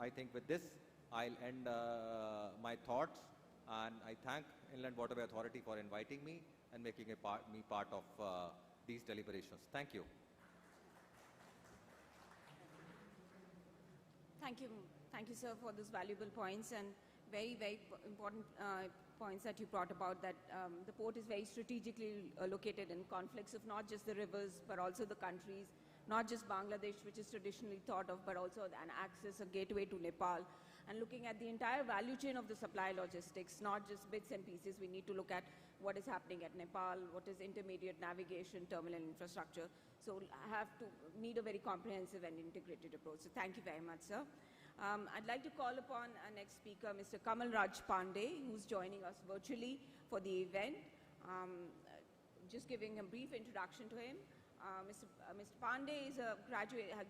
I think with this, I'll end my thoughts, and I thank Inland Waterway Authority for inviting me and making me part of these deliberations. Thank you. Thank you, sir, for those valuable points and very, very important points that you brought about, that the port is very strategically located in conflicts of not just the rivers, but also the countries, not just Bangladesh, which is traditionally thought of, but also an access, a gateway to Nepal. And looking at the entire value chain of the supply logistics, not just bits and pieces, we need to look at what is happening at Nepal, what is intermediate navigation, terminal infrastructure. So I need a very comprehensive and integrated approach. So thank you very much, sir. I'd like to call upon our next speaker, Mr. Kamal Raj Pandey, who's joining us virtually for the event. Just giving a brief introduction to him. Mr. Pandey is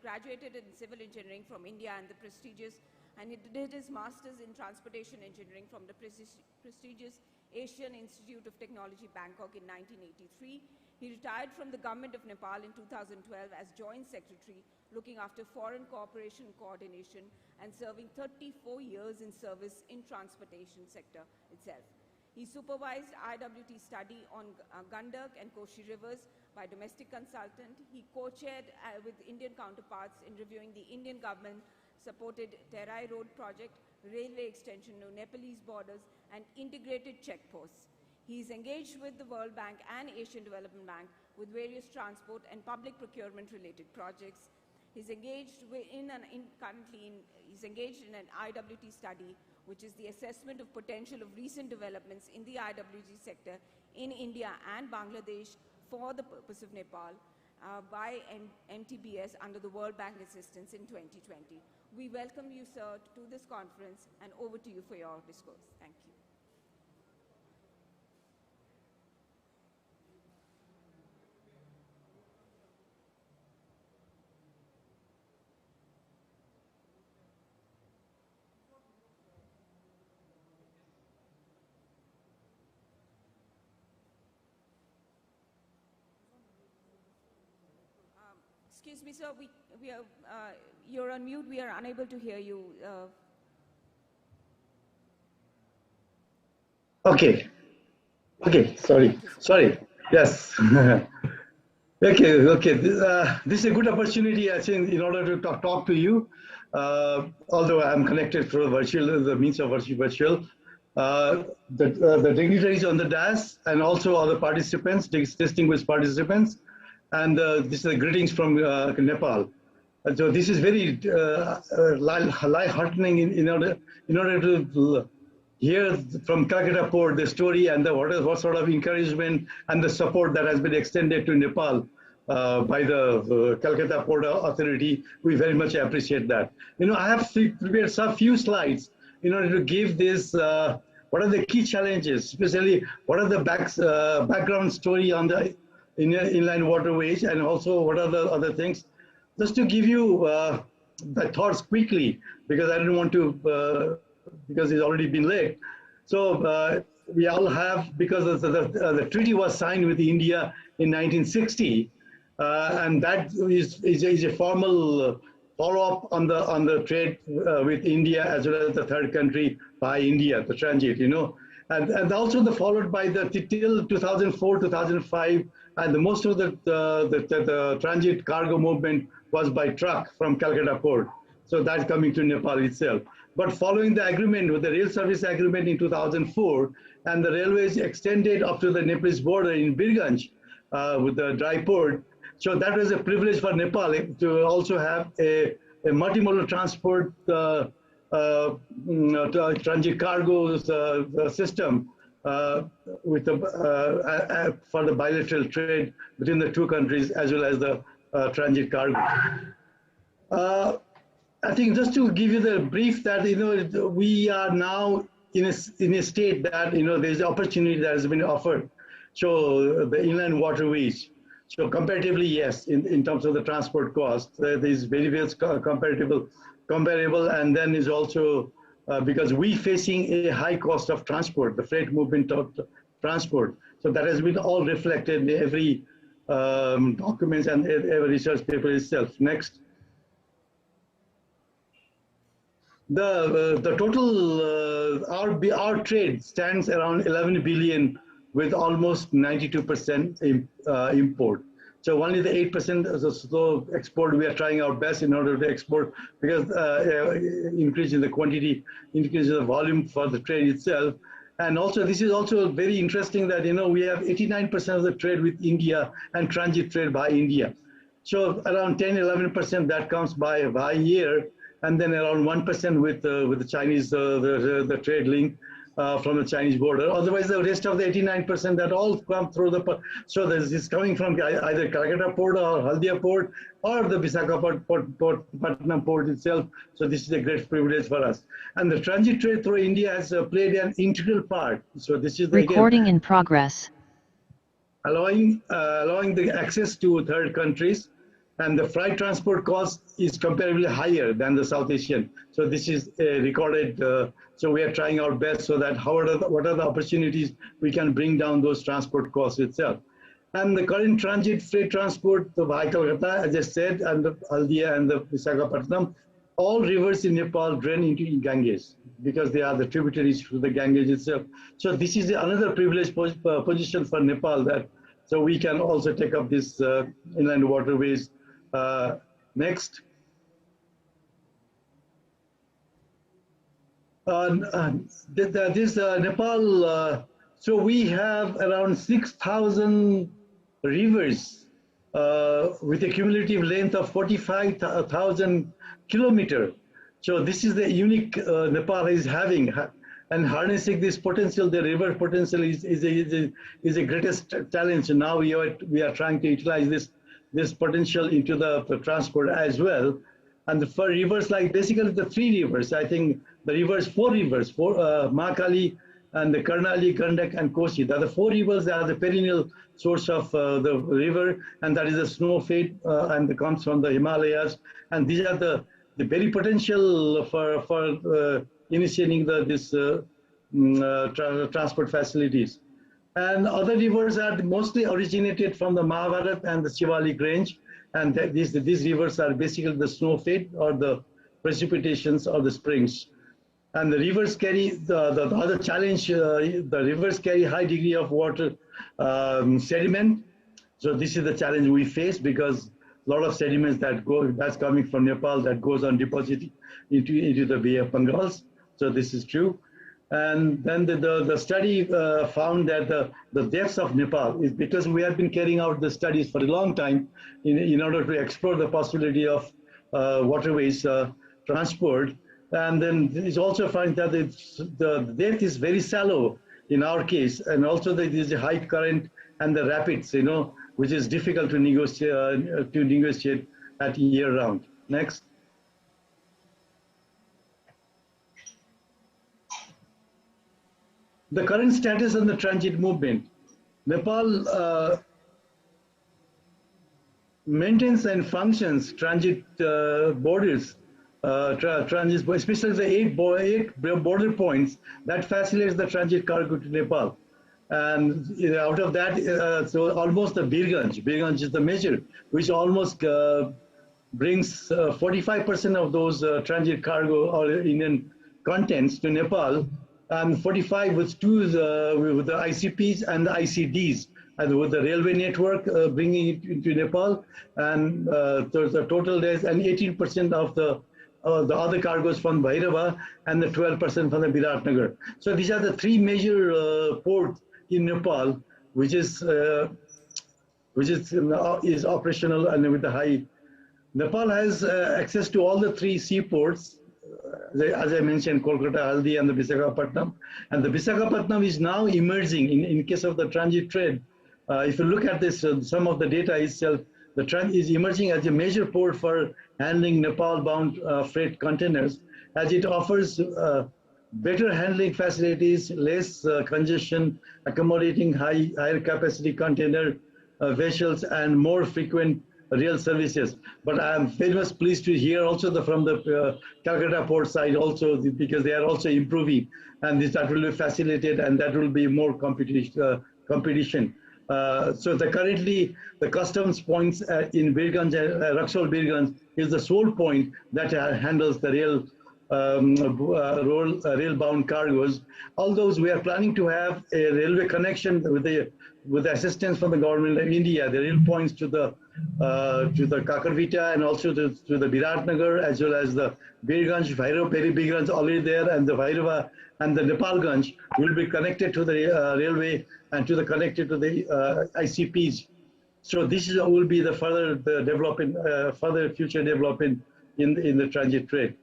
graduated in civil engineering from India and he did his master's in transportation engineering from the prestigious Asian Institute of Technology, Bangkok in 1983. He retired from the government of Nepal in 2012 as Joint Secretary, looking after foreign cooperation coordination and serving 34 years in service in transportation sector itself. He supervised IWT study on Gandak and Koshi rivers by domestic consultant. He co-chaired with Indian counterparts in reviewing the Indian government supported Terai Road project, railway extension to Nepalese borders, and integrated checkposts. He is engaged with the World Bank and Asian Development Bank with various transport and public procurement related projects. He's engaged he's engaged in an IWT study, which is the assessment of potential of recent developments in the IWT sector in India and Bangladesh for the purpose of Nepal by MTBS under the World Bank assistance in 2020. We welcome you, sir, to this conference, and over to you for your discourse. Thank you. Excuse me, sir. You're on mute. We are unable to hear you. Okay. Sorry. Yes. Okay. This is a good opportunity, I think, in order to talk to you. Although I'm connected through the means of virtual. The dignitaries on the dais and also other participants, distinguished participants. And this is the greetings from Nepal. And so this is very light-heartening in order to hear from Calcutta Port the story and what sort of encouragement and the support that has been extended to Nepal by the Calcutta Port Authority. We very much appreciate that. I have prepared some few slides in order to give this. What are the key challenges, especially what are the background story on the inland waterways, and also what are the other things, just to give you the thoughts quickly, because I don't want to, because it's already been late. So we all have, because the treaty was signed with India in 1960, and that is a formal follow-up on the trade with India as well as the third country by India, the transit, and also followed by the till 2004, 2005, and most of the transit cargo movement was by truck from Calcutta Port. So that's coming to Nepal itself. But following the agreement with the rail service agreement in 2004, and the railways extended up to the Nepalese border in Birganj with the dry port. So that was a privilege for Nepal to also have a multimodal transport transit cargo system with for the bilateral trade between the two countries as well as the transit cargo. I think just to give you the brief that we are now in a state that there's an opportunity that has been offered. So the inland waterways. So comparatively, yes, in terms of the transport cost, there is very well comparable, and then is also because we facing a high cost of transport, the freight movement of transport. So that has been all reflected in every documents and every research paper itself. Next. The total our trade stands around 11 billion with almost 92% import. So only the 8% is a slow export. We are trying our best in order to export because increasing the quantity, increasing the volume for the trade itself. And also, this is also very interesting that, we have 89% of the trade with India and transit trade by India. So around 10, 11% that comes by year, and then around 1% with the Chinese, the trade link from the Chinese border. Otherwise, the rest of the 89% that all come through the, so this is coming from either Calcutta port or Haldia port or the Visakhapatnam port itself. So this is a great privilege for us. And the transit trade through India has played an integral part. So this is the, recording in progress. Allowing the access to third countries, and the freight transport cost is comparably higher than the South Asian. So this is recorded. So we are trying our best so that what are the opportunities we can bring down those transport costs itself. And the current transit freight transport by Calcutta, as I said, and the Haldia and the Visakhapatnam, all rivers in Nepal drain into Ganges because they are the tributaries to the Ganges itself. So this is another privileged position for Nepal that, so we can also take up this inland waterways. Next. This Nepal, so we have around 6,000 rivers with a cumulative length of 45,000 kilometers. So this is the unique Nepal is having, and harnessing this potential, the river potential is a greatest challenge. Now we are trying to utilize this potential into the transport as well. And for rivers like basically the three rivers, I think four rivers, Mahakali and the Karnali, Gandak and Kosi. The four rivers are the perennial source of the river, and that is the snow fade and comes from the Himalayas. And these are the very potential for initiating this transport facilities. And other rivers are mostly originated from the Mahabharat and the Shivalik range. And these rivers are basically the snow fade or the precipitations or the springs. And the rivers carry the other challenge, the rivers carry high degree of water sediment. So this is the challenge we face because a lot of sediments that's coming from Nepal that goes on depositing into the Bay of Bengals. So this is true. And then the study found that the depths of Nepal is because we have been carrying out the studies for a long time in order to explore the possibility of waterways transport. And then it's also found that the depth is very shallow in our case, and also there is a high current and the rapids, which is difficult to negotiate at year round. Next. The current status on the transit movement. Nepal maintains and functions transit borders, especially the eight border points that facilitates the transit cargo to Nepal. And out of that, so almost the Birganj is the measure, which almost brings 45% of those transit cargo or Indian contents to Nepal, and 45 with with the ICPs and the ICDs, and with the railway network bringing it into Nepal, and there's a total days, and 18% of the other cargoes from Bhairava, and the 12% from the Biratnagar. So these are the three major ports in Nepal, which is operational and with the high. Nepal has access to all the three seaports. As I mentioned, Kolkata, Haldi, and the Visakhapatnam. And the Visakhapatnam is now emerging in case of the transit trade. If you look at this, some of the data itself, the trend is emerging as a major port for handling Nepal-bound freight containers, as it offers better handling facilities, less congestion, accommodating higher capacity container vessels, and more frequent rail services. But I am very much pleased to hear also from the Calcutta port side also, because they are also improving, and that will be facilitated, and that will be more competition. So currently the customs points in Birganj, Raxol Birganj is the sole point that handles the rail rail-bound cargoes. All those we are planning to have a railway connection with the assistance from the government of India. The rail points to the Kakarvita and also to the Biratnagar, as well as the Birganj, Bhairava, Birganj already there, and the Bhairava and the Nepalganj will be connected to the railway and connected to the ICPs. So this will be the further future development in the transit trade.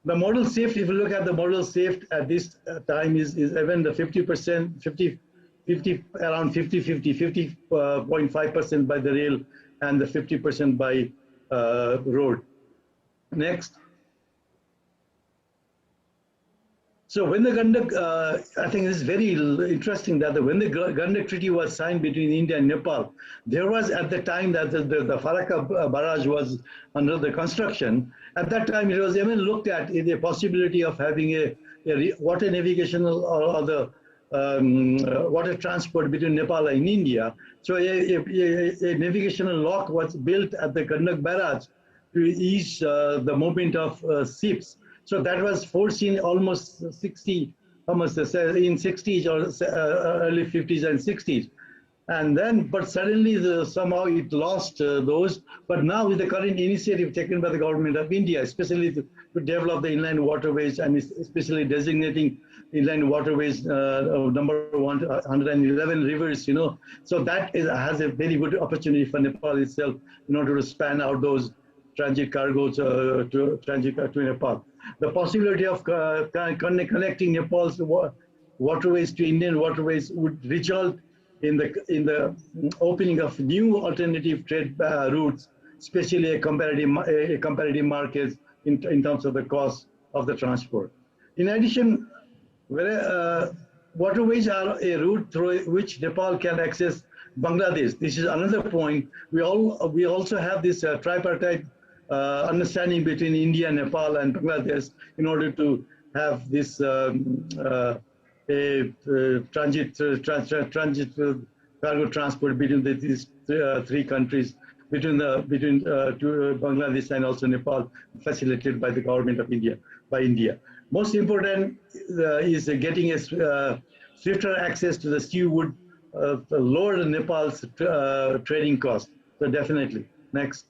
The modal shift, if you look at the modal shift at this time, is even the 50%, around 50.5% by the rail and the 50% by road. Next. So when the Gandak, I think it's very interesting that when the Gandak Treaty was signed between India and Nepal, there was at the time that the Farakka barrage was under the construction. At that time, it was even looked at the possibility of having a water navigational or the water transport between Nepal and India. So a navigational lock was built at the Gandak barrage to ease the movement of ships. So that was foreseen almost in 60s or early 50s and 60s. And then, but suddenly somehow it lost those. But now with the current initiative taken by the government of India, especially to develop the inland waterways and especially designating inland waterways number 111 rivers, so that has a very good opportunity for Nepal itself in order to span out those transit cargoes to Nepal. The possibility of connecting Nepal's waterways to Indian waterways would result in the opening of new alternative trade routes, especially a comparative markets in terms of the cost of the transport. In addition, waterways are a route through which Nepal can access Bangladesh. This is another point. We also have this tripartite understanding between India, Nepal, and Bangladesh in order to have this transit cargo transport between these three countries, between Bangladesh and also Nepal, facilitated by the government of India, Most important is getting a swifter access to the sea would lower Nepal's trading cost. So definitely. Next.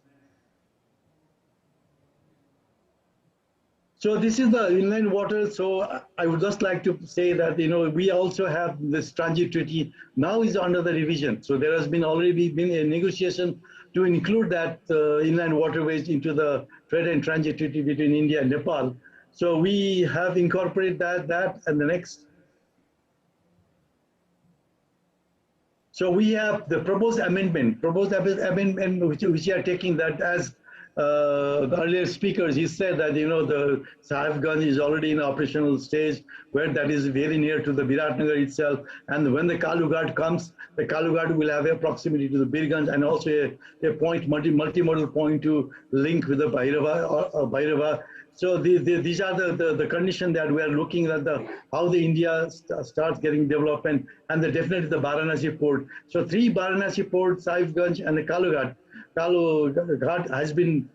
So this is the inland water. So I would just like to say that, we also have this transit treaty now is under the revision. So there has already been a negotiation to include that inland waterways into the trade and transit treaty between India and Nepal. So we have incorporated that and the next. So we have the proposed amendment which we are taking that as the earlier speakers, he said that, the Sahibganj is already in operational stage where that is very near to the Biratnagar itself. And when the Kalughat comes, the Kalughat will have a proximity to the Birganj and also a point, multimodal point to link with the Bhairava. So these are the conditions that we are looking at how the India starts getting development and definitely the Varanasi port. So three Varanasi ports, Sahibganj and the Kalughat has been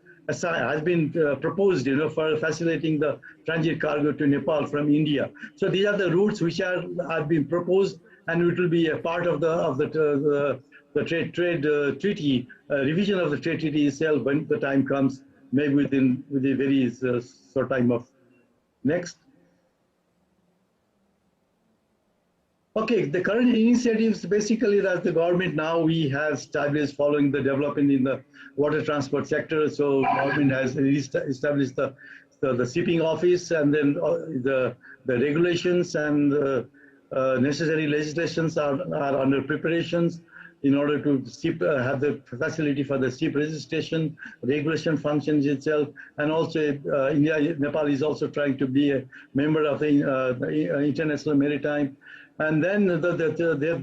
proposed, for facilitating the transit cargo to Nepal from India. So these are the routes which have been proposed, and it will be a part of the trade treaty revision of the trade treaty itself when the time comes, maybe with a very short time of. Next. Okay, the current initiatives basically that the government now we have established following the development in the water transport sector. So government has established the shipping office, and then the regulations and necessary legislations are under preparations in order to have the facility for the ship registration, regulation functions itself, and also Nepal is also trying to be a member of the International Maritime. And then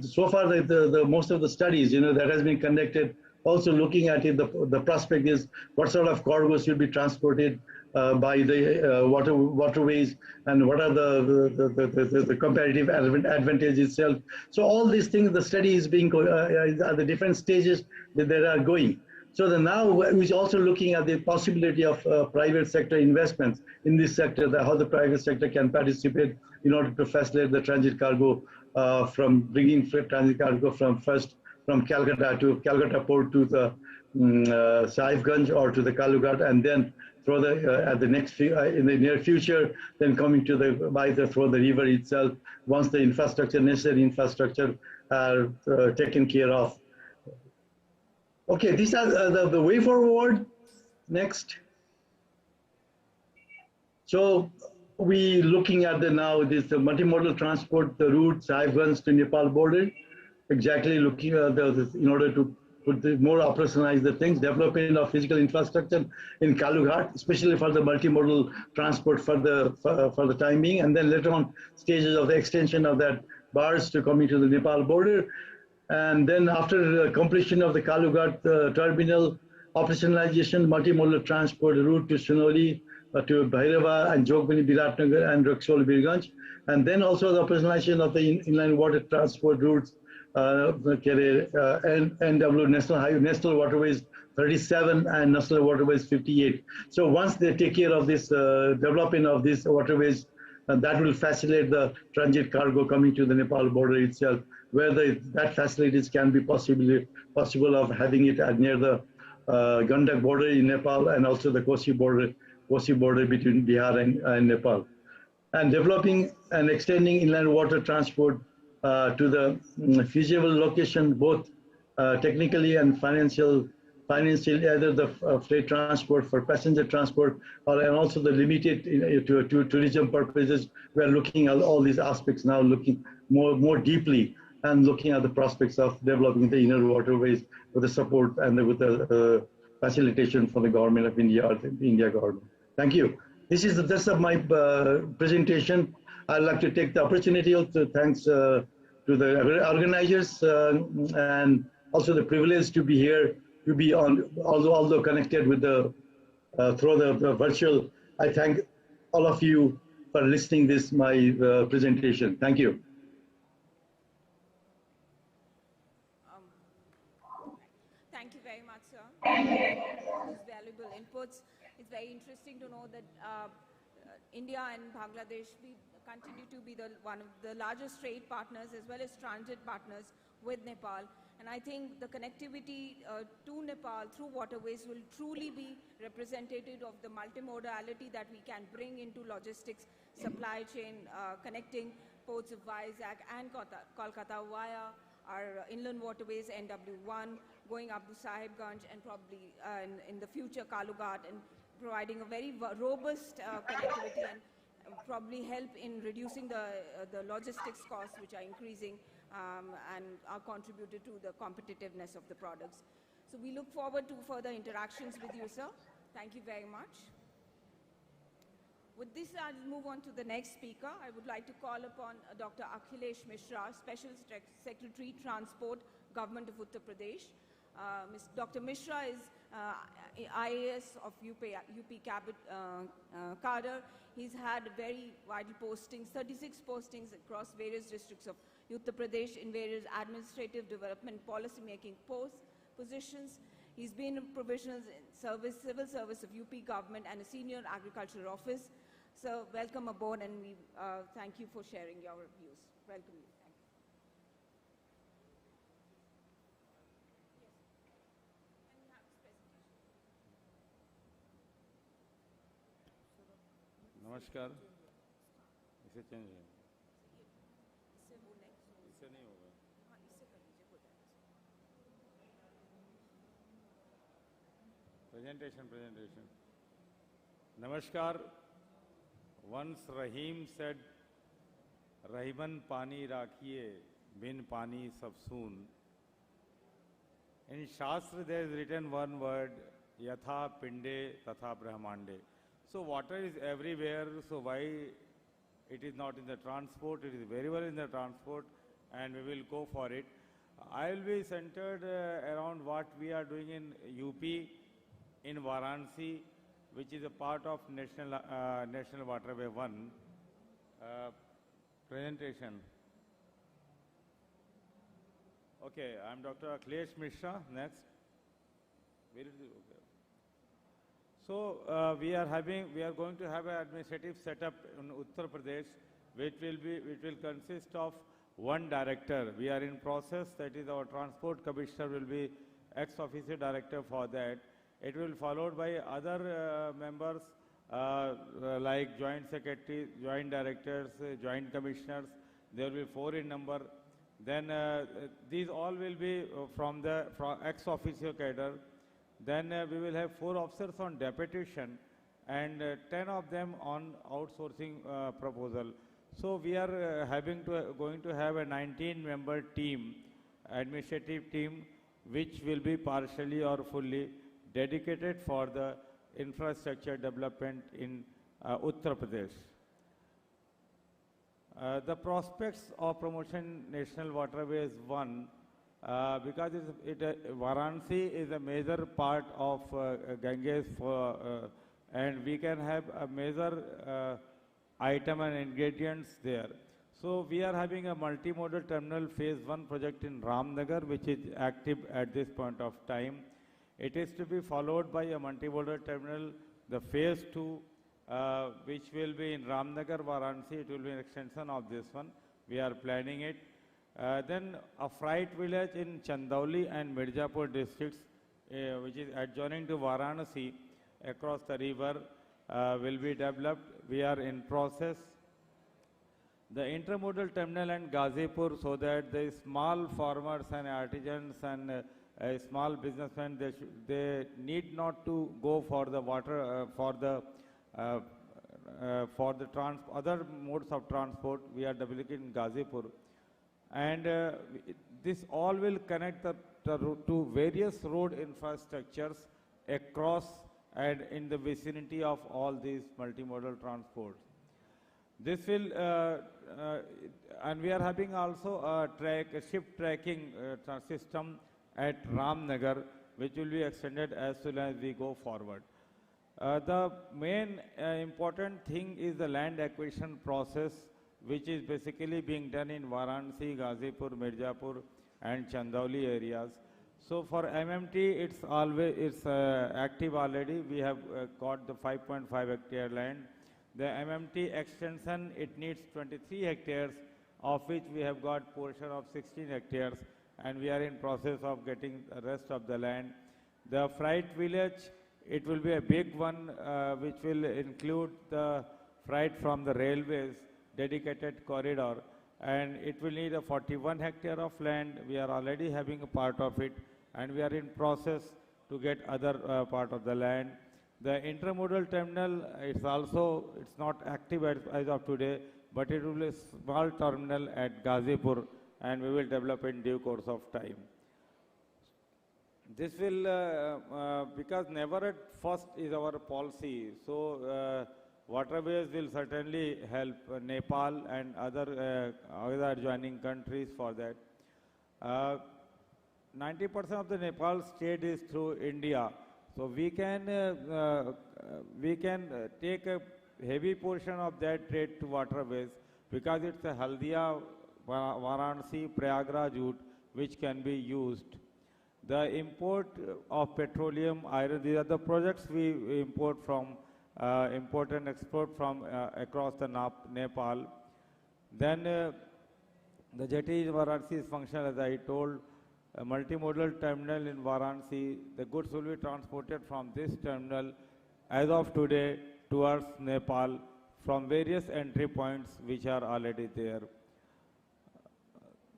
so far the most of the studies that has been conducted, also looking at it, the prospect is what sort of cargoes should be transported by the waterways, and what are the comparative advantage itself. So all these things, the study is being at the different stages that they are going. So now we're also looking at the possibility of private sector investments in this sector, how the private sector can participate in order to facilitate the transit cargo from bringing transit cargo from Calcutta port to the Sahibganj or to the Kalughat, and then through the at the next in the near future, then coming to the through the river itself. Once the necessary infrastructure are taken care of. Okay, these are the way forward. Next. So we looking at the now this the multimodal transport, the route Sahibganj to Nepal border. Exactly looking at in order to more operationalize the things, development of physical infrastructure in Kalughat, especially for the multimodal transport for the time being, and then later on stages of the extension of that bars to coming to the Nepal border. And then after the completion of the Kalughat terminal, operationalization, multimodal transport route to Sunoli, to Bhairava and Jogbani, Biratnagar and Raxol, Birganj. And then also the operationalization of the inland water transport routes, NW National Waterways 37 and National Waterways 58. So once they take care of this development of these waterways, that will facilitate the transit cargo coming to the Nepal border itself, where that facilities can be possible of having it near the Gandak border in Nepal and also the Kosi border between Bihar and Nepal. And developing and extending inland water transport to the feasible location, both technically and financially, either the freight transport for passenger transport, and also the limited to tourism purposes. We are looking at all these aspects now, looking more deeply and looking at the prospects of developing the inner waterways with the support and with the facilitation for the government of India or the India government. Thank you. This is the rest of my presentation. I'd like to take the opportunity to thanks to the organizers and also the privilege to be here, to be on, although connected with the through the virtual. I thank all of you for listening this my presentation. Thank you. Thank you very much, sir, for these valuable inputs. It's very interesting to know that India and Bangladesh continue to be one of the largest trade partners as well as transit partners with Nepal. And I think the connectivity to Nepal through waterways will truly be representative of the multimodality that we can bring into logistics, supply chain, connecting ports of Vizag and Kolkata via our inland waterways, NW1, going up to Sahibganj and probably in the future Kalughat, and providing a very robust connectivity and probably help in reducing the logistics costs, which are increasing and are contributed to the competitiveness of the products. So we look forward to further interactions with you, sir. Thank you very much. With this, I'll move on to the next speaker. I would like to call upon Dr. Akhilesh Mishra, Special Secretary, Transport, Government of Uttar Pradesh. Dr. Mishra is IAS of UP cadre. He's had very vital postings, 36 postings across various districts of Uttar Pradesh in various administrative development policy-making positions. He's been in provisional service, civil service of UP government and a senior agricultural office. So welcome aboard, and we thank you for sharing your views. Welcome you. नमस्कार इसे change है इससे नहीं होगा presentation नमस्कार once Rahim said Rahiman pani rakhiye bin pani sab soon. In Shastra there is written one word yatha pinde tatha brahmande. So water is everywhere, so why it is not in the transport? It is very well in the transport, and we will go for it. I will be centered around what we are doing in UP, in Varanasi, which is a part of National Waterway 1 presentation. Okay, I am Dr. Akhilesh Mishra. Next. Will it be okay? So we are going to have an administrative setup in Uttar Pradesh, which will consist of one director. We are in process. That is, our transport commissioner will be ex officio director for that. It will be followed by other members like joint secretaries, joint directors, joint commissioners. There will be 4 in number. Then these all will be from ex officio cadre. Then we will have 4 officers on deputation and 10 of them on outsourcing proposal. So we are going to have a 19-member team, administrative team, which will be partially or fully dedicated for the infrastructure development in Uttar Pradesh. The prospects of promotion National Waterways 1, because Varanasi is a major part of Ganges, and we can have a major item and ingredients there. So we are having a multimodal terminal phase 1 project in Ramnagar, which is active at this point of time. It is to be followed by a multimodal terminal, the phase 2, which will be in Ramnagar, Varanasi. It will be an extension of this one. We are planning it. Then a freight village in Chandauli and Mirzapur districts, which is adjoining to Varanasi across the river, will be developed. We are in process. The intermodal terminal and Gazipur, so that the small farmers and artisans and small businessmen, they need not to go for the water, for the other modes of transport. We are developing in Gazipur. And this all will connect to various road infrastructures across and in the vicinity of all these multimodal transports. This will, and we are having also a ship tracking system at Ramnagar, which will be extended as soon as we go forward. The main important thing is the land acquisition process, which is basically being done in Varanasi, Gazipur, Mirzapur and Chandauli areas. So for MMT, it's active already. We have got the 5.5 hectare land. The MMT extension, it needs 23 hectares, of which we have got portion of 16 hectares, and we are in process of getting the rest of the land. The freight village, it will be a big one, which will include the freight from the railways, dedicated corridor, and it will need a 41 hectare of land. We are already having a part of it, and we are in process to get other part of the land. The intermodal terminal, it's not active as of today, but it will be a small terminal at Gazipur, and we will develop in due course of time. This will, because never at first is our policy, so Waterways will certainly help Nepal and other adjoining countries for that. 90% of the Nepal trade is through India, so we can take a heavy portion of that trade to Waterways, because it's a Haldia, Varanasi, Prayagraj route which can be used. The import of petroleum, iron, these are the projects we import and export from across the Nepal. Then the jetty in Varanasi is functional, as I told. A multimodal terminal in Varanasi, the goods will be transported from this terminal as of today towards Nepal from various entry points which are already there.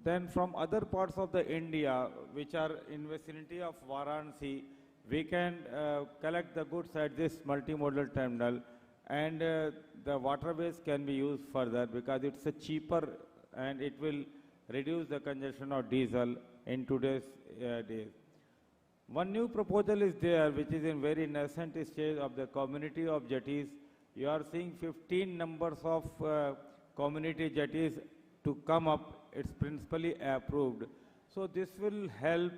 Then from other parts of the India which are in vicinity of Varanasi, we can collect the goods at this multimodal terminal, and the waterways can be used further because it's a cheaper and it will reduce the consumption of diesel in today's days. One new proposal is there which is in very nascent stage of the community of jetties. You are seeing 15 numbers of community jetties to come up. It's principally approved. So this will help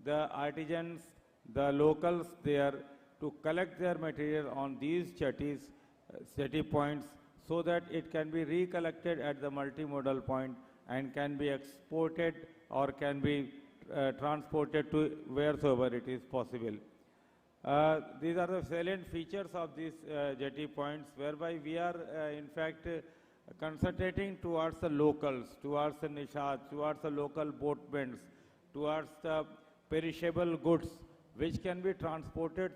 the artisans, the locals there to collect their material on these jetties, jetty points, so that it can be recollected at the multimodal point and can be exported or can be transported to wheresoever it is possible. These are the salient features of these jetty points, whereby we are in fact concentrating towards the locals, towards the nishad, towards the local boatments, towards the perishable goods, which can be transported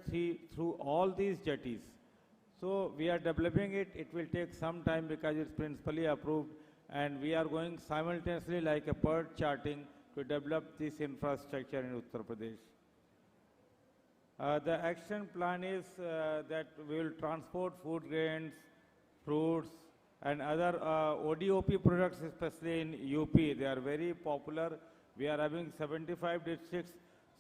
through all these jetties. So we are developing it. It will take some time because it's principally approved, and we are going simultaneously like a bird charting to develop this infrastructure in Uttar Pradesh. The action plan is that we will transport food grains, fruits, and other ODOP products, especially in UP. They are very popular. We are having 75 districts.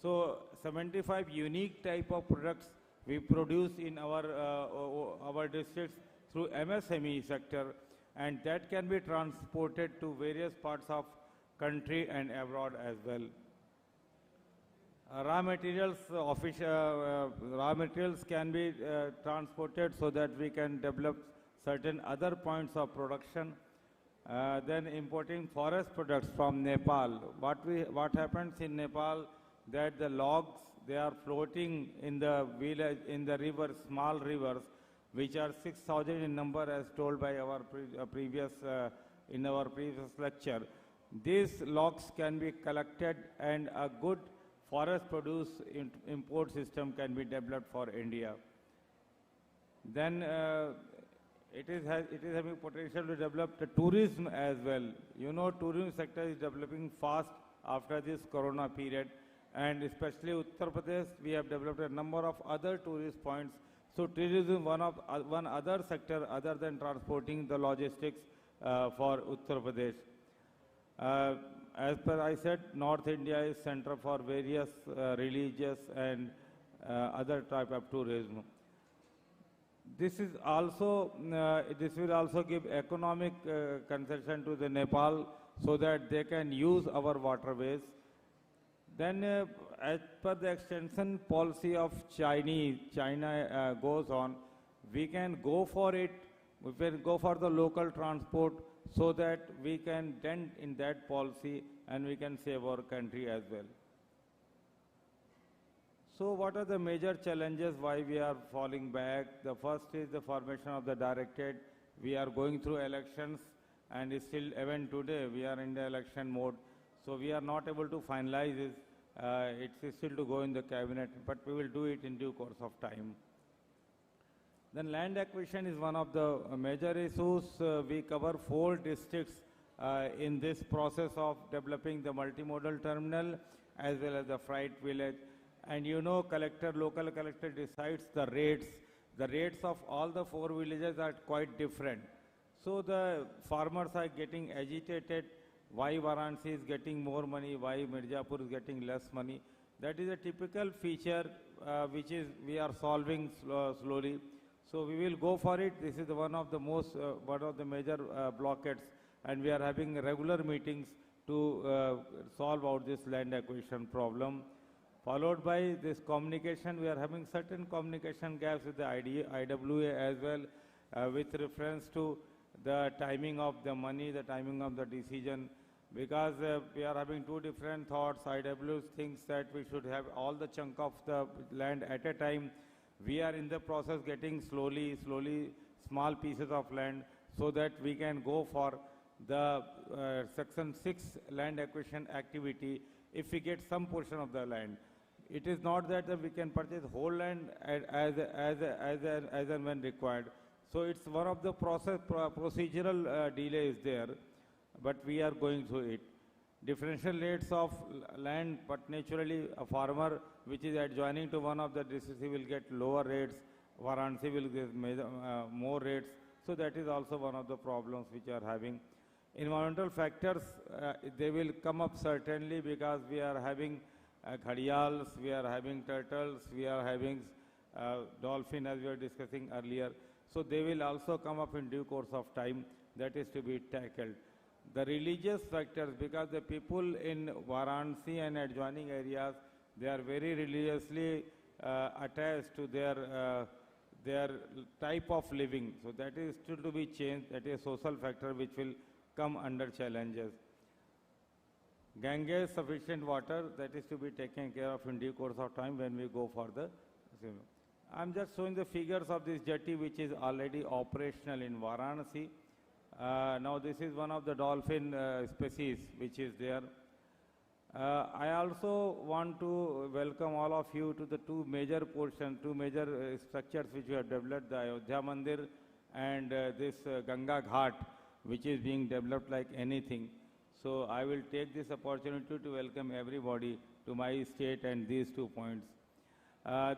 So 75 unique type of products we produce in our districts through MSME sector, and that can be transported to various parts of country and abroad as well. Raw materials can be transported so that we can develop certain other points of production. Then importing forest products from Nepal. What happens in Nepal, that the logs, they are floating in the village, in the rivers, small rivers, which are 6,000 in number, as told by our previous lecture. These logs can be collected, and a good forest produce import system can be developed for India. Then it is having potential to develop the tourism as well. You know, tourism sector is developing fast after this corona period, and especially Uttar Pradesh, we have developed a number of other tourist points. So tourism, one other sector other than transporting the logistics for Uttar Pradesh. As per I said, North India is center for various religious and other type of tourism. This will also give economic concession to the Nepal so that they can use our waterways. Then as per the extension policy of China goes on, we can go for it. We can go for the local transport so that we can dent in that policy and we can save our country as well. So what are the major challenges why we are falling back? The first is the formation of the directorate. We are going through elections, and still even today we are in the election mode. So we are not able to finalize this. It's still to go in the cabinet, but we will do it in due course of time. Then land acquisition is one of the major issues. We cover 4 districts in this process of developing the multimodal terminal as well as the freight village. And you know, local collector decides the rates. The rates of all the 4 villages are quite different. So the farmers are getting agitated. Why Varanasi is getting more money? Why Mirzapur is getting less money? That is a typical feature which we are solving slowly. So we will go for it. This is one of the major blockades, and we are having regular meetings to solve out this land acquisition problem. Followed by this communication, we are having certain communication gaps with the IWA as well, with reference to the timing of the money, the timing of the decision, because we are having 2 different thoughts. IWA thinks that we should have all the chunk of the land at a time. We are in the process getting slowly small pieces of land so that we can go for the Section 6 land acquisition activity if we get some portion of the land. It is not that we can purchase whole land as and when required. So it's one of the procedural delays there, but we are going through it. Differential rates of land, but naturally a farmer which is adjoining to one of the districts will get lower rates. Varanasi will get more rates. So that is also one of the problems which are having. Environmental factors, they will come up certainly, because we are having ghadials, we are having turtles, we are having dolphin, as we were discussing earlier. So they will also come up in due course of time. That is to be tackled. The religious factors, because the people in Varanasi and adjoining areas, they are very religiously attached to their type of living. So that is still to be changed. That is a social factor which will come under challenges. Ganges, sufficient water, that is to be taken care of in due course of time when we go for the I'm just showing the figures of this jetty which is already operational in Varanasi. Now this is one of the dolphin species which is there. I also want to welcome all of you to the two major structures which we have developed, the Ayodhya Mandir and this Ganga Ghat, which is being developed like anything. So I will take this opportunity to welcome everybody to my state and these 2 points.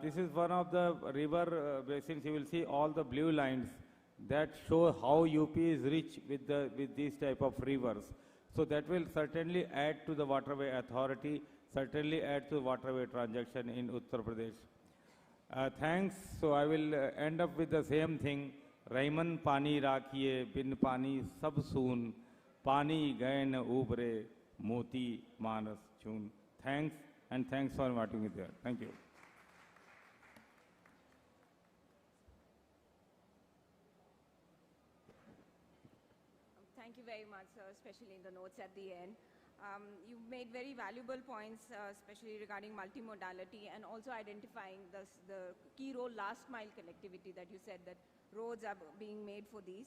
This is one of the river basins. You will see all the blue lines that show how UP is rich with these type of rivers. So that will certainly add to the waterway authority, certainly add to waterway transaction in Uttar Pradesh. Thanks. So I will end up with the same thing. Raiman pani rakhiye bin pani sab soon, pani gaye na ubre, moti manas chun. Thanks, and thanks for inviting me there. Thank you. Thank you very much, sir, especially in the notes at the end. You made very valuable points, especially regarding multimodality and also identifying the key role last mile connectivity that you said that roads are being made for these.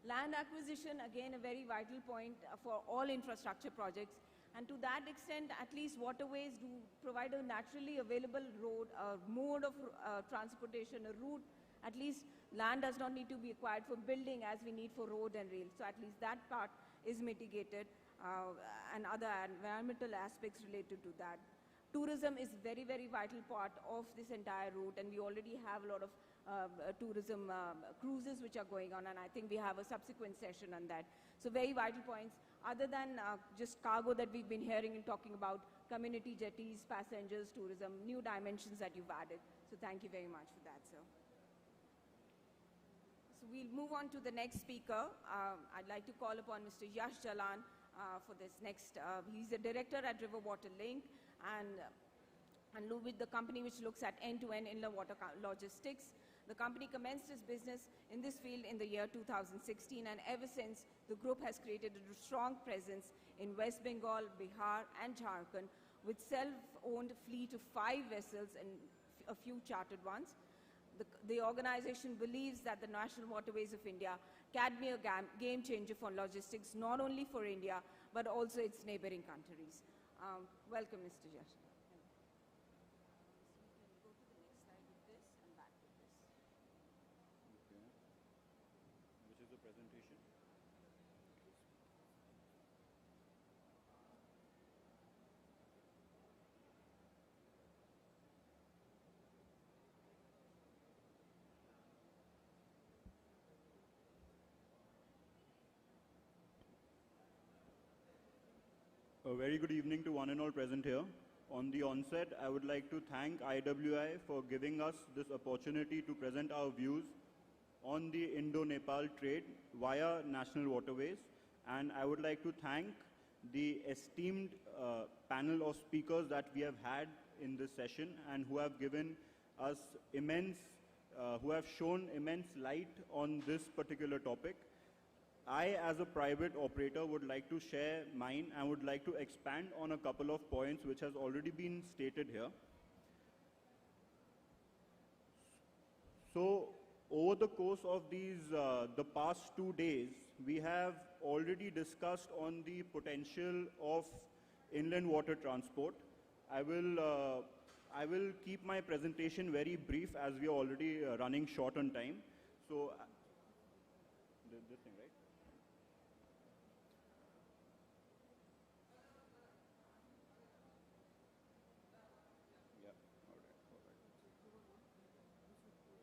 Land acquisition, again, a very vital point for all infrastructure projects. And to that extent, at least waterways do provide a naturally available road, a mode of transportation, a route. At least land does not need to be acquired for building as we need for road and rail. So at least that part is mitigated and other environmental aspects related to that. Tourism is very, very vital part of this entire route, and we already have a lot of tourism cruises which are going on, and I think we have a subsequent session on that. So very vital points. Other than just cargo that we've been hearing and talking about, community jetties, passengers, tourism, new dimensions that you've added. So thank you very much for that, sir. So we'll move on to the next speaker. I'd like to call upon Mr. Yash Jalan for this next. He's a director at River Water Link and with the company which looks at end-to-end inland water logistics. The company commenced its business in this field in the year 2016, and ever since, the group has created a strong presence in West Bengal, Bihar, and Jharkhand, with self-owned fleet of 5 vessels and a few chartered ones. The organization believes that the National Waterways of India can be a game changer for logistics, not only for India, but also its neighboring countries. Welcome, Mr. Yash. A very good evening to one and all present here. On the onset, I would like to thank IWI for giving us this opportunity to present our views on the Indo-Nepal trade via national waterways. And I would like to thank the esteemed panel of speakers that we have had in this session and who have given us who have shown immense light on this particular topic. I, as a private operator, would like to share mine and would like to expand on a couple of points which has already been stated here. So, over the course of these, the past 2 days, we have already discussed on the potential of inland water transport. I will keep my presentation very brief as we are already running short on time. So, this thing, right?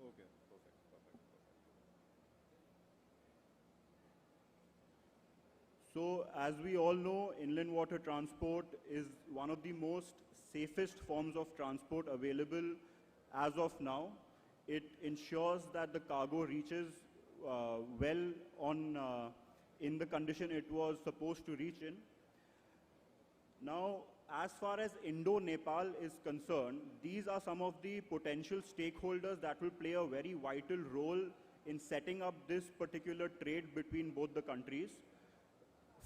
Okay, perfect. So, as we all know, inland water transport is one of the most safest forms of transport available as of now. It ensures that the cargo reaches well on in the condition it was supposed to reach in. Now, as far as Indo-Nepal is concerned, these are some of the potential stakeholders that will play a very vital role in setting up this particular trade between both the countries.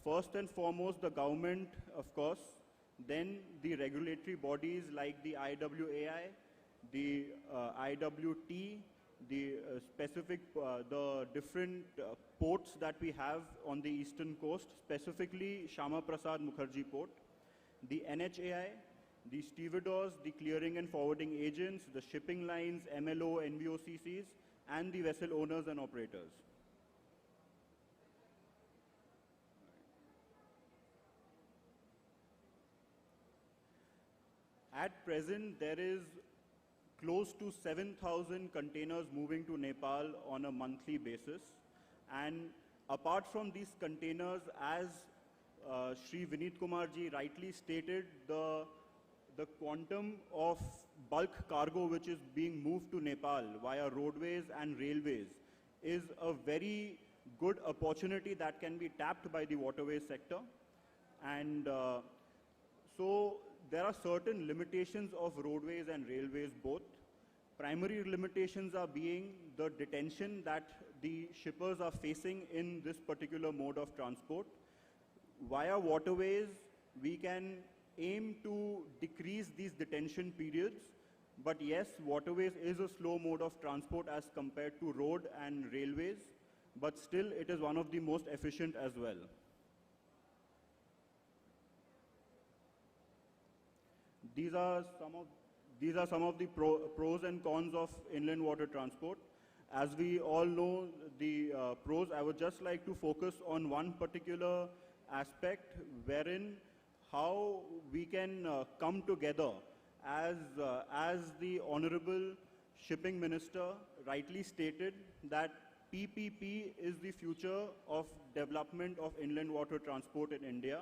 First and foremost, the government, of course, then the regulatory bodies like the IWAI, the IWT, the the different ports that we have on the eastern coast, specifically Shama Prasad Mukherjee Port, the NHAI, the stevedores, the clearing and forwarding agents, the shipping lines, MLO, NVOCCs, and the vessel owners and operators. At present, there is close to 7,000 containers moving to Nepal on a monthly basis. And apart from these containers, as Shri Vineet Kumar ji rightly stated, the quantum of bulk cargo which is being moved to Nepal via roadways and railways is a very good opportunity that can be tapped by the waterways sector. And so there are certain limitations of roadways and railways both. Primary limitations are being the detention that the shippers are facing in this particular mode of transport. Via waterways, we can aim to decrease these detention periods. But yes, waterways is a slow mode of transport as compared to road and railways, but still it is one of the most efficient as well. These are some of the pros and cons of inland water transport. As we all know the pros, I would just like to focus on one particular aspect wherein how we can come together as the Honorable Shipping Minister rightly stated that PPP is the future of development of inland water transport in India,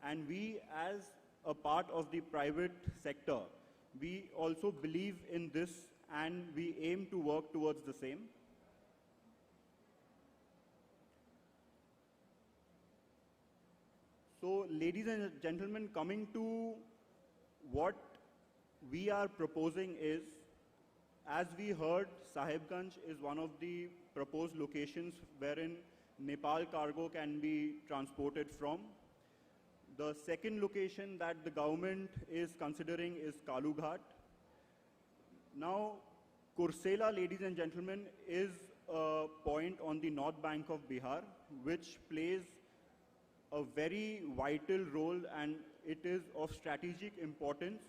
and we as a part of the private sector, we also believe in this and we aim to work towards the same. So, ladies and gentlemen, coming to what we are proposing is, as we heard, Sahibganj is one of the proposed locations wherein Nepal cargo can be transported from. The second location that the government is considering is Kalughat. Now, Kursela, ladies and gentlemen, is a point on the north bank of Bihar, which plays a very vital role, and it is of strategic importance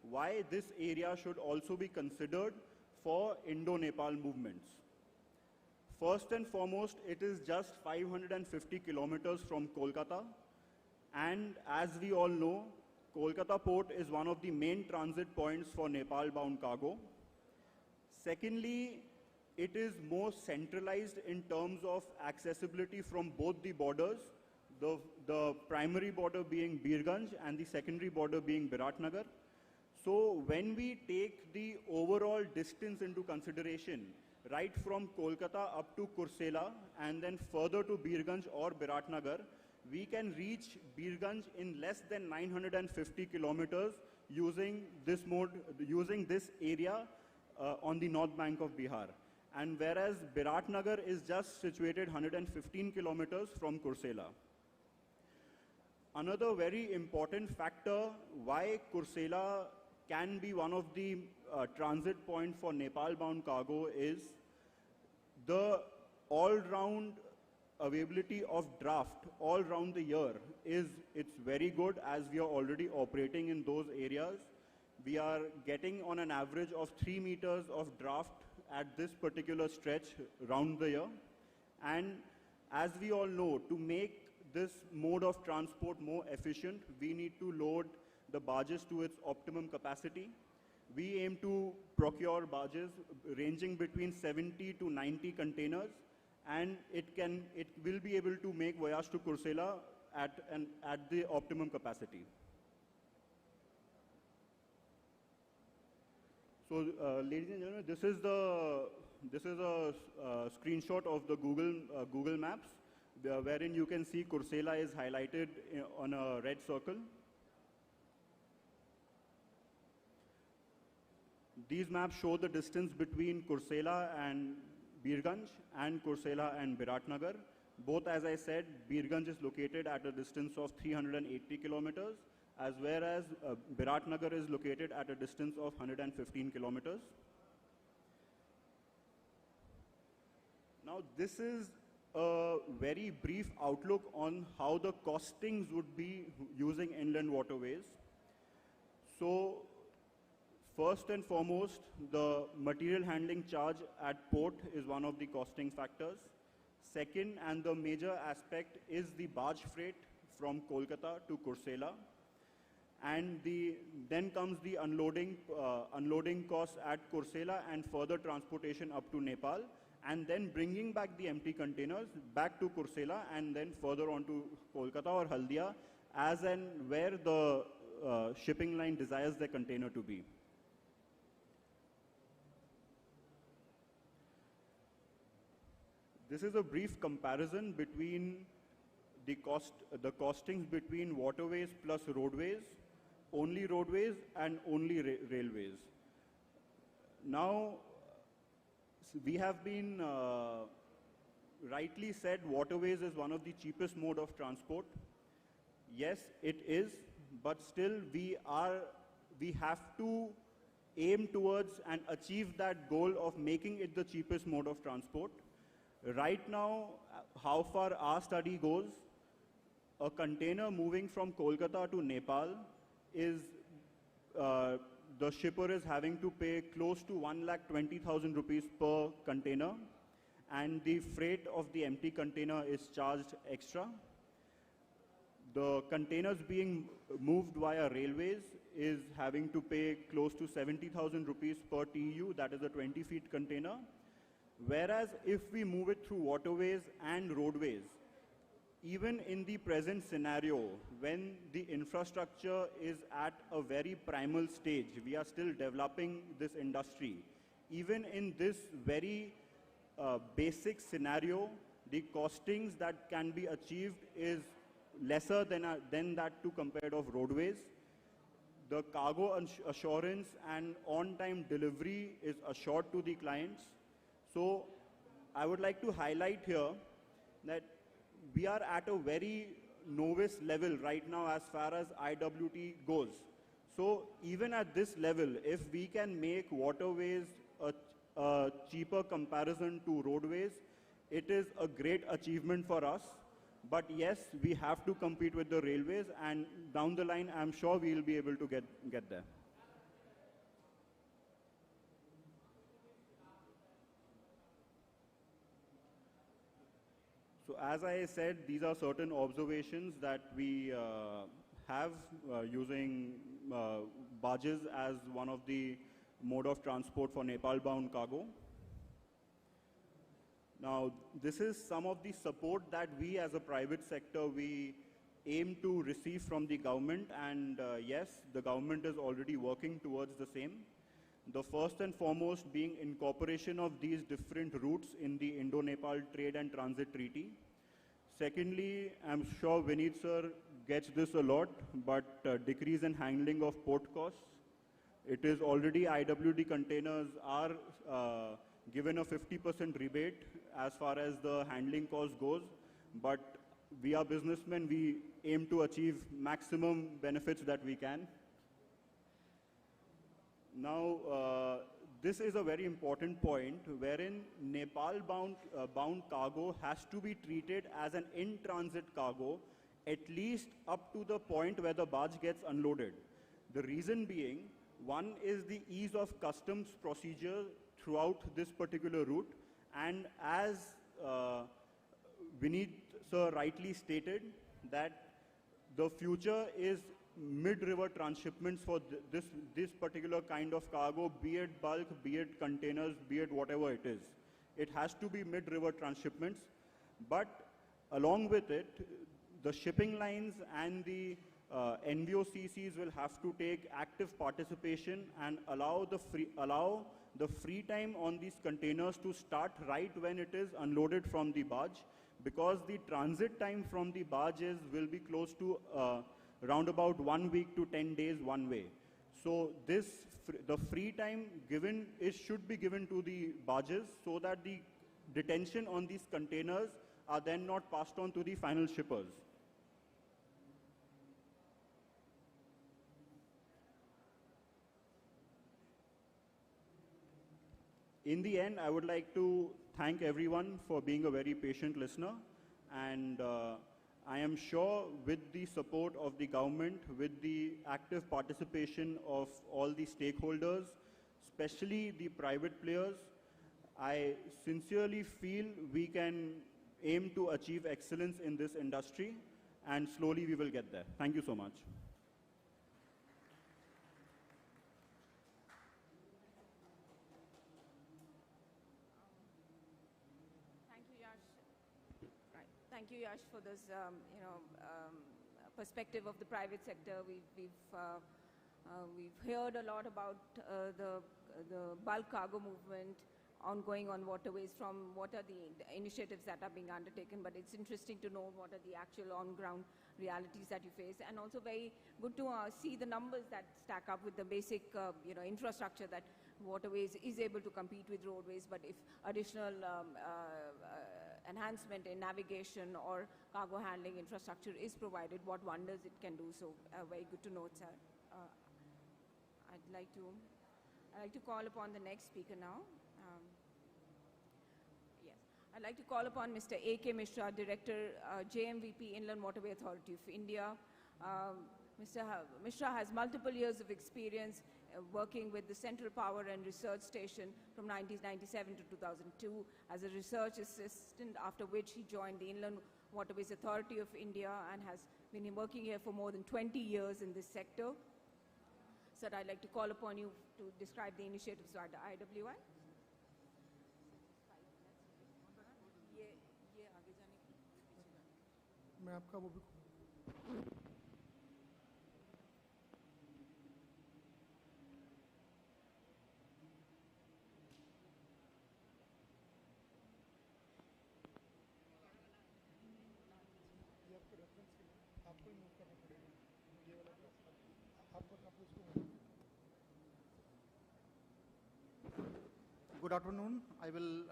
why this area should also be considered for Indo-Nepal movements. First and foremost, it is just 550 kilometers from Kolkata, and as we all know, Kolkata port is one of the main transit points for Nepal-bound cargo. Secondly, it is more centralized in terms of accessibility from both the borders, the primary border being Birganj and the secondary border being Biratnagar. So when we take the overall distance into consideration, right from Kolkata up to Kursela and then further to Birganj or Biratnagar, we can reach Birganj in less than 950 kilometers using this mode, using this area on the north bank of Bihar. And whereas Biratnagar is just situated 115 kilometers from Kursela. Another very important factor why Kursela can be one of the transit point for Nepal-bound cargo is the all-round availability of draft all round the year it's very good, as we are already operating in those areas. We are getting on an average of 3 meters of draft at this particular stretch round the year. And as we all know, to make this mode of transport more efficient, we need to load the barges to its optimum capacity. We aim to procure barges ranging between 70 to 90 containers, and it will be able to make voyage to Kursela at the optimum capacity. So, ladies and gentlemen, this is a screenshot of the Google Maps, wherein you can see Kursela is highlighted on a red circle. These maps show the distance between Kursela and Birganj and Kursela and Biratnagar. Both, as I said, Birganj is located at a distance of 380 kilometers as well as Biratnagar is located at a distance of 115 kilometers. Now, this is a very brief outlook on how the costings would be using inland waterways. So, first and foremost, the material handling charge at port is one of the costing factors. Second, and the major aspect, is the barge freight from Kolkata to Kursela. And then comes the unloading costs at Kursela and further transportation up to Nepal, and then bringing back the empty containers back to Kursela and then further on to Kolkata or Haldia, as and where the shipping line desires the container to be. This is a brief comparison between the costings between waterways plus roadways, only roadways and only railways. Now, we have been rightly said waterways is one of the cheapest mode of transport. Yes, it is, but still we have to aim towards and achieve that goal of making it the cheapest mode of transport. Right now, how far our study goes, a container moving from Kolkata to Nepal is, the shipper is having to pay close to 1,20,000 rupees per container, and the freight of the empty container is charged extra. The containers being moved via railways is having to pay close to 70,000 rupees per TEU, that is a 20-feet container. Whereas if we move it through waterways and roadways, even in the present scenario, when the infrastructure is at a very primal stage, we are still developing this industry. Even in this very basic scenario, the costings that can be achieved is lesser than that to compared of roadways. The cargo assurance and on-time delivery is assured to the clients. So I would like to highlight here that we are at a very novice level right now as far as IWT goes. So even at this level, if we can make waterways a cheaper comparison to roadways, it is a great achievement for us. But yes, we have to compete with the railways, and down the line, I'm sure we'll be able to get there. So as I said, these are certain observations that we have using barges as one of the mode of transport for Nepal-bound cargo. Now, this is some of the support that we as a private sector, we aim to receive from the government, and yes, the government is already working towards the same. The first and foremost being incorporation of these different routes in the Indo-Nepal Trade and Transit Treaty. Secondly, I'm sure Vineet sir gets this a lot, but decrease in handling of port costs. It is already IWD containers are given a 50% rebate as far as the handling cost goes, but we are businessmen, we aim to achieve maximum benefits that we can. Now, this is a very important point wherein Nepal-bound cargo has to be treated as an in-transit cargo, at least up to the point where the barge gets unloaded. The reason being, one is the ease of customs procedure throughout this particular route, and as Vineet sir rightly stated, that the future is mid-river transshipments for this particular kind of cargo, be it bulk, be it containers, be it whatever it is. It has to be mid-river transshipments, but along with it, the shipping lines and the NVOCCs will have to take active participation and allow the free time on these containers to start right when it is unloaded from the barge, because the transit time from the barges will be close to around about 1 week to 10 days one way. So the free time given should be given to the barges so that the detention on these containers are then not passed on to the final shippers. In the end, I would like to thank everyone for being a very patient listener. And I am sure with the support of the government, with the active participation of all the stakeholders, especially the private players, I sincerely feel we can aim to achieve excellence in this industry, and slowly we will get there. Thank you so much. Thank you, Yash. Right. Thank you, Yash, for this, perspective of the private sector. We've heard a lot about the bulk cargo movement ongoing on waterways, from what are the initiatives that are being undertaken, but it's interesting to know what are the actual on-ground realities that you face, and also very good to see the numbers that stack up with the basic infrastructure that waterways is able to compete with roadways, but if additional enhancement in navigation or cargo handling infrastructure is provided, what wonders it can do. So very good to note, sir. I'd like to call upon the next speaker now. Yes, I'd like to call upon Mr. A.K. Mishra, Director, JMVP, Inland Waterway Authority of India. Mr. Mishra has multiple years of experience working with the Central Power and Research Station from 1997 to 2002 as a research assistant, after which he joined the Inland Waterways Authority of India and has been working here for more than 20 years in this sector. Sir, I'd like to call upon you to describe the initiatives by the IWI. मैं आपका वो भी आपको ही move करना पड़ेगा ये वाला आपको इसको Good afternoon. I will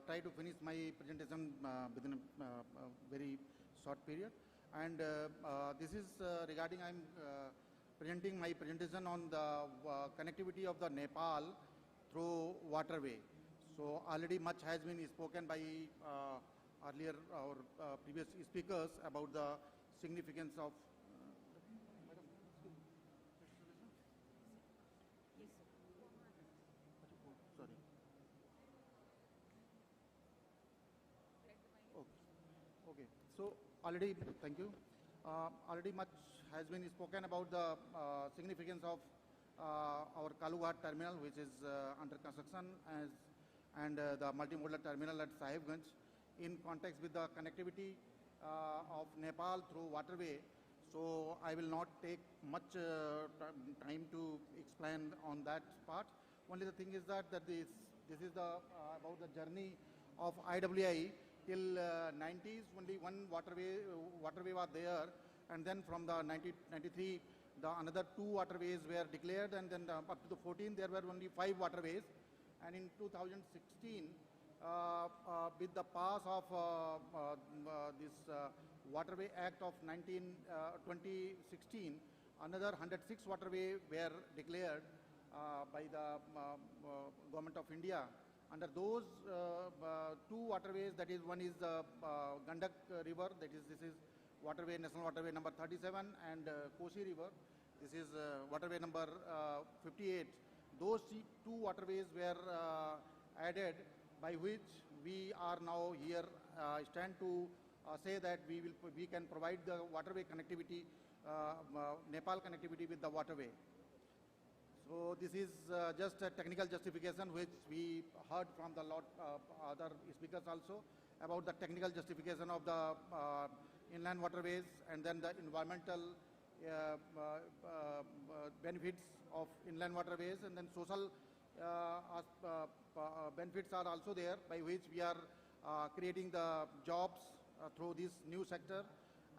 try to finish my presentation within a very short period. And this is regarding, I'm presenting my presentation on the connectivity of the Nepal through waterway. So already much has been spoken by earlier or previous speakers about the significance of So already, thank you. Already much has been spoken about the significance of our Kalughat terminal, which is under construction, and the multimodal terminal at Sahibganj, in context with the connectivity of Nepal through waterway. So I will not take much time to explain on that part. Only the thing is that this is the about the journey of IWI. Till 90s, only one waterway was there, and then from the 1993, the another 2 waterways were declared, and then up to the 14, there were only 5 waterways. And in 2016, with the pass of this Waterway Act of 2016, another 106 waterways were declared by the Government of India. Under those 2 waterways, that is, one is the Gandak River, this is waterway, national waterway number 37, and Kosi River, this is waterway number 58. Those 2 waterways were added, by which we are now here stand to say that we can provide the waterway connectivity, Nepal connectivity with the waterway. So this is just a technical justification which we heard from the lot other speakers also about the technical justification of the inland waterways, and then the environmental benefits of inland waterways, and then social benefits are also there, by which we are creating the jobs through this new sector,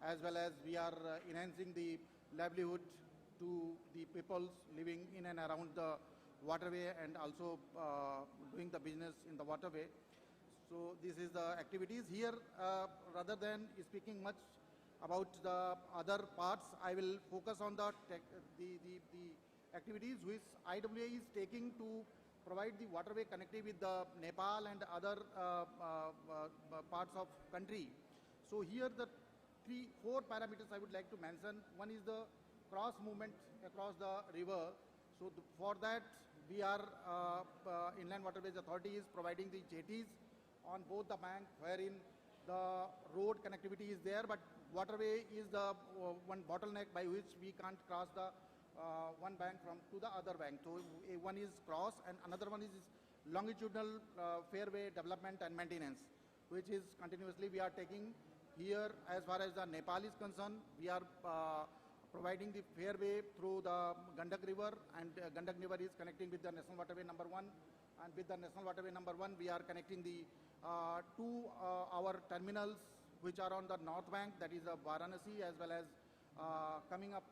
as well as we are enhancing the livelihood to the people living in and around the waterway, and also doing the business in the waterway. So this is the activities here. Rather than speaking much about the other parts, I will focus on the activities which IWA is taking to provide the waterway connectivity with the Nepal and other parts of country. So here the four parameters I would like to mention. One is the cross movement across the river. So for that we are, Inland Waterways Authority is providing the jetties on both the bank, wherein the road connectivity is there, but waterway is the one bottleneck by which we can't cross the one bank to the other bank. So one is cross and another one is longitudinal fairway development and maintenance, which is continuously we are taking here. As far as the Nepal is concerned, we are providing the fairway through the Gandak River, and Gandak River is connecting with the National Waterway number 1, and with the National Waterway number 1 we are connecting the our terminals which are on the north bank, that is Varanasi, as well as coming up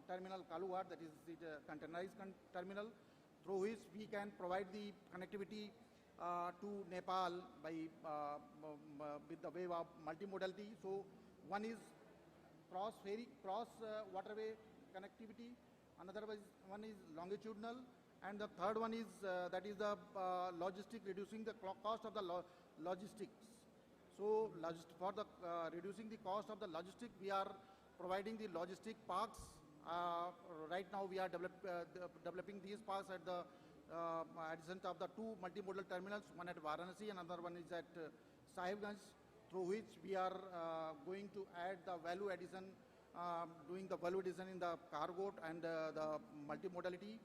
terminal Kaluhat, that is the containerized terminal, through which we can provide the connectivity to Nepal by with the way of multimodality. So one is cross waterway connectivity, another one is longitudinal, and the third one is that is the logistic, reducing the cost of the logistics. So for the reducing the cost of the logistic, we are providing the logistic parks. Right now we are developing these parks at the adjacent of the two multimodal terminals, one at Varanasi and another one is at Sahibganj, through which we are going to add the value addition, doing the value addition in the cargo and the multimodality.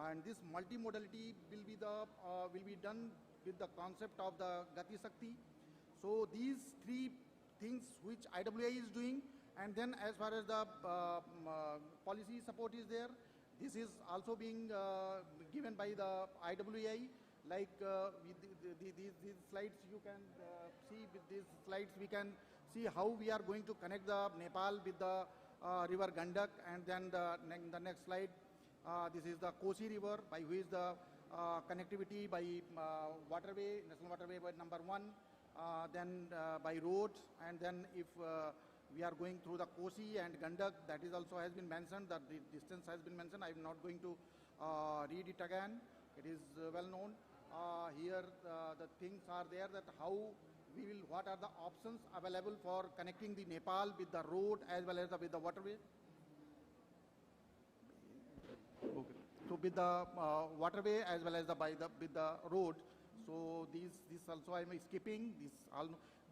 And this multimodality will be done with the concept of the Gati Shakti. So these three things which IWI is doing, and then as far as the policy support is there, this is also being given by the IWI. Like these slides you can see, with these slides we can see how we are going to connect the Nepal with the river Gandak, and then the next slide, this is the Kosi River, by which the connectivity by waterway, National Waterway by number 1, then by road, and then if we are going through the Kosi and Gandak, that is also has been mentioned, that the distance has been mentioned. I am not going to read it again. It is well known. Here the things are there, that how we will, what are the options available for connecting the Nepal with the road as well as with the waterway. Okay. So with the waterway as well as with the road. So this also I am skipping.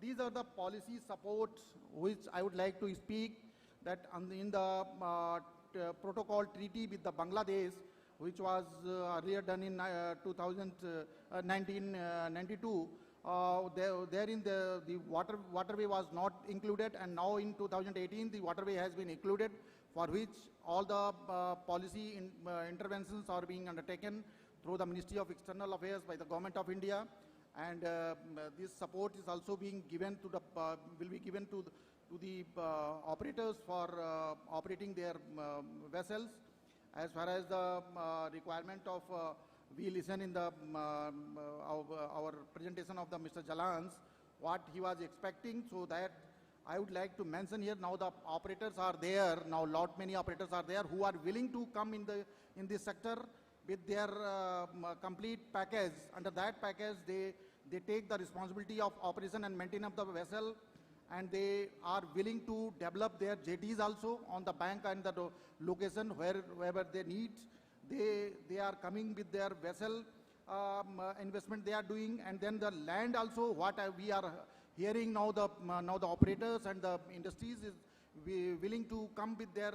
These are the policy supports which I would like to speak, that in the protocol treaty with the Bangladesh, which was earlier done in 1992. Therein the waterway was not included, and now in 2018 the waterway has been included, for which all the policy interventions are being undertaken through the Ministry of External Affairs by the Government of India, and this support is also being given to the will be given to the operators for operating their vessels. As far as the requirement of we listen in the our presentation of the Mr. Jalans, what he was expecting, so that I would like to mention here. Now the operators are there. Now many operators are there who are willing to come in this sector with their complete package. Under that package, they take the responsibility of operation and maintenance of the vessel, and they are willing to develop their jetties also on the bank and the location wherever they need. They are coming with their vessel investment they are doing, and then the land also. What we are hearing now, the operators and the industries is willing to come with their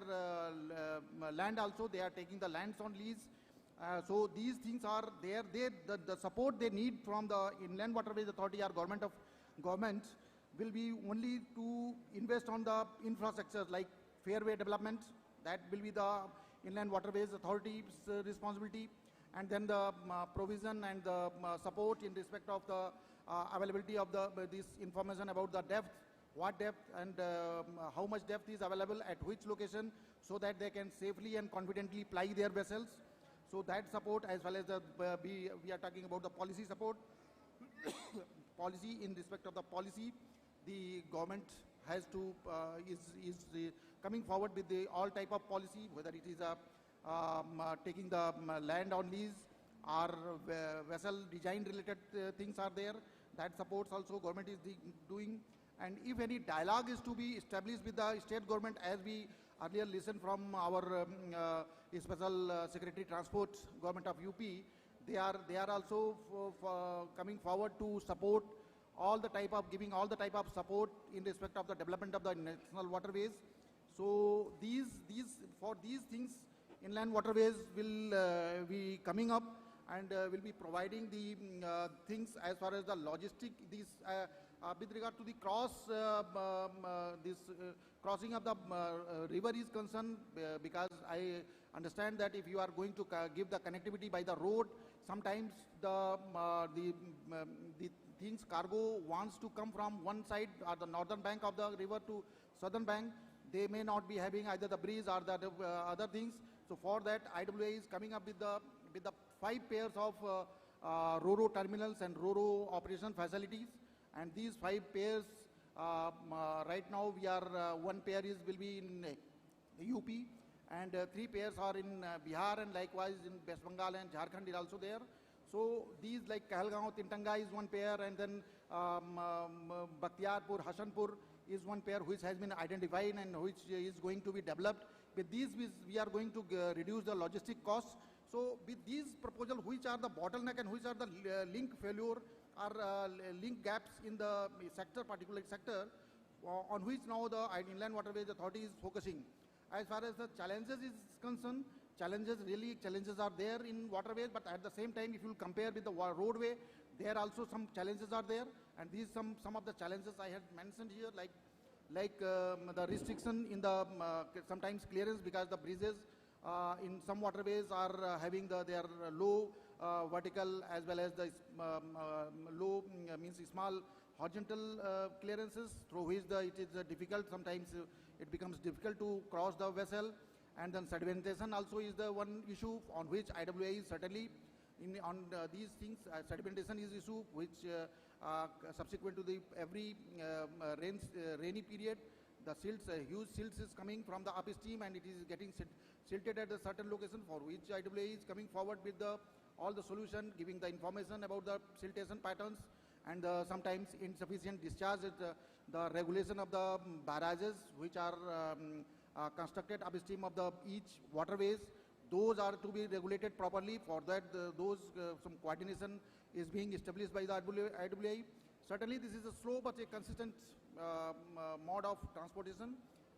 land also. They are taking the lands on lease. So these things are there. The support they need from the Inland Waterways Authority or government will be only to invest on the infrastructure like fairway development. That will be the Inland Waterways Authority's responsibility, and then the provision and the support in respect of the availability of this information about the depth, what depth and how much depth is available at which location, so that they can safely and confidently ply their vessels. So that support, as well as we are talking about the policy support. Policy, in respect of the policy, the government has to is coming forward with all type of policy, whether it is taking the land on lease, our vessel design related things are there. That supports also government is doing. And if any dialogue is to be established with the state government, as we earlier listened from our Special Secretary Transport, Government of UP, they are also coming forward to support all the type of, giving all the type of support in respect of the development of the national waterways. So for these things, inland waterways will be coming up and will be providing the things as far as the logistic, with regard to the crossing of the river is concerned, because I understand that if you are going to give the connectivity by the road, sometimes the things cargo wants to come from one side or the northern bank of the river to southern bank, they may not be having either the breeze or the other things. So for that, IWA is coming up with the 5 pairs of Ro-Ro terminals and Ro-Ro operation facilities. And these 5 pairs, right now we are, 1 pair will be in UP, and 3 pairs are in Bihar, and likewise in West Bengal and Jharkhand is also there. So these like Kahalgaon, Tintanga is 1 pair, and then Bakhtiarpur, Hassanpur is 1 pair which has been identified and which is going to be developed. With these, we are going to reduce the logistic costs. So with these proposals, which are the bottleneck and which are the link failure or link gaps in the sector, particular sector, on which now the Inland Waterways Authority is focusing. As far as the challenges is concerned, challenges are there in waterways, but at the same time, if you compare with the roadway, there also some challenges are there, and these some of the challenges I had mentioned here, like the restriction in the sometimes clearance, because the bridges in some waterways are having their low vertical as well as the low means small horizontal clearances, through which it is difficult, sometimes it becomes difficult to cross the vessel. And then sedimentation also is the one issue on which IWA is certainly on these things. Sedimentation is issue which subsequent to the every rainy period, the silts, huge silts is coming from the upstream, and it is getting silted at a certain location, for which IWA is coming forward with all the solution, giving the information about the siltation patterns, and sometimes insufficient discharge, the regulation of the barrages which are constructed upstream of the each waterways. Those are to be regulated properly. For that, some coordination is being established by the IWA. Certainly, this is a slow but a consistent mode of transportation.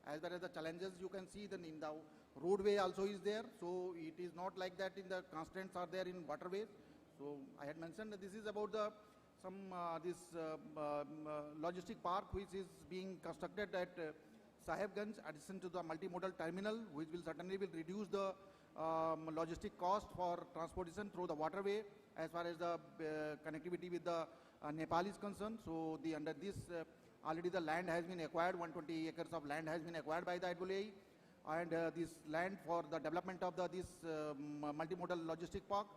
As well as the challenges you can see, then in the roadway also is there. So it is not like that in the constraints are there in waterways. So I had mentioned that this is about this logistic park which is being constructed at Sahebganj, addition to the multimodal terminal, which will certainly reduce the logistic cost for transportation through the waterway as far as the connectivity with the Nepal is concerned. So under this, already the land has been acquired, 120 acres of land has been acquired by the IWA, and this land for the development of this multimodal logistic park.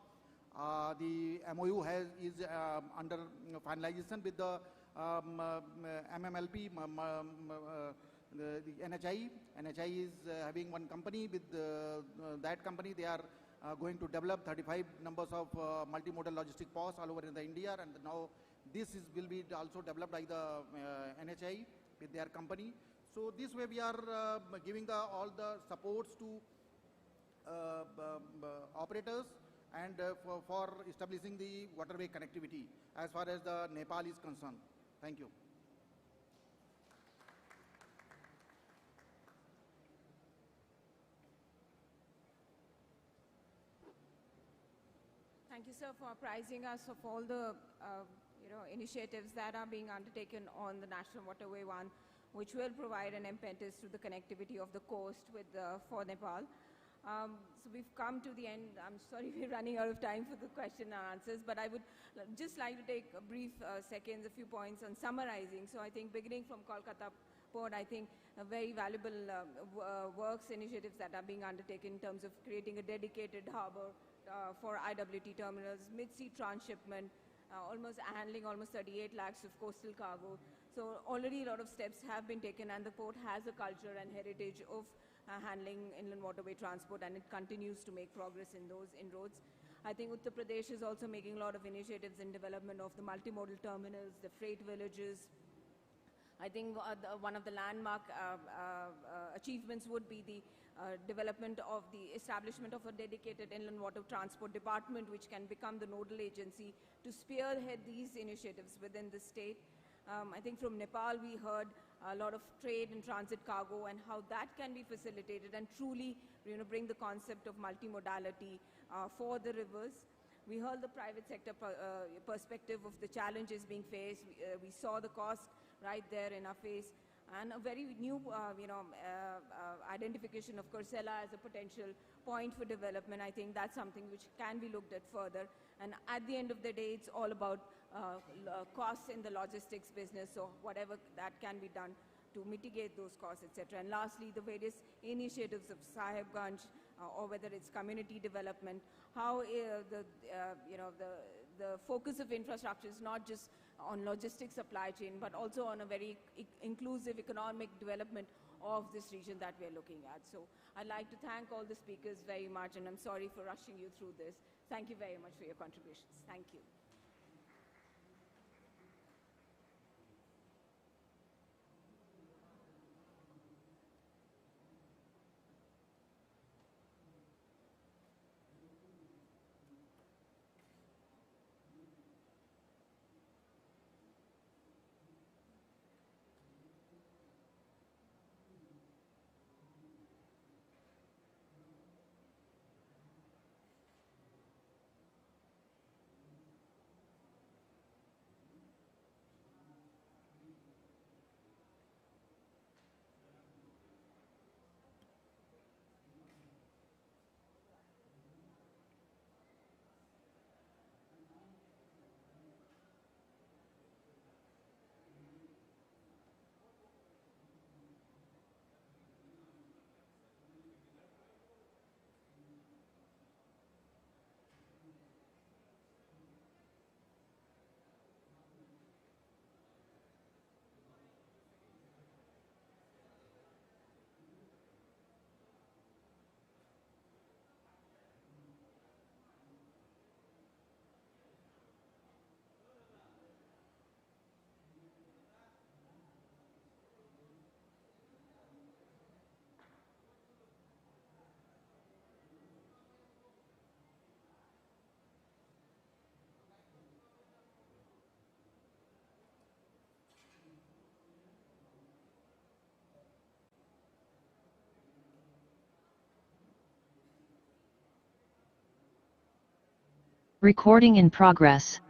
The MOU is under finalization with the MMLP, the NHI. NHI is having one company. With that company, they are going to develop 35 numbers of multimodal logistic parks all over in the India, and now this will be also developed by the NHI with their company. So this way we are giving all the supports to operators and for establishing the waterway connectivity as far as the Nepal is concerned. Thank you. Thank you, sir, for apprising us of all the initiatives that are being undertaken on the National Waterway 1, which will provide an impetus to the connectivity of the coast for Nepal. So we've come to the end. I'm sorry we're running out of time for the question and answers, but I would just like to take a brief seconds, a few points on summarizing. So I think beginning from Kolkata Port, I think very valuable works, initiatives that are being undertaken in terms of creating a dedicated harbor for IWT terminals, mid-sea transshipment, handling almost 38 lakhs of coastal cargo. So already a lot of steps have been taken, and the port has a culture and heritage of handling inland waterway transport, and it continues to make progress in those inroads. I think Uttar Pradesh is also making a lot of initiatives in development of the multimodal terminals, the freight villages. I think one of the landmark achievements would be the development of the establishment of a dedicated inland water transport department, which can become the nodal agency to spearhead these initiatives within the state. I think from Nepal we heard a lot of trade and transit cargo and how that can be facilitated and truly bring the concept of multimodality for the rivers. We heard the private sector perspective of the challenges being faced. We saw the cost right there in our face, and a very new identification of Kursela as a potential point for development. I think that's something which can be looked at further. And at the end of the day, it's all about costs in the logistics business, so whatever that can be done to mitigate those costs, etc. And lastly, the various initiatives of Sahibganj, or whether it's community development, how the focus of infrastructure is not just on logistics supply chain, but also on a very inclusive economic development of this region that we're looking at. So I'd like to thank all the speakers very much, and I'm sorry for rushing you through this. Thank you very much for your contributions. Thank you. Recording in progress.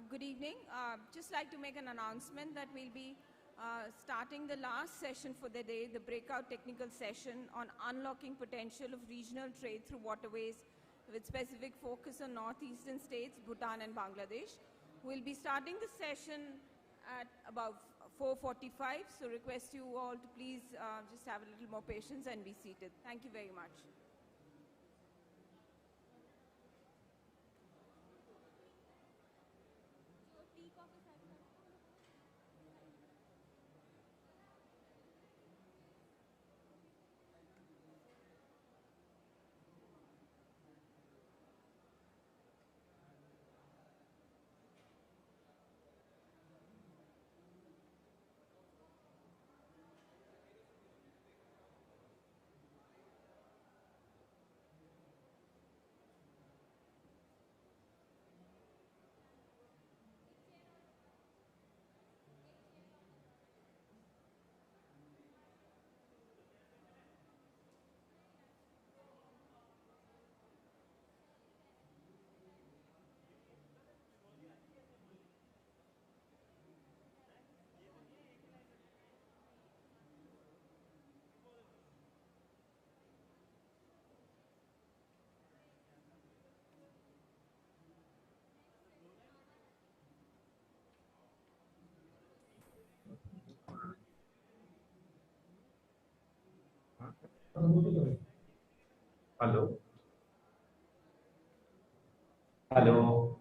Good evening. Just like to make an announcement that we'll be starting the last session for the day, the breakout technical session on unlocking potential of regional trade through waterways with specific focus on northeastern states, Bhutan and Bangladesh. We'll be starting the session at about 4:45, so request you all to please just have a little more patience and be seated. Thank you very much. Hello. Hello.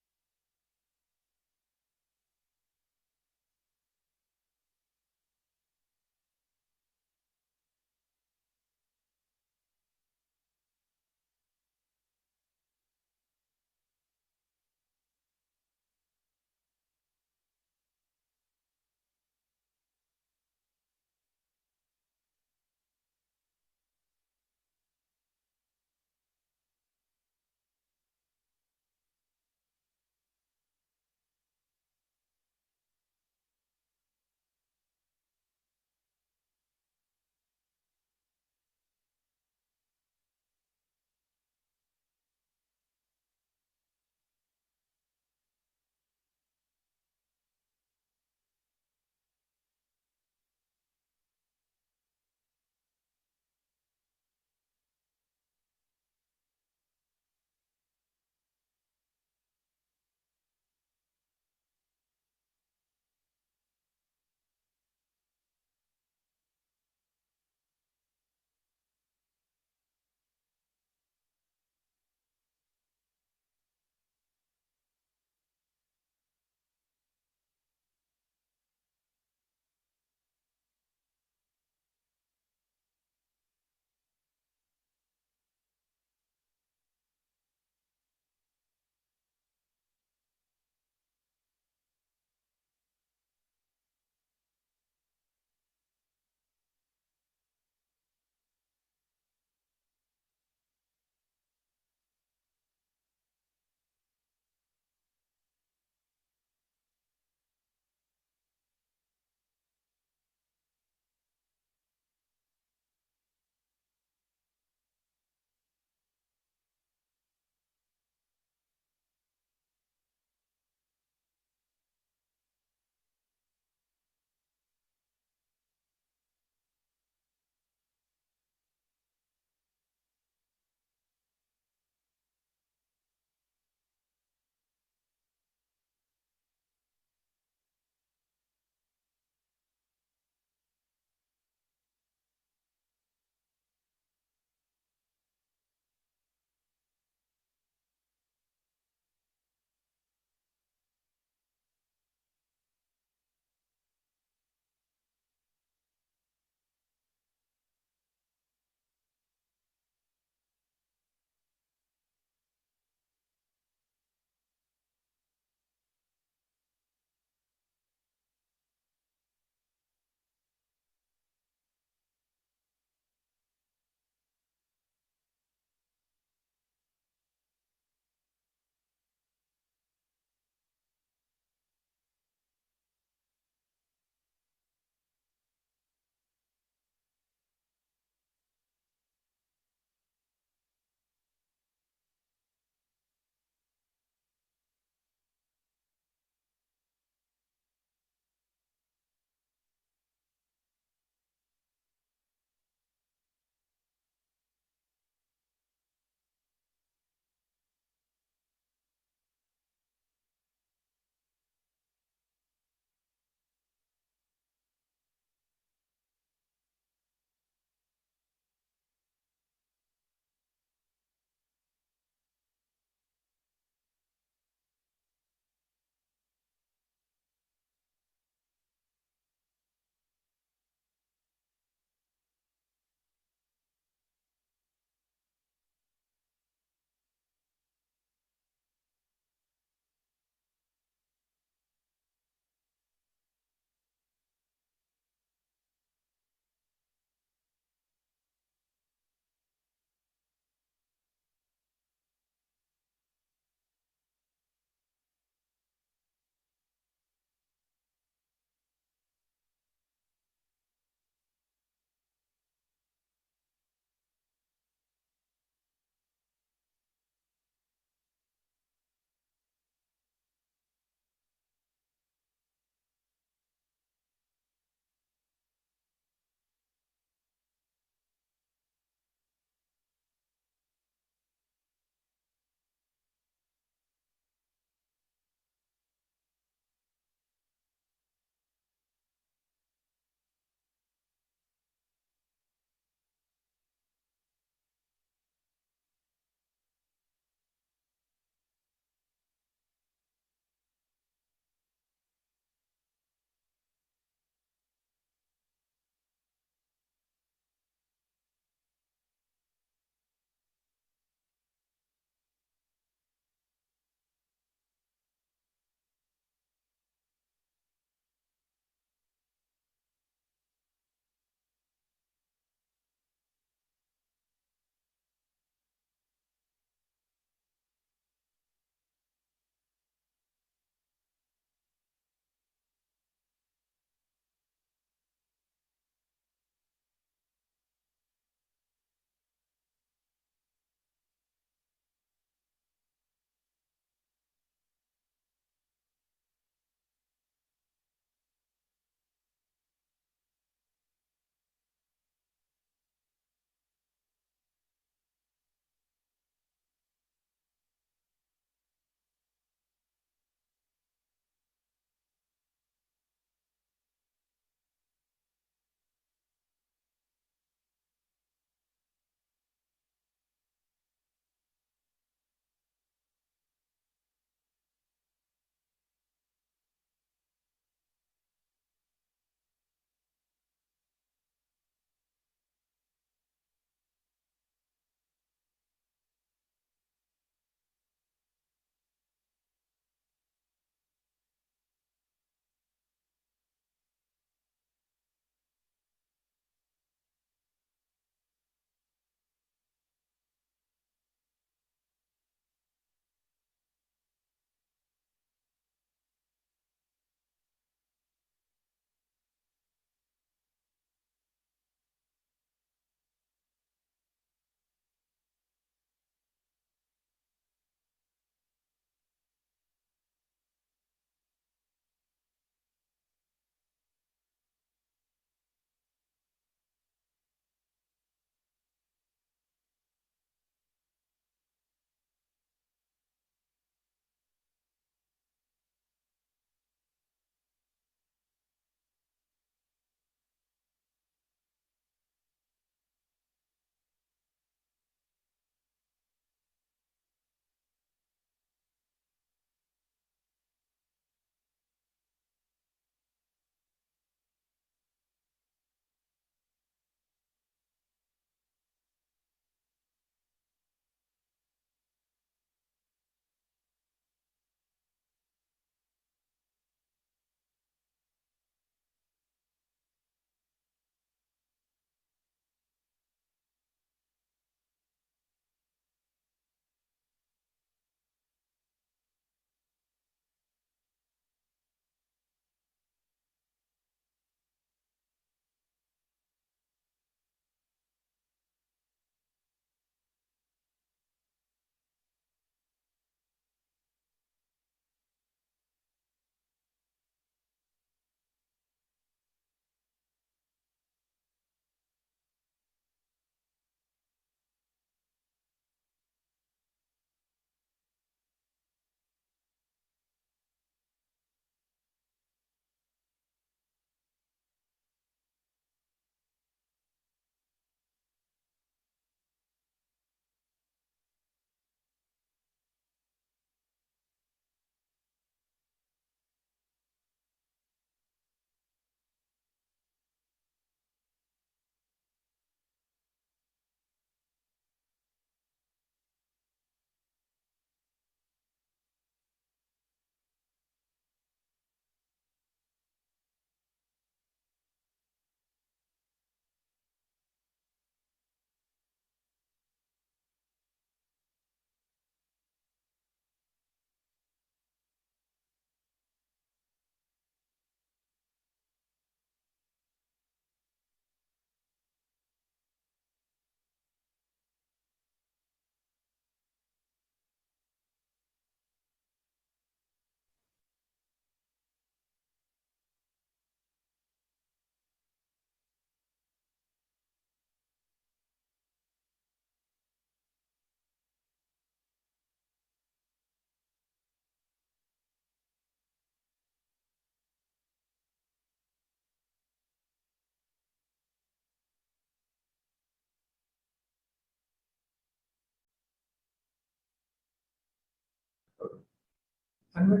Hello,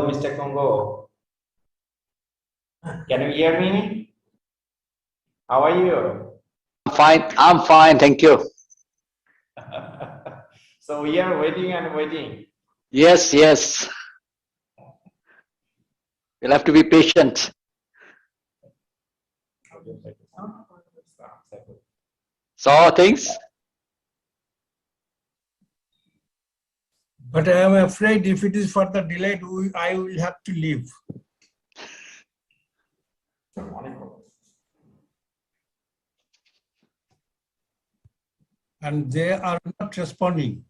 Mr. Congo. Can you hear me? How are you? Fine. I'm fine. Thank you. So we are waiting and waiting. Yes, yes. You'll have to be patient. So things. But I am afraid if it is further delayed, I will have to leave. And they are not responding.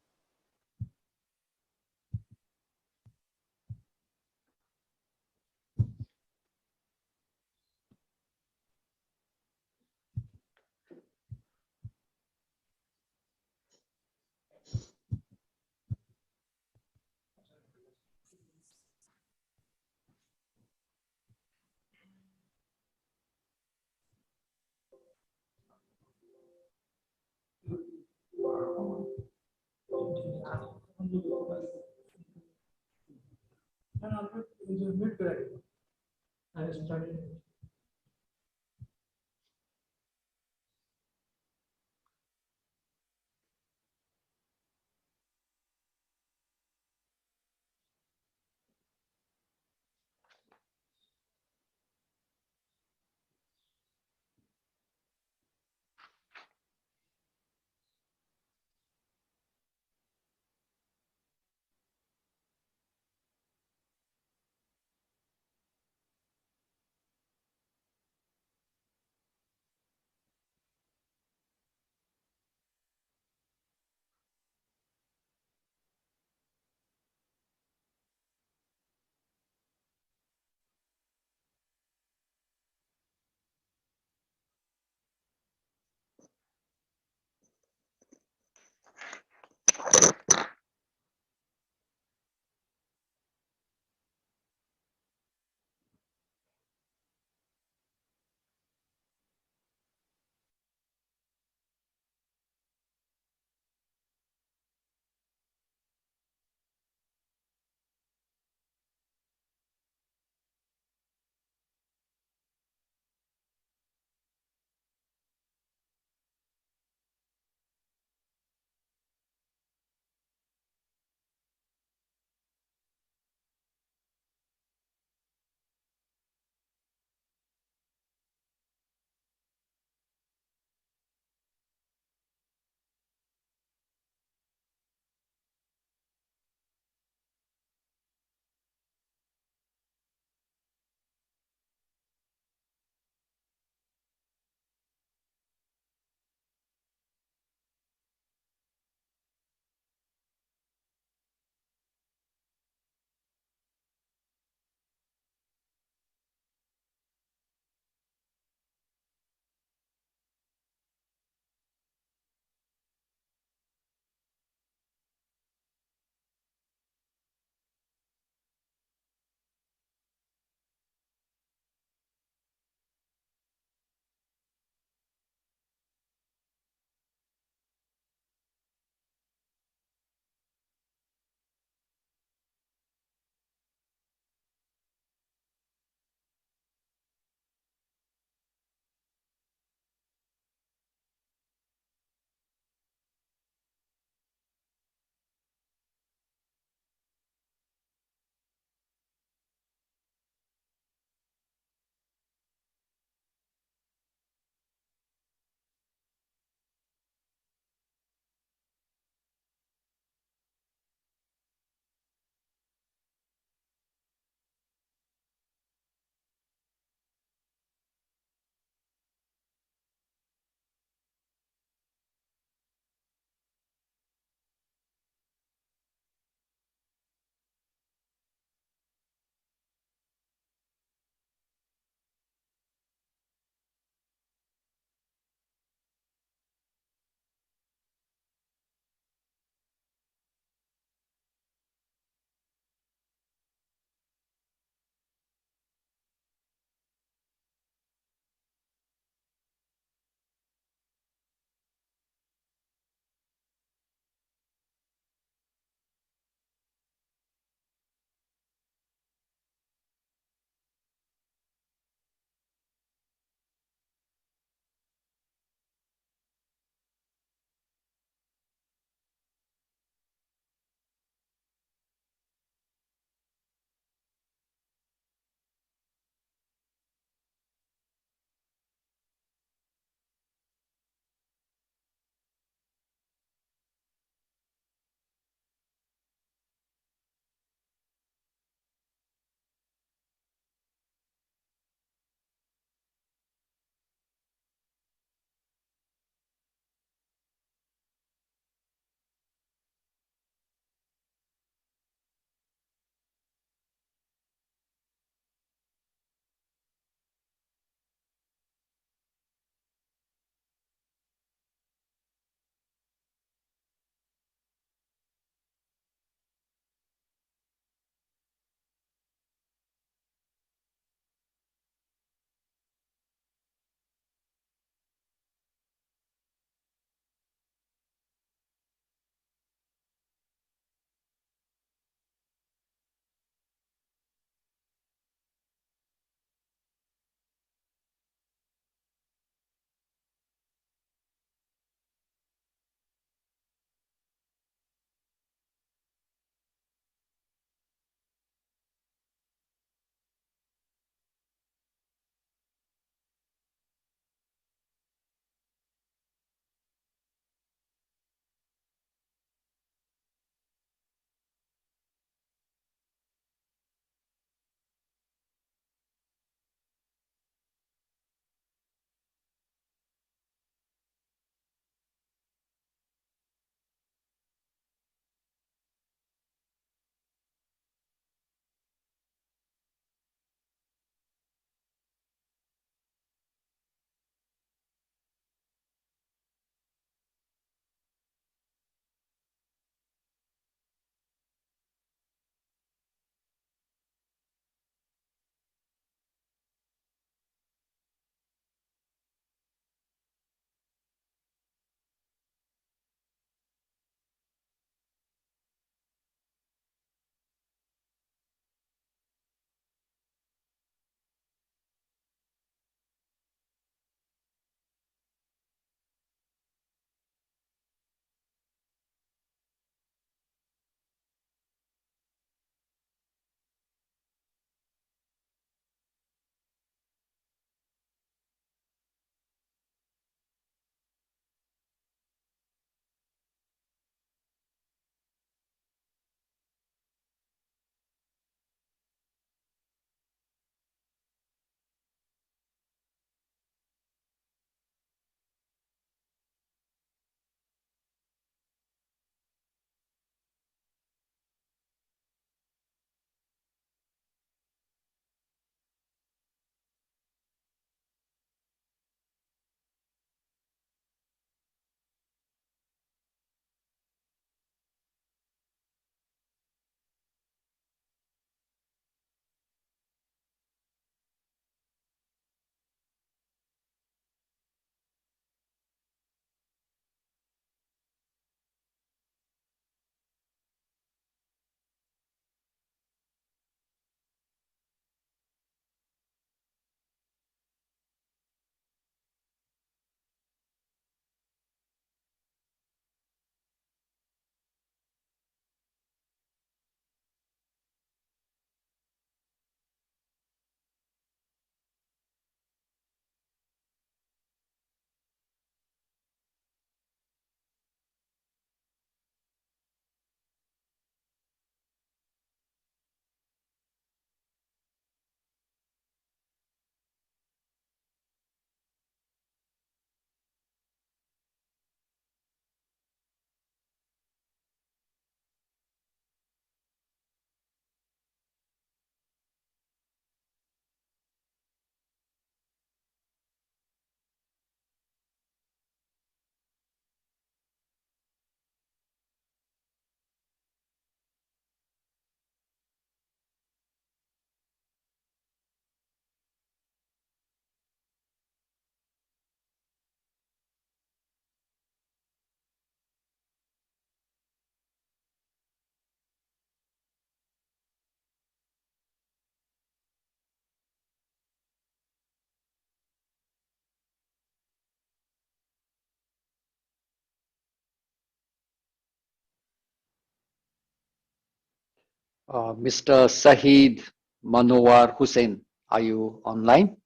Mr. Sahid Manowar Hussain, are you online?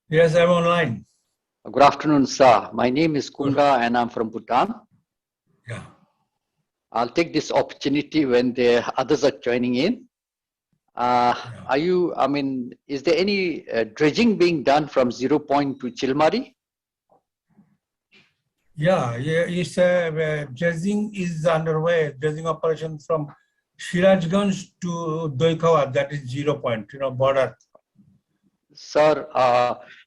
Yes, I'm online. Good afternoon, sir. My name is Good. Kunga and I'm from Bhutan. Yeah. I'll take this opportunity when the others are joining in. Are you, I mean, is there any dredging being done from 0 point to Chilmari? Yeah, it's dredging is underway. Dredging operation from Sirajganj to Doikawa, that is 0 point, border. Sir,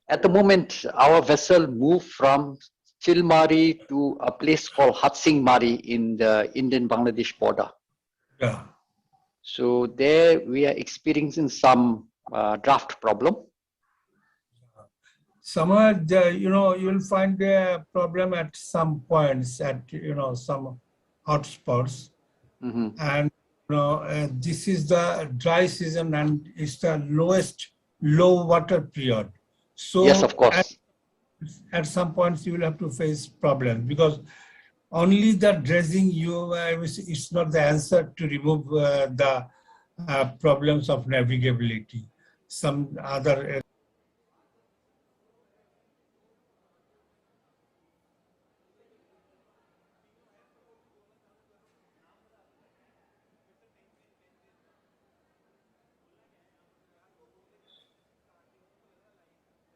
at the moment, our vessel moved from Chilmari to a place called Hatsing Mari in the Indian-Bangladesh border. Yeah. So there we are experiencing some draft problem. Somewhere, you'll find a problem at some points, at, some hotspots. And, this is the dry season and it's the lowest low water period. So Yes, of course. At some points you will have to face problems because only the dredging it's not the answer to remove the problems of navigability. Some other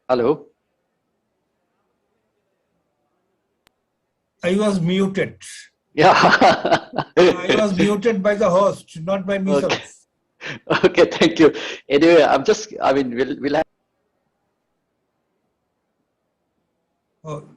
Hello? I was muted. Yeah. I was muted by the host, not by myself. Okay. Okay, thank you. Anyway, I mean, we'll have. Oh.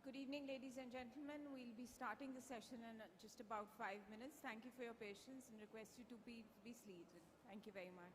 Good evening, ladies and gentlemen. We'll be starting the session in just about 5 minutes. Thank you for your patience and request you to be seated. Thank you very much.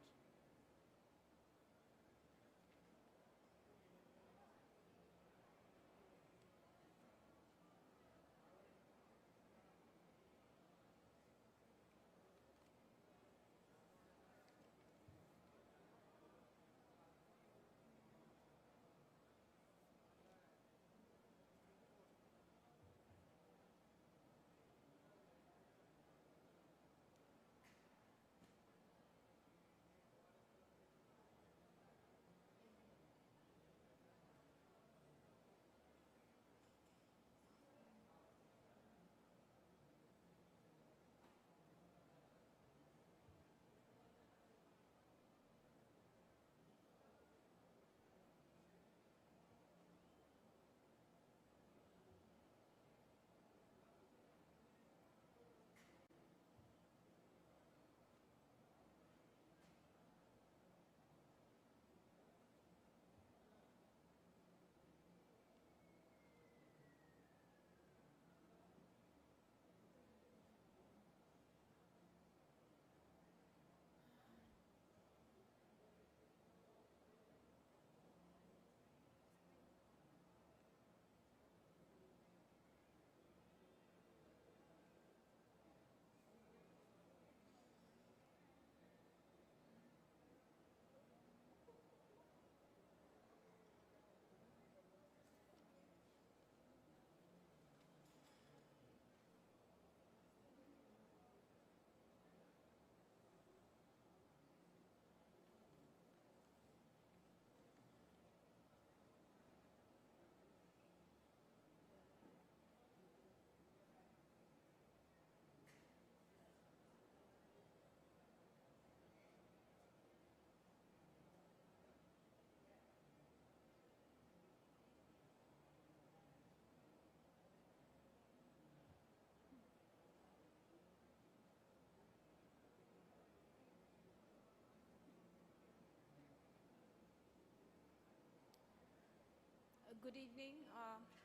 Good evening.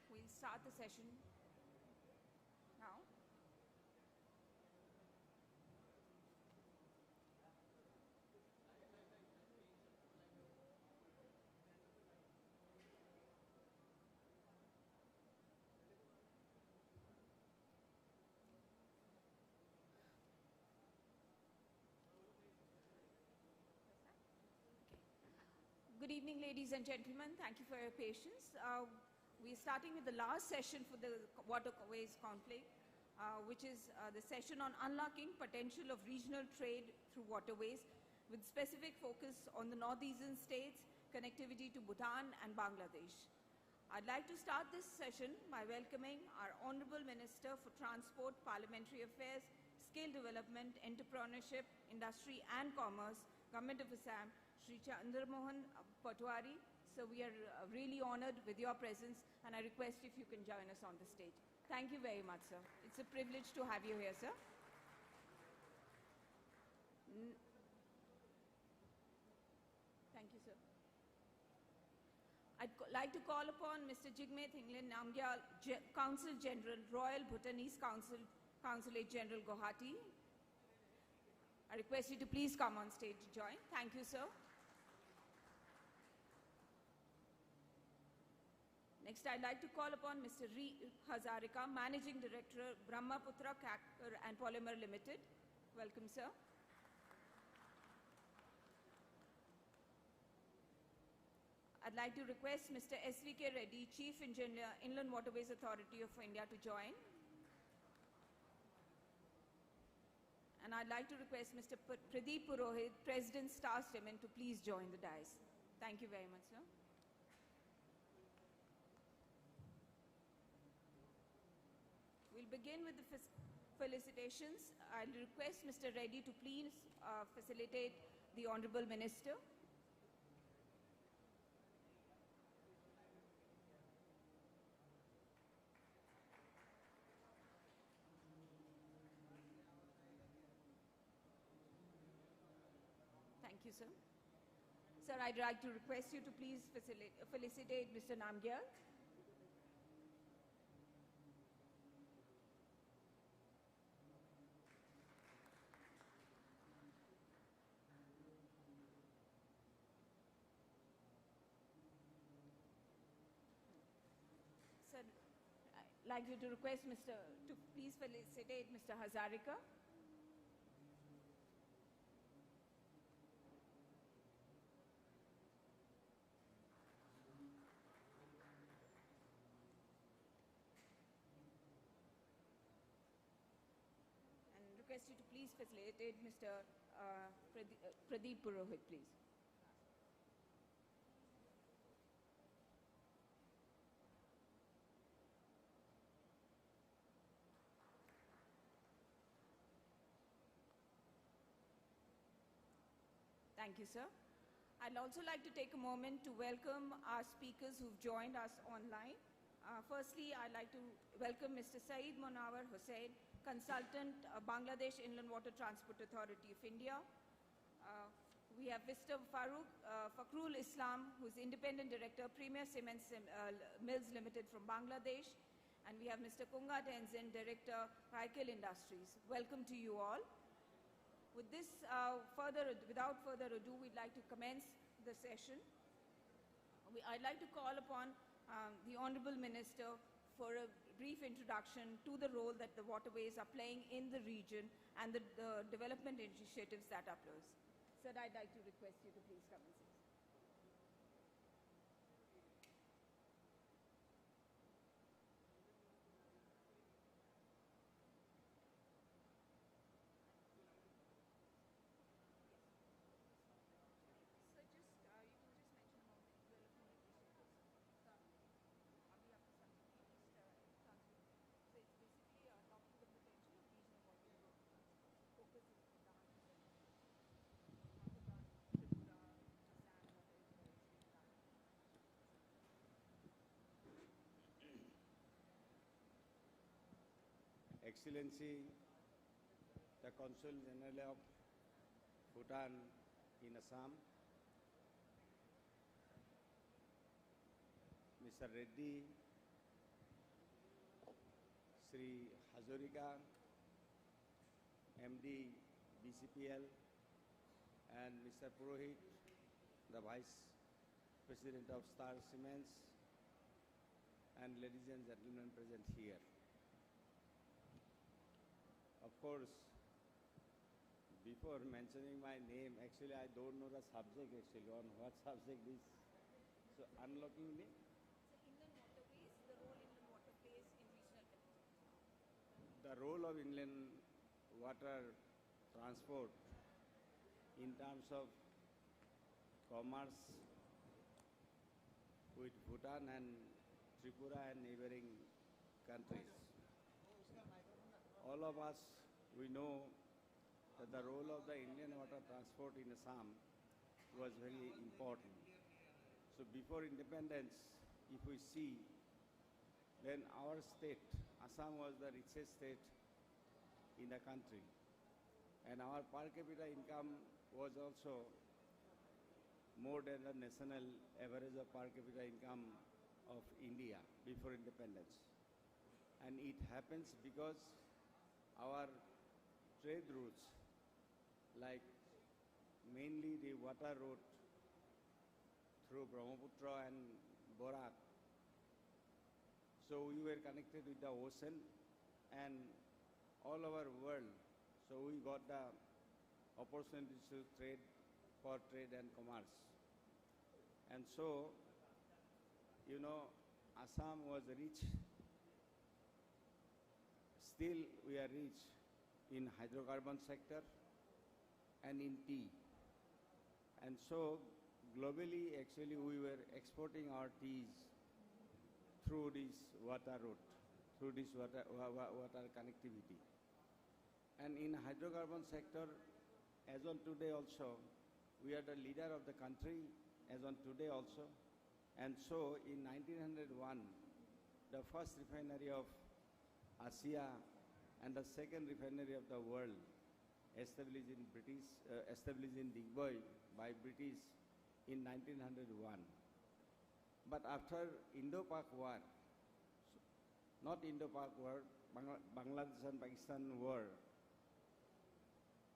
We'll start the session now. Good evening, ladies and gentlemen. Thank you for your patience. We're starting with the last session for the Waterways Conclave, which is the session on unlocking potential of regional trade through waterways, with specific focus on the northeastern states, connectivity to Bhutan and Bangladesh. I'd like to start this session by welcoming our Honorable Minister for Transport, Parliamentary Affairs, Skill Development, Entrepreneurship, Industry and Commerce, Government of Assam, Sri Chandramohan Patwari. So we are really honored with your presence, and I request if you can join us on the stage. Thank you very much, sir. It's a privilege to have you here, sir. Thank you, sir. I'd like to call upon Mr. Jigme Thinglin Namgyal, Consul General, Royal Bhutanese Consulate General, Gauhati. I request you to please come on stage to join. Thank you, sir. Next, I'd like to call upon Mr. Ri Hazarika, Managing Director, Brahmaputra Cracker and Polymer Limited. Welcome, sir. I'd like to request Mr. SVK Reddy, Chief Engineer, Inland Waterways Authority of India, to join. And I'd like to request Mr. Pradeep Purohit, President, Star Cement, to please join the dais. Thank you very much, sir. We'll begin with the felicitations. I'll request Mr. Reddy to please facilitate the Honorable Minister. Thank you, sir. Sir, I'd like to request you to please felicitate Mr. Namgyal. like you to request to please felicitate Mr. Hazarika. And request you to please facilitate Mr. Pradeep Purohit, please. Thank you, sir. I'd also like to take a moment to welcome our speakers who've joined us online. Firstly, I'd like to welcome Mr. Saeed Monawar Hussain, Consultant, Bangladesh Inland Water Transport Authority of India. We have Mr. Fakhrul Islam, who's Independent Director, Premier Cement Mills Limited from Bangladesh. And we have Mr. Kunga Tenzin, Director, Raikil Industries. Welcome to you all. With this, without further ado, we'd like to commence the session. I'd like to call upon the Honorable Minister for a brief introduction to the role that the waterways are playing in the region and the development initiatives that are pursued. Sir, I'd like to request you to please come and sit. Excellency, the Consul General of Bhutan in Assam, Mr. Reddy, Sri Hazarika, MD BCPL, and Mr. Purohit, the Vice President of Star Cements, and ladies and gentlemen present here. Of course, before mentioning my name, actually I don't know the subject actually, on what subject is. So unlocking me? The role of inland water transport in terms of commerce with Bhutan and Tripura and neighboring countries. All of us, we know that the role of the inland water transport in Assam was very important. So before independence, if we see, then our state, Assam, was the richest state in the country. And our per capita income was also more than the national average of per capita income of India before independence. And it happens because our trade routes, like mainly the water route through Brahmaputra and Borak, so we were connected with the ocean and all over the world. So we got the opportunities to trade, for trade and commerce. And so, you know, Assam was rich. Still we are rich in hydrocarbon sector and in tea. And so globally actually we were exporting our teas through this water route, through this water connectivity. And in hydrocarbon sector, as on today also, we are the leader of the country, as on today also. And so in 1901, the first refinery of Asia and the second refinery of the world established in Dibrugarh by British in 1901. But after Indo-Pak War, not Indo-Pak War, Bangladesh and Pakistan War,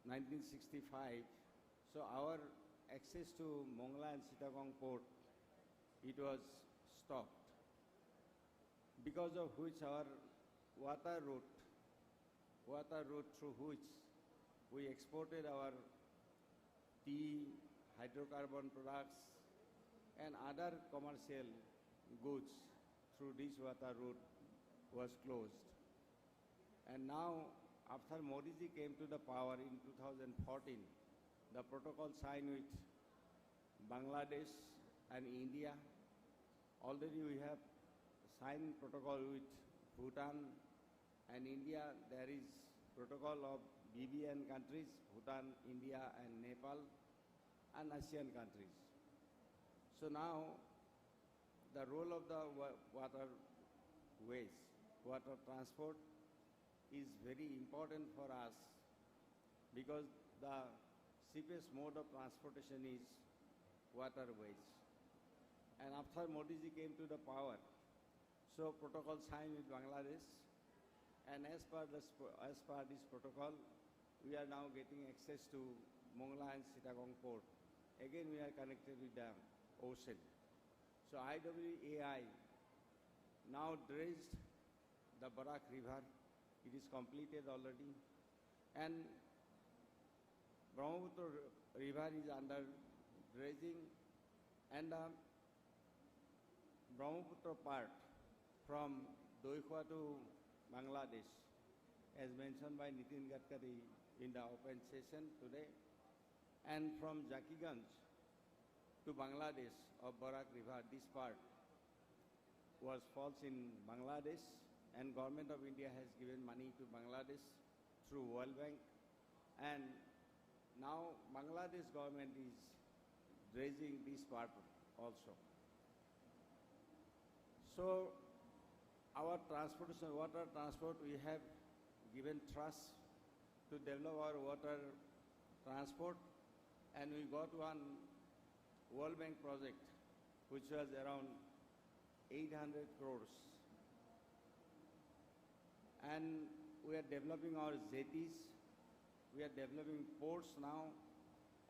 1965, so our access to Mongla and Chittagong port, it was stopped because of which our water route through which we exported our tea, hydrocarbon products, and other commercial goods through this water route was closed. And now, after Modi ji came to the power in 2014, the protocol signed with Bangladesh and India. Already we have signed protocol with Bhutan and India. There is protocol of BBN countries, Bhutan, India, and Nepal, and ASEAN countries. So now, the role of the waterways, water transport, is very important for us because the cheapest mode of transportation is waterways. And after Modi ji came to the power, so protocol signed with Bangladesh, and as per this protocol, we are now getting access to Mongla and Chittagong port. Again, we are connected with the ocean. So IWAI now dredged the Barak River. It is completed already. And Brahmaputra River is under dredging, and the Brahmaputra part from Doikwa to Bangladesh, as mentioned by Nitin Gadkari in the open session today, and from Jakiganj to Bangladesh of Barak River, this part falls in Bangladesh, and Government of India has given money to Bangladesh through World Bank, and now Bangladesh government is dredging this part also. So our transportation, water transport, we have given trust to develop our water transport, and we got one World Bank project which was around 800 crores. And we are developing our jetties, we are developing ports now,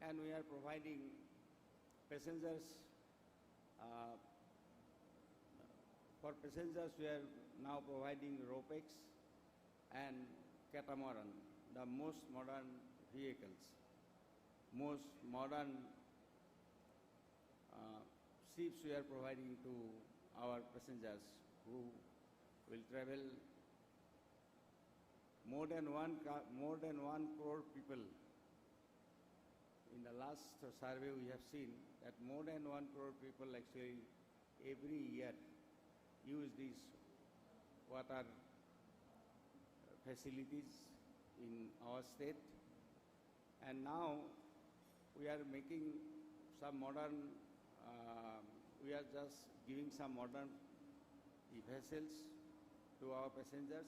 and we are providing passengers. For passengers, we are now providing RoPax and catamaran, the most modern vehicles, most modern ships we are providing to our passengers who will travel more than one crore people. In the last survey we have seen that more than 1 crore people actually every year use these water facilities in our state. And now we are making some modern, we are just giving some modern vessels to our passengers,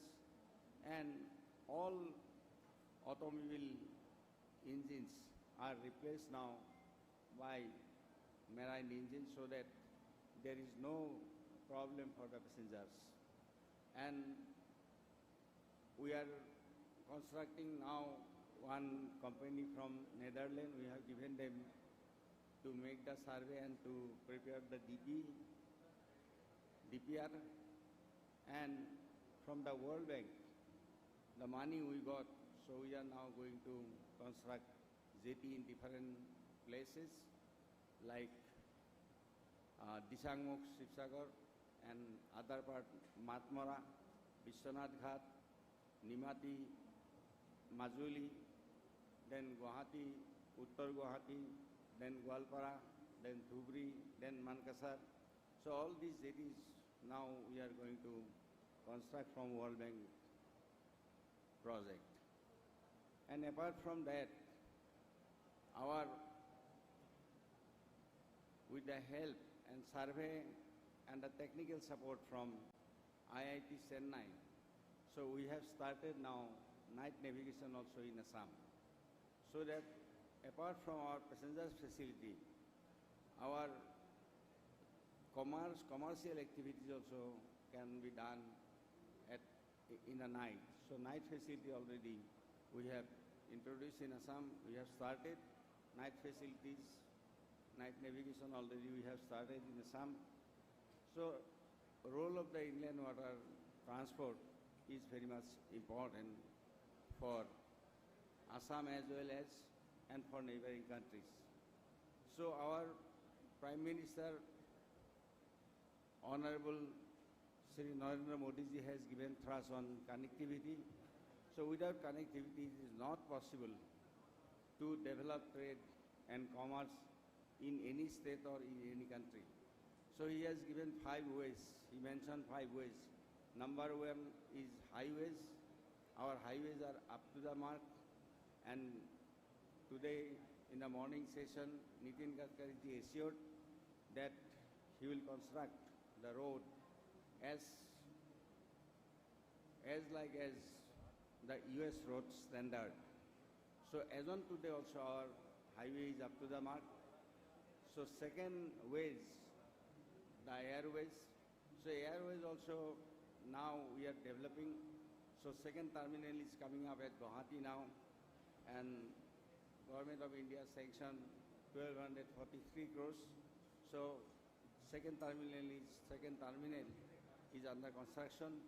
and all automobile engines are replaced now by marine engines, so that there is no problem for the passengers. And we are constructing now one company from Netherlands. We have given them to make the survey and to prepare the DPR. And from the World Bank, the money we got, so we are now going to construct jetty in different places like Disangmukh, Shivsagar, and other part, Matmara, Vishwanath Ghat, Nimati, Majuli, then Guwahati, Uttar Guwahati, then Gwalpara, then Dhubri, then Mankasar. So all these cities now we are going to construct from World Bank project. And apart from that, with the help and survey and the technical support from IIT Chennai, so we have started now night navigation also in Assam, so that apart from our passengers facility, our commercial activities also can be done in the night. So night facility already we have introduced in Assam. We have started night facilities, night navigation already we have started in Assam. So role of the inland water transport is very much important for Assam as well as and for neighboring countries. So our Prime Minister, Honorable Sri Narendra Modi ji has given thrust on connectivity. So without connectivity, it is not possible to develop trade and commerce in any state or in any country. So he has given 5 ways. He mentioned 5 ways. Number 1 is highways. Our highways are up to the mark. And today, in the morning session, Nitin Gadkari ji assured that he will construct the road as the US road standard. So as on today also our highway is up to the mark. So second ways, the airways. So airways also now we are developing. So second terminal is coming up at Gati now, and Government of India sanctioned 1,243 crores. So second terminal is under construction.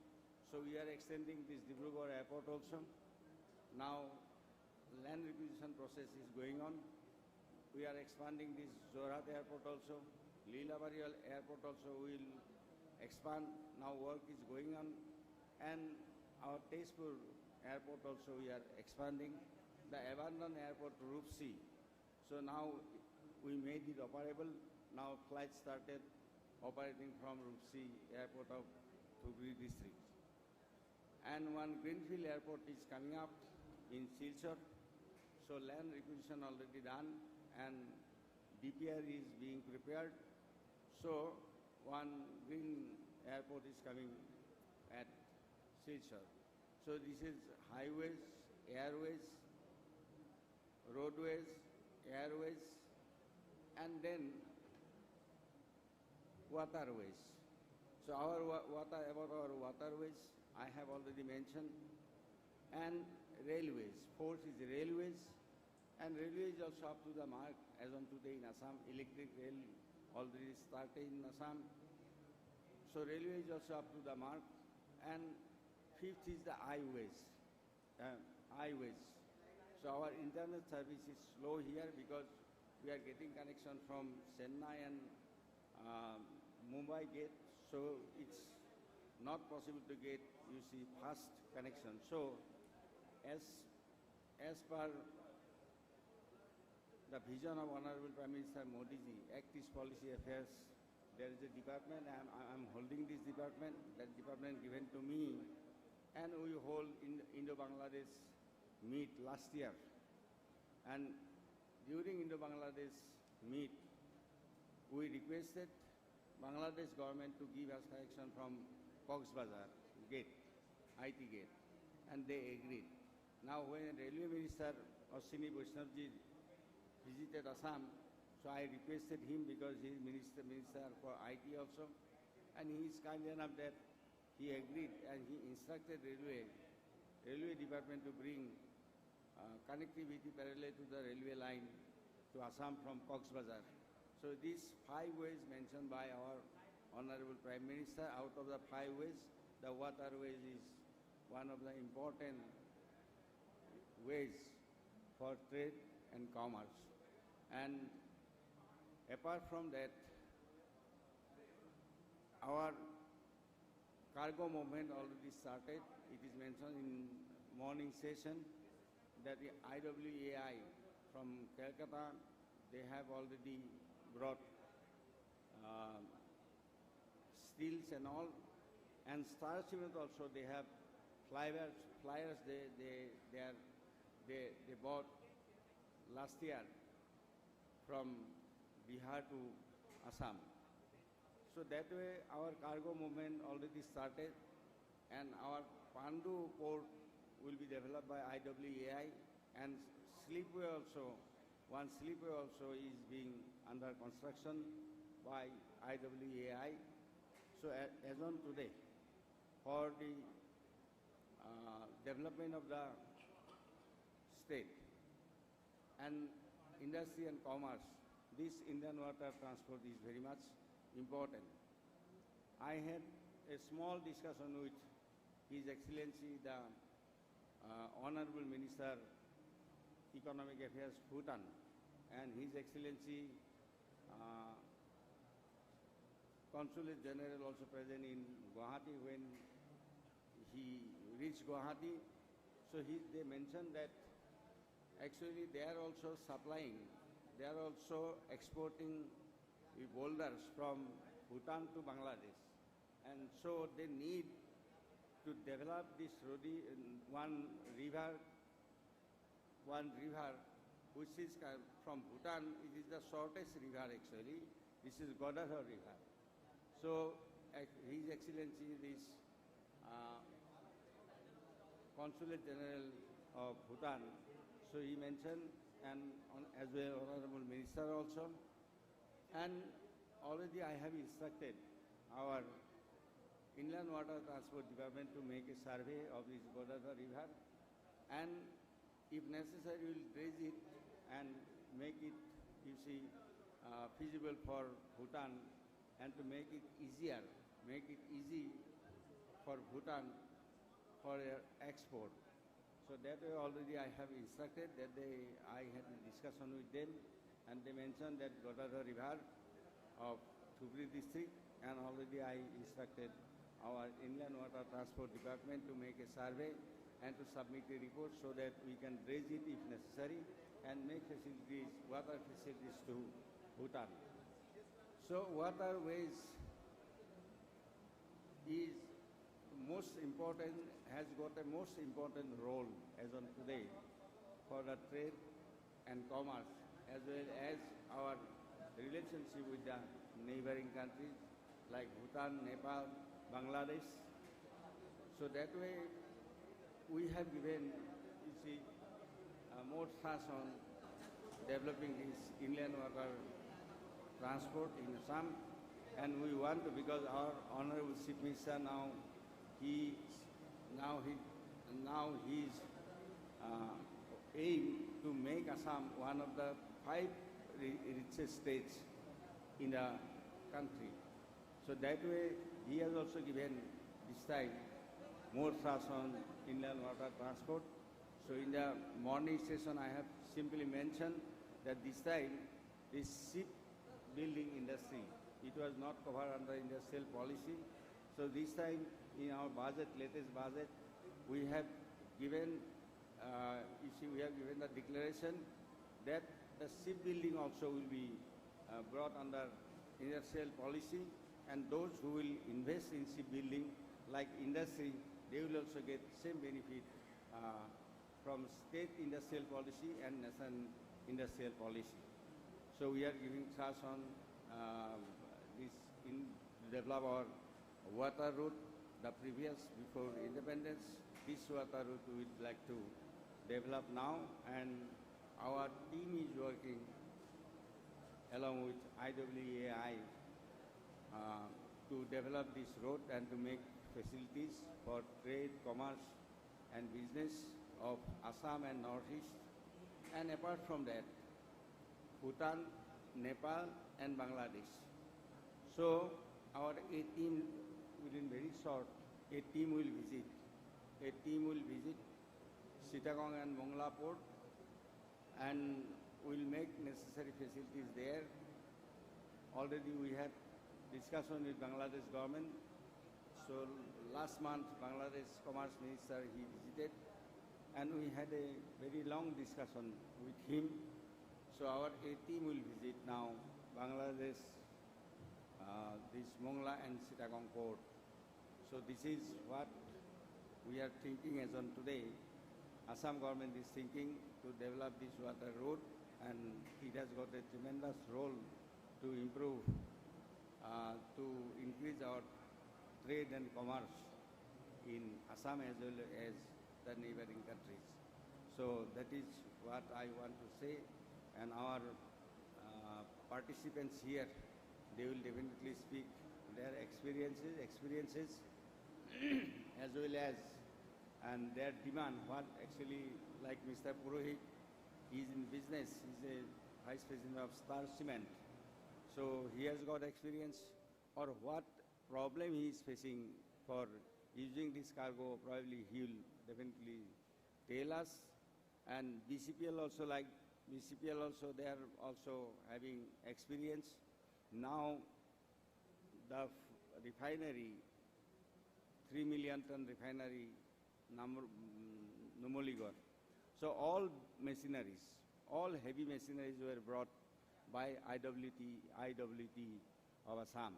So we are extending this Dibrugarh airport also. Now land requisition process is going on. We are expanding this Jorhat airport also. Lilabari airport also will expand. Now work is going on. And our Tezpur airport also we are expanding. The abandoned airport Rupsi. So now we made it operable. Now flights started operating from Rupsi airport of Thugri district. And one greenfield airport is coming up in Silchar. So land requisition already done and DPR is being prepared. So one green airport is coming at Silchar. So this is highways, airways, roadways, airways, and then waterways. So about our waterways, I have already mentioned, and railways. Fourth is railways, and railways also up to the mark as on today in Assam. Electric rail already started in Assam. So railways also up to the mark, and fifth is the highways. So our internet service is slow here because we are getting connection from Chennai and Mumbai gate, so it's not possible to get, you see, fast connection. So as per the vision of Honorable Prime Minister Modi ji, Act East Policy Affairs, there is a department, I'm holding this department, that department given to me, and we hold Indo-Bangladesh meet last year. And during Indo-Bangladesh meet, we requested Bangladesh government to give us connection from Cox's Bazar gate, IT gate, and they agreed. Now when Railway Minister Ashwini Vaishnavji visited Assam, so I requested him because he is minister for IT also, and he is kind enough that he agreed and he instructed Railway Department to bring connectivity parallel to the railway line to Assam from Cox's Bazar. So these 5 ways mentioned by our Honorable Prime Minister, out of the 5 ways, the waterways is one of the important ways for trade and commerce. And apart from that, our cargo movement already started. It is mentioned in morning session that the IWAI from Calcutta, they have already brought steels and all, and Star Cement also they have flyers they bought last year from Bihar to Assam. So that way our cargo movement already started, and our Pandu port will be developed by IWAI, and slipway also, one slipway also is being under construction by IWAI. So as on today, for the development of the state and industry and commerce, this Indian water transport is very much important. I had a small discussion with His Excellency, the Honorable Minister, Economic Affairs, Bhutan, and His Excellency, Consulate General also present in Guwahati when he reached Guwahati. So they mentioned that actually they are also supplying, they are also exporting boulders from Bhutan to Bangladesh. And so they need to develop this one river which is from Bhutan. It is the shortest river actually. This is Godadhar River. So His Excellency, this Consulate General of Bhutan, so he mentioned, and as well Honorable Minister also, and already I have instructed our Inland Water Transport Department to make a survey of this Godadhar River, and if necessary we will raise it and make it, you see, feasible for Bhutan, and to make it easier, make it easy for Bhutan for export. So that way already I have instructed that I had a discussion with them, and they mentioned that Godadhar River of Dhubri district, and already I instructed our Inland Water Transport Department to make a survey and to submit a report so that we can raise it if necessary and make facilities, water facilities to Bhutan. So waterways is most important, has got a most important role as on today for the trade and commerce, as well as our relationship with the neighboring countries like Bhutan, Nepal, Bangladesh. So that way we have given, you see, more thrust on developing this inland water transport in Assam, and we want to, because our Honorable Chief Minister his aim to make Assam one of the 5 richest states in the country. So that way he has also given this time more thrust on inland water transport. So in the morning session I have simply mentioned that this time this shipbuilding industry, it was not covered under industrial policy. So this time in our budget, latest budget, we have given, we have given the declaration that the shipbuilding also will be brought under industrial policy, and those who will invest in shipbuilding, like industry, they will also get same benefit from state industrial policy and national industrial policy. So we are giving thrust on develop our water route. The previous, before independence, this water route we would like to develop now, and our team is working along with IWAI to develop this road and to make facilities for trade, commerce and business of Assam and Northeast. And apart from that, Bhutan, Nepal and Bangladesh. So our A team, within very short, a team will visit Chittagong and Mongla port, and will make necessary facilities there. Already we had discussion with Bangladesh government. So last month Bangladesh Commerce Minister, he visited, and we had a very long discussion with him. So our A team will visit now Bangladesh, this Mongla and Chittagong port. So this is what we are thinking as on today. Assam government is thinking to develop this water road, and it has got a tremendous role to improve, to increase our trade and commerce in Assam as well as the neighboring countries. So that is what I want to say, and our participants here, they will definitely speak their experiences as well as and their demand, what actually, like Mr. Purohit, he is in business, he is a vice president of Star Cement. So he has got experience, or what problem he is facing for using this cargo, probably he will definitely tell us. And BCPL also, they are also having experience. Now the refinery, 3 million ton refinery, Numaligarh. So all machineries, all heavy machineries were brought by IWT of Assam.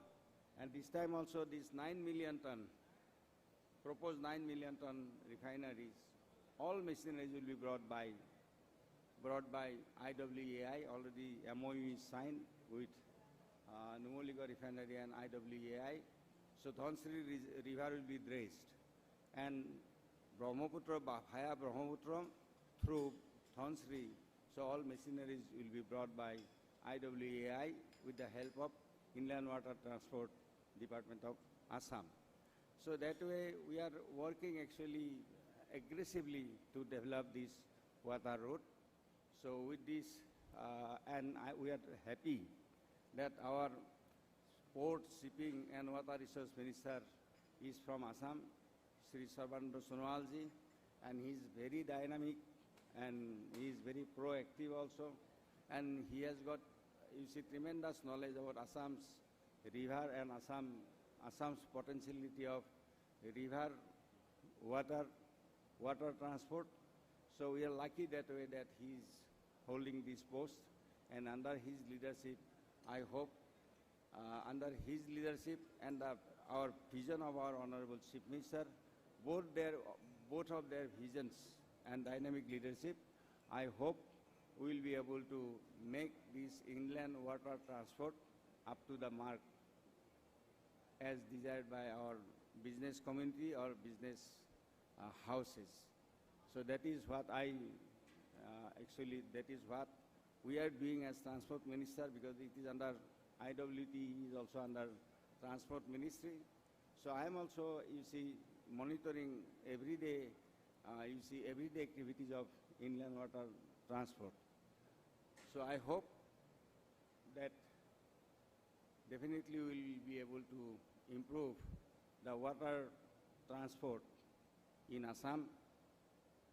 And this time also this 9 million ton, proposed 9 million ton refineries, all machineries will be brought by IWAI. Already MOU is signed with Numaligarh refinery and IWAI. So Dhansri river will be dredged. And Brahmaputra, via Brahmaputra through Dhansri, so all machineries will be brought by IWAI with the help of Inland Water Transport Department of Assam. So that way we are working actually aggressively to develop this water road. So with this, we are happy that our Port, Shipping and Water Resource Minister is from Assam, Sri Sarbananda Sonowalji, and he is very dynamic and he is very proactive also. And he has got, you see, tremendous knowledge about Assam's river and Assam's potentiality of river, water transport. So we are lucky that way that he is holding this post, and under his leadership, I hope, under his leadership and our vision of our Honorable Chief Minister, both of their visions and dynamic leadership, I hope we will be able to make this inland water transport up to the mark as desired by our business community or business houses. So that is what that is what we are doing as Transport Minister, because it is under IWT, is also under Transport Ministry. So I am also, you see, monitoring every day, everyday activities of inland water transport. So I hope that definitely we will be able to improve the water transport in Assam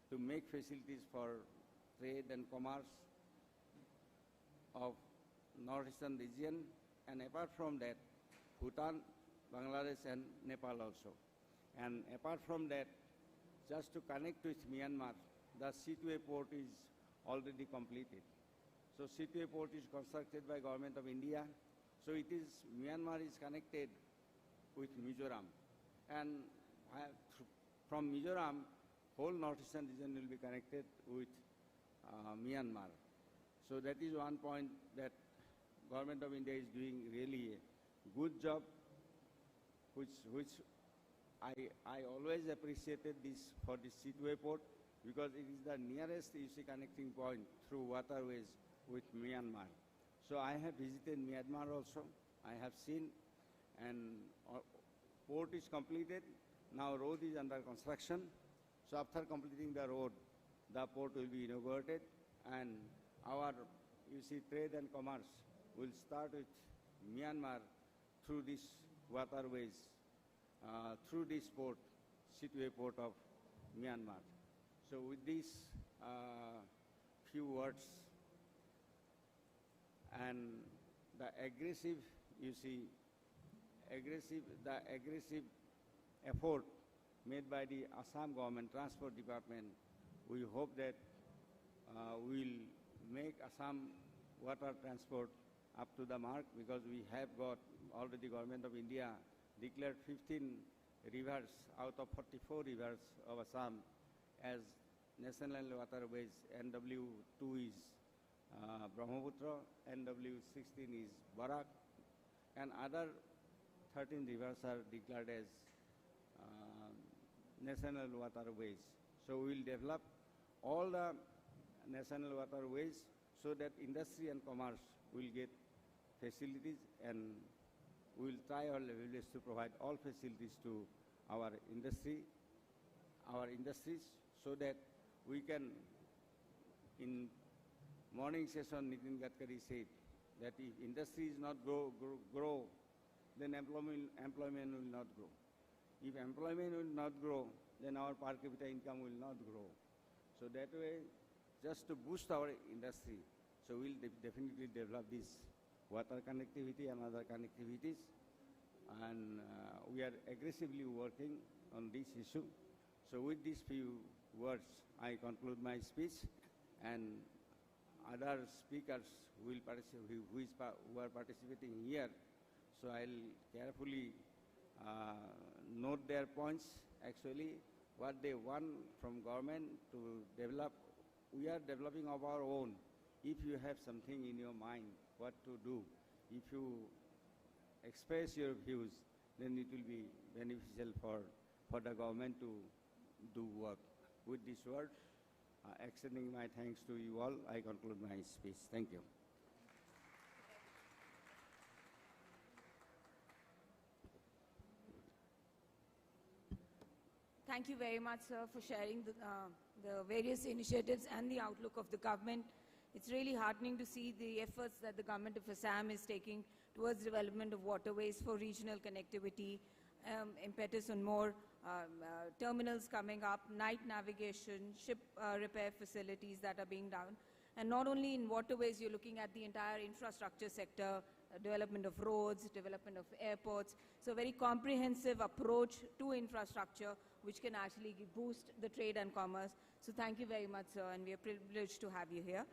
to make facilities for trade and commerce of northeastern region, and apart from that, Bhutan, Bangladesh and Nepal also. And apart from that, just to connect with Myanmar, the Situé port is already completed. So Situé port is constructed by Government of India. So it is, Myanmar is connected with Mizoram. And from Mizoram, whole northeastern region will be connected with Myanmar. So that is one point that Government of India is doing really a good job, which I always appreciated this for the Situé port, because it is the nearest connecting point through waterways with Myanmar. So I have visited Myanmar also. I have seen, and port is completed. Now road is under construction. So after completing the road, the port will be inaugurated, and our, trade and commerce will start with Myanmar through these waterways, through this port, Situé port of Myanmar. So with these few words, and the aggressive, aggressive effort made by the Assam government Transport Department, we hope that we'll make Assam water transport up to the mark, because we have got already Government of India declared 15 rivers out of 44 rivers of Assam as national waterways. NW2 is Brahmaputra, NW16 is Barak, and other 13 rivers are declared as national waterways. So we will develop all the national waterways so that industry and commerce will get facilities, and we will try our level best to provide all facilities to our industries, so that we can, in morning session, Nitin Gadkari said that if industry is not grow, then employment will not grow. If employment will not grow, then our per capita income will not grow. So that way, just to boost our industry, so we'll definitely develop this water connectivity and other connectivities. And we are aggressively working on this issue. So with these few words, I conclude my speech, and other speakers who are participating here, so I'll carefully note their points. Actually, what they want from government to develop, we are developing of our own. If you have something in your mind, what to do, if you express your views, then it will be beneficial for the government to do work. With these words, extending my thanks to you all, I conclude my speech. Thank you. Thank you very much, sir, for sharing the various initiatives and the outlook of the government. It's really heartening to see the efforts that the government of Assam is taking towards development of waterways for regional connectivity, impetus on more terminals coming up, night navigation, ship repair facilities that are being done. And not only in waterways, you're looking at the entire infrastructure sector, development of roads, development of airports. So a very comprehensive approach to infrastructure, which can actually boost the trade and commerce. So thank you very much, sir, and we are privileged to have you here.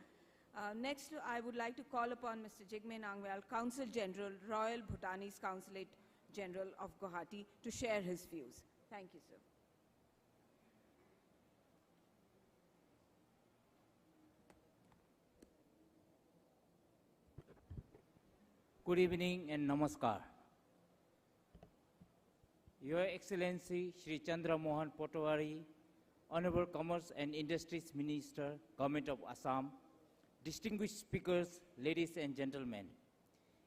Next, I would like to call upon Mr. Jigme Nangwal, Consul General, Royal Bhutanese Consulate General of Gati, to share his views. Thank you, sir. Good evening and namaskar. Your Excellency Shri Chandra Mohan Potwari, Honorable Commerce and Industries Minister, Government of Assam, distinguished speakers, ladies and gentlemen.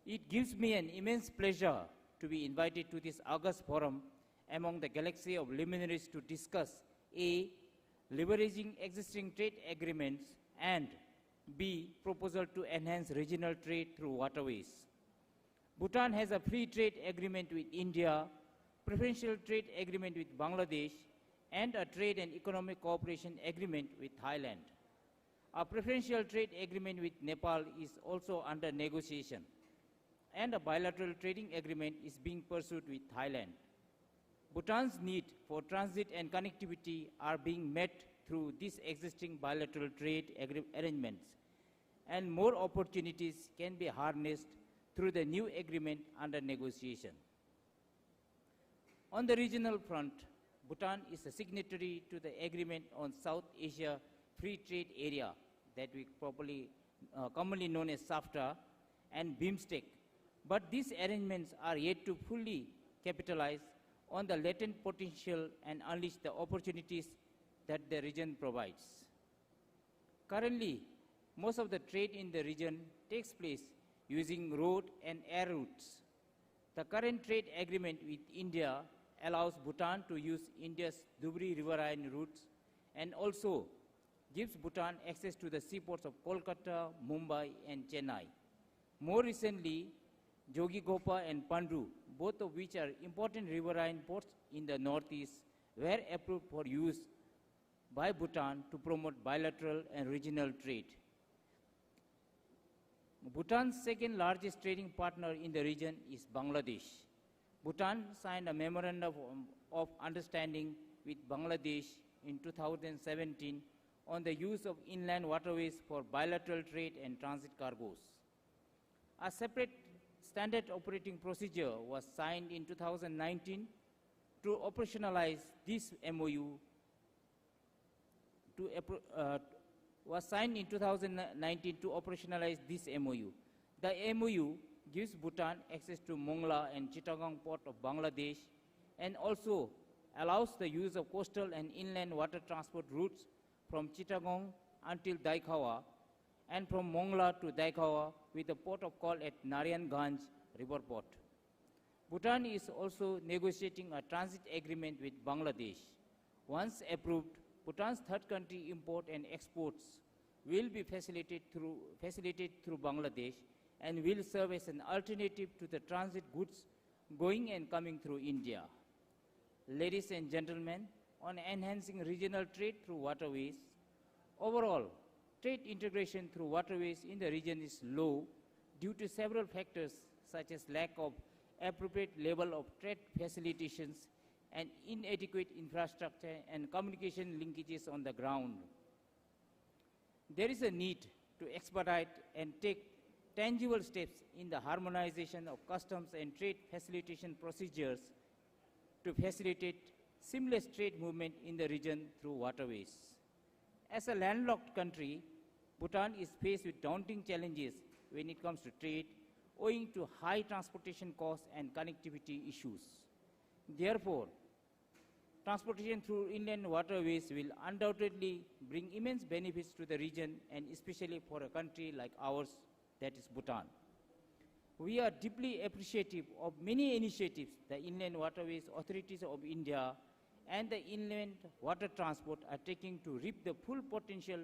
It gives me an immense pleasure to be invited to this August forum among the galaxy of luminaries to discuss A, leveraging existing trade agreements, and B, proposal to enhance regional trade through waterways. Bhutan has a free trade agreement with India, preferential trade agreement with Bangladesh, and a trade and economic cooperation agreement with Thailand. A preferential trade agreement with Nepal is also under negotiation, and a bilateral trading agreement is being pursued with Thailand. Bhutan's need for transit and connectivity are being met through these existing bilateral trade arrangements, and more opportunities can be harnessed through the new agreement under negotiation. On the regional front, Bhutan is a signatory to the agreement on South Asia Free Trade Area that we commonly known as SAFTA and BIMSTEC, but these arrangements are yet to fully capitalize on the latent potential and unleash the opportunities that the region provides. Currently, most of the trade in the region takes place using road and air routes. The current trade agreement with India allows Bhutan to use India's Dibrugarh riverine routes and also gives Bhutan access to the seaports of Kolkata, Mumbai, and Chennai. More recently, Jogigopa and Pandu, both of which are important riverine ports in the northeast, were approved for use by Bhutan to promote bilateral and regional trade. Bhutan's second largest trading partner in the region is Bangladesh. Bhutan signed a memorandum of understanding with Bangladesh in 2017 on the use of inland waterways for bilateral trade and transit cargoes. A separate standard operating procedure was signed in 2019 to operationalize this MOU. Was signed in 2019 to operationalize this MOU. The MOU gives Bhutan access to Mongla and Chittagong port of Bangladesh and also allows the use of coastal and inland water transport routes from Chittagong until Daikhawa and from Mongla to Daikhawa with the port of call at Narayanganj river port. Bhutan is also negotiating a transit agreement with Bangladesh. Once approved, Bhutan's third country import and exports will be facilitated through Bangladesh and will serve as an alternative to the transit goods going and coming through India. Ladies and gentlemen, on enhancing regional trade through waterways, overall, trade integration through waterways in the region is low due to several factors such as lack of appropriate level of trade facilitations and inadequate infrastructure and communication linkages on the ground. There is a need to expedite and take tangible steps in the harmonization of customs and trade facilitation procedures to facilitate seamless trade movement in the region through waterways. As a landlocked country, Bhutan is faced with daunting challenges when it comes to trade, owing to high transportation costs and connectivity issues. Therefore, transportation through inland waterways will undoubtedly bring immense benefits to the region, and especially for a country like ours, that is Bhutan. We are deeply appreciative of many initiatives the Inland Waterways Authorities of India and the Inland Water Transport are taking to reap the full potential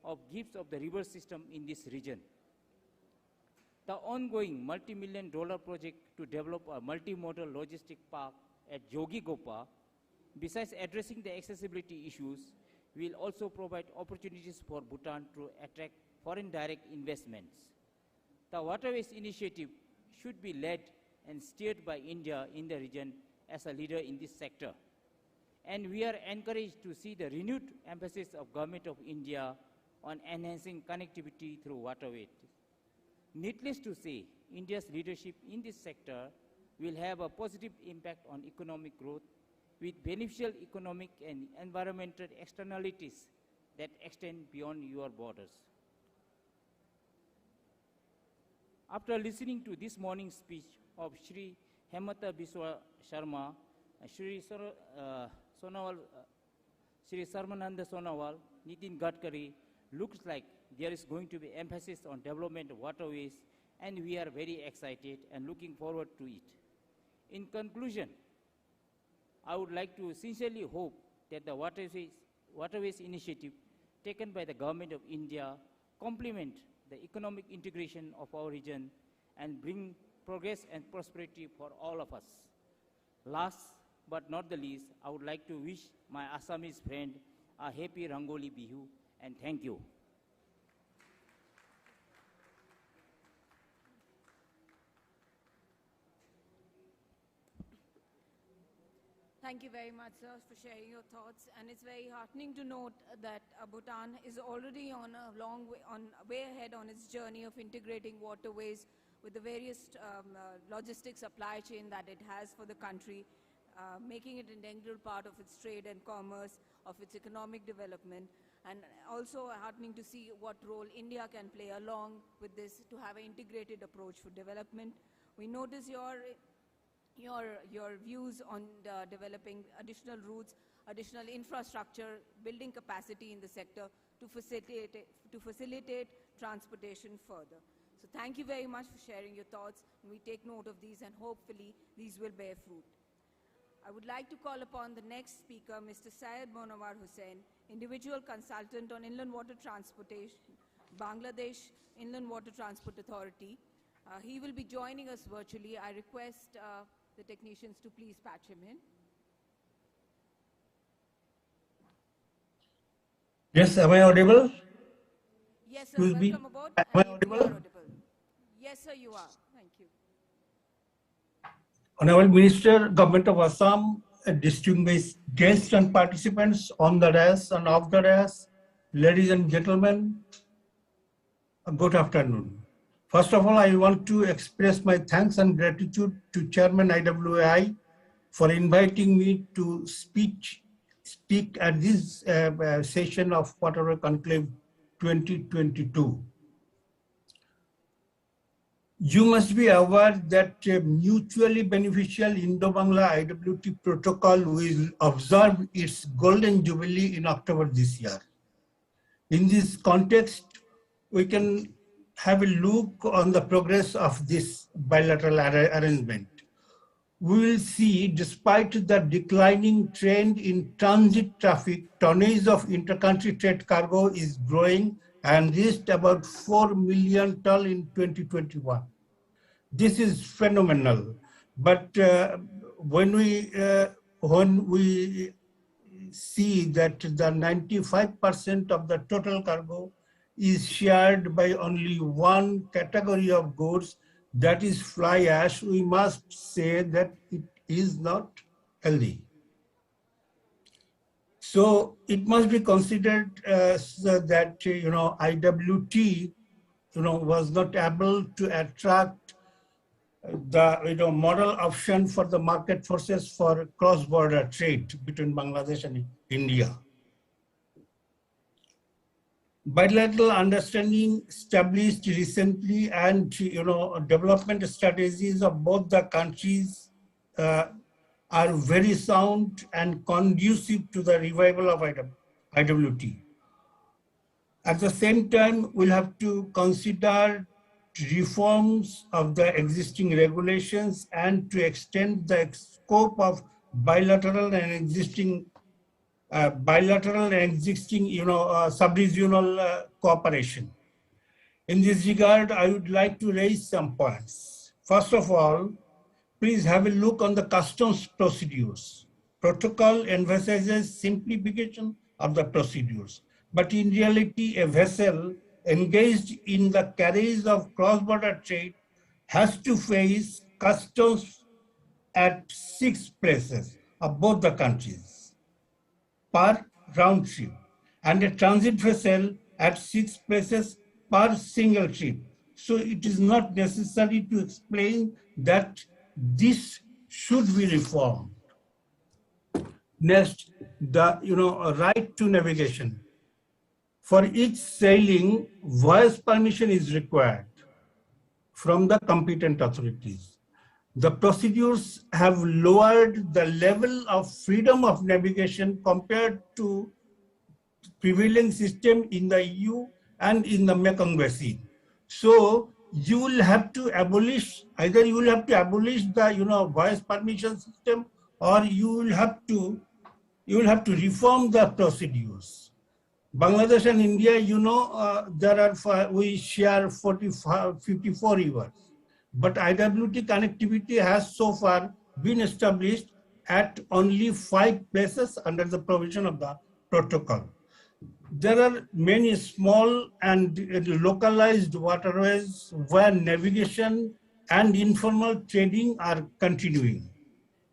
of gifts of the river system in this region. The ongoing multi-million-dollar project to develop a multimodal logistic park at Jogigopa, besides addressing the accessibility issues, will also provide opportunities for Bhutan to attract foreign direct investments. The Waterways Initiative should be led and steered by India in the region as a leader in this sector. And we are encouraged to see the renewed emphasis of Government of India on enhancing connectivity through waterways. Needless to say, India's leadership in this sector will have a positive impact on economic growth with beneficial economic and environmental externalities that extend beyond your borders. After listening to this morning's speech of Shri Hemanta Biswa Sharma, Shri Sarmananda Sonowal, Nitin Gadkari, looks like there is going to be emphasis on development of waterways, and we are very excited and looking forward to it. In conclusion, I would like to sincerely hope that the Waterways Initiative taken by the Government of India complement the economic integration of our region and bring progress and prosperity for all of us. Last but not the least, I would like to wish my Assamese friend a happy Rangoli Bihu, and thank you. Thank you very much, sir, for sharing your thoughts. And it's very heartening to note that Bhutan is already on a long way, way ahead on its journey of integrating waterways with the various logistics supply chain that it has for the country, making it an integral part of its trade and commerce, of its economic development, and also heartening to see what role India can play along with this to have an integrated approach for development. We notice your views on developing additional routes, additional infrastructure, building capacity in the sector to facilitate transportation further. So thank you very much for sharing your thoughts. And we take note of these, and hopefully these will bear fruit. I would like to call upon the next speaker, Mr. Syed Monawar Hussain, Individual Consultant on Inland Water Transportation, Bangladesh Inland Water Transport Authority. He will be joining us virtually. I request the technicians to please patch him in. Yes, am I audible? Yes, sir. Welcome aboard. Am I audible? Yes, sir, you are. Thank you. Honorable Minister, Government of Assam, distinguished guests and participants on the dais and off the dais, ladies and gentlemen, good afternoon. First of all, I want to express my thanks and gratitude to Chairman IWI for inviting me to speak at this session of Waterways Conclave 2022. You must be aware that a mutually beneficial Indo-Bangla IWT protocol will observe its golden jubilee in October this year. In this context, we can have a look on the progress of this bilateral arrangement. We will see, despite the declining trend in transit traffic, tonnage of intercountry trade cargo is growing and reached about 4 million tons in 2021. This is phenomenal. But when we see that the 95% of the total cargo is shared by only one category of goods, that is fly ash, we must say that it is not healthy. So it must be considered so that IWT was not able to attract the model option for the market forces for cross-border trade between Bangladesh and India. Bilateral understanding established recently and development strategies of both the countries are very sound and conducive to the revival of IWT. At the same time, we'll have to consider reforms of the existing regulations and to extend the scope of bilateral and existing sub-regional cooperation. In this regard, I would like to raise some points. First of all, please have a look on the customs procedures. Protocol emphasizes simplification of the procedures, but in reality, a vessel engaged in the carriage of cross-border trade has to face customs at 6 places of both the countries per round trip, and a transit vessel at 6 places per single trip. So it is not necessary to explain that this should be reformed. Next, the right to navigation. For each sailing, voyage permission is required from the competent authorities. The procedures have lowered the level of freedom of navigation compared to prevailing system in the EU and in the Mekong Basin. So you will have to abolish, either you will have to abolish the voyage permission system, or you will have to reform the procedures. Bangladesh and India, we share 54 rivers, but IWT connectivity has so far been established at only 5 places under the provision of the protocol. There are many small and localized waterways where navigation and informal trading are continuing.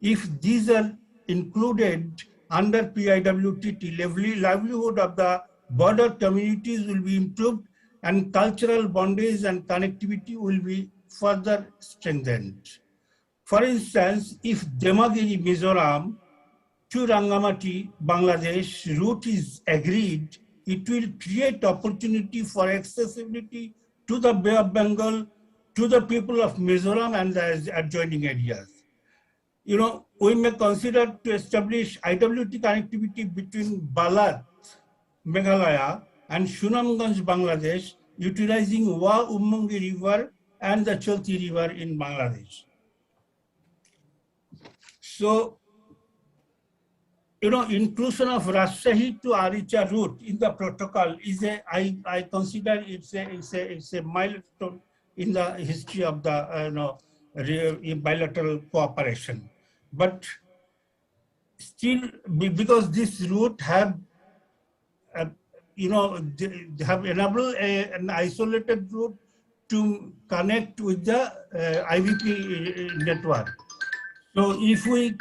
If these are included under PIWTT, livelihood of the border communities will be improved and cultural bondage and connectivity will be further strengthened. For instance, if Demagiri, Mizoram to Rangamati, Bangladesh route is agreed, it will create opportunity for accessibility to the Bay of Bengal, to the people of Mizoram and the adjoining areas. We may consider to establish IWT connectivity between Balat, Meghalaya and Sunamganj, Bangladesh, utilizing Wa Ummangi River and the Chalti River in Bangladesh. So, inclusion of Rajshahi to Aricha route in the protocol is I consider it's a milestone in the history of the bilateral cooperation. But still, because this route have enabled an isolated route to connect with the IVP network. So if we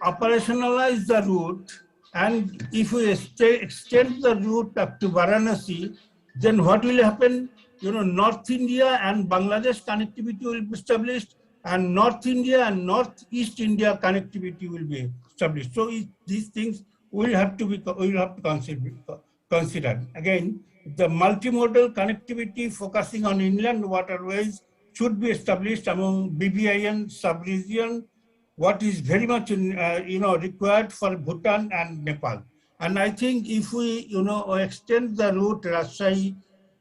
operationalize the route and if we extend the route up to Varanasi, then what will happen? North India and Bangladesh connectivity will be established, and North India and Northeast India connectivity will be established. So these things will have to consider. Again, the multimodal connectivity focusing on inland waterways should be established among BBIN sub-region, what is very much required for Bhutan and Nepal. And I think if we extend the route Rajshahi,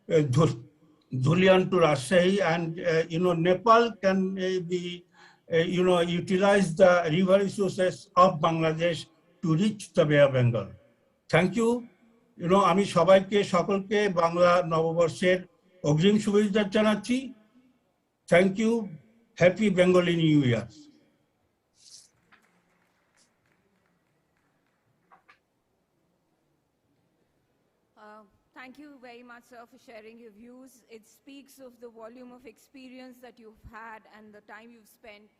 Dhulian to Rajshahi, and Nepal can be utilize the river resources of Bangladesh to reach the Bay of Bengal. Thank you. আমি সবাইকে সকলকে বাংলা নববর্ষের অগ্রিম শুভেচ্ছা জানাচ্ছি। Thank you. Happy Bengali New Year. Thank you very much, sir, for sharing your views. It speaks of the volume of experience that you've had and the time you've spent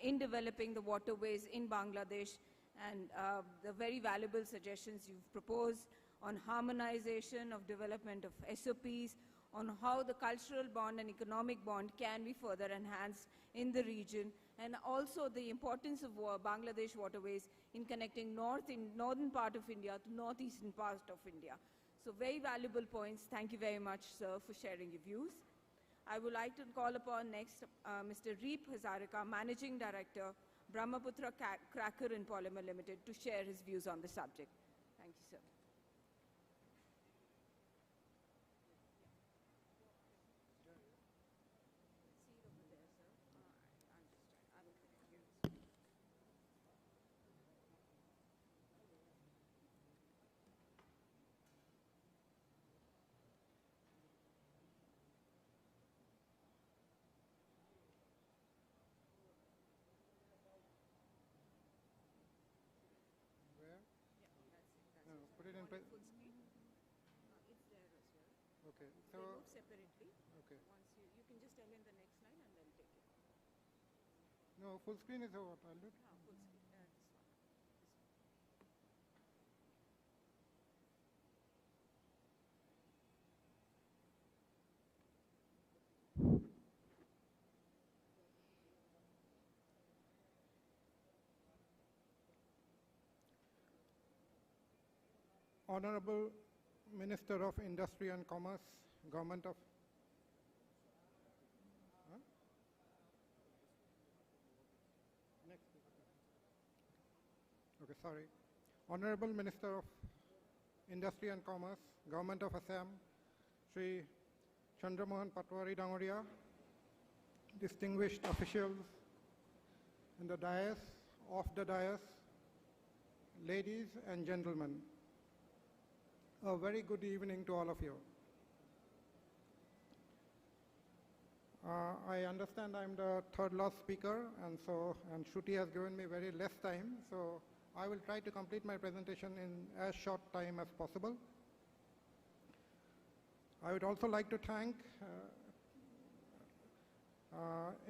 in developing the waterways in Bangladesh, and the very valuable suggestions you've proposed on harmonization of development of SOPs, on how the cultural bond and economic bond can be further enhanced in the region, and also the importance of Bangladesh waterways in connecting northern part of India to northeastern part of India. So very valuable points. Thank you very much, sir, for sharing your views. I would like to call upon next Mr. Reep Hazarika, Managing Director, Brahmaputra Cracker and Polymer Limited, to share his views on the subject. Thank you, sir. Put it in Full screen. It's there as well. Okay. They move separately. Okay. Once you can just tell in the next line and then take it. No, full screen is what I'll do. Full screen. This one. Honorable Minister of Industry and Commerce, Government of... Huh? Next. Okay, sorry. Honorable Minister of Industry and Commerce, Government of Assam, Sri Chandramohan Patwari Dangoria, distinguished officials in the dais, off the dais, ladies and gentlemen. A very good evening to all of you. I understand I'm the third last speaker, and Shruti has given me very less time, so I will try to complete my presentation in as short time as possible. I would also like to thank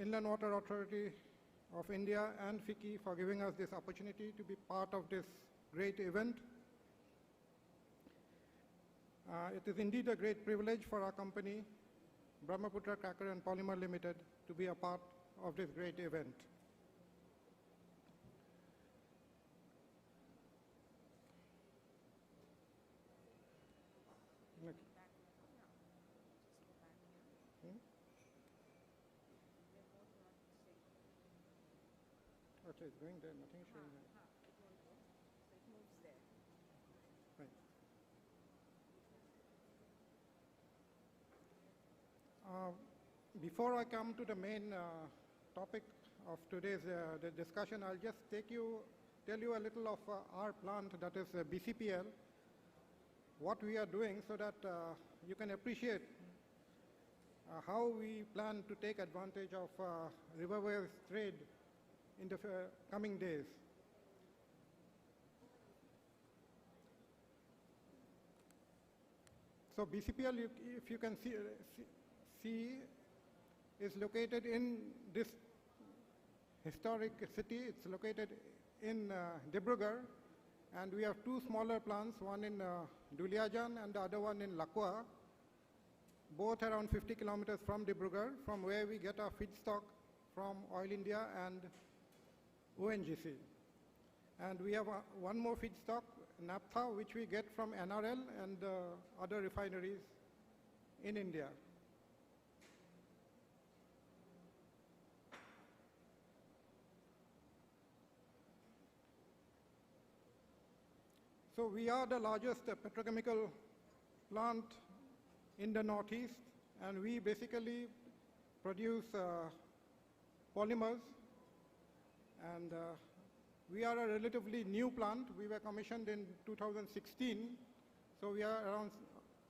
Inland Water Authority of India and FICCI for giving us this opportunity to be part of this great event. It is indeed a great privilege for our company, Brahmaputra Cracker and Polymer Limited, to be a part of this great event. Okay, it's going there, nothing showing there. It moves there. Right. Before I come to the main topic of today's the discussion, I'll just tell you a little of our plant, that is BCPL, what we are doing, so that you can appreciate how we plan to take advantage of riverways trade in the coming days. So BCPL, if you can see, is located in this historic city. It's located in Dibrugarh, and we have two smaller plants, one in Duliajan and the other one in Lakwa, both around 50 kilometers from Dibrugarh, from where we get our feedstock from Oil India and ONGC. And we have one more feedstock, naphtha, which we get from NRL and other refineries in India. So we are the largest petrochemical plant in the Northeast, and we basically produce polymers, and we are a relatively new plant. We were commissioned in 2016, so we are around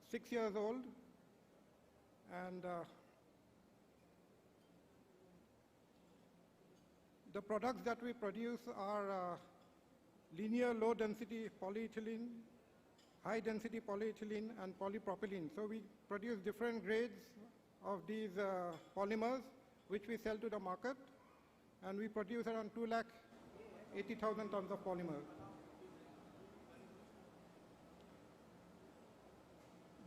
6 years old, and The products that we produce are linear low density polyethylene, high density polyethylene, and polypropylene. So we produce different grades of these polymers, which we sell to the market, and we produce around 280,000 tons of polymers.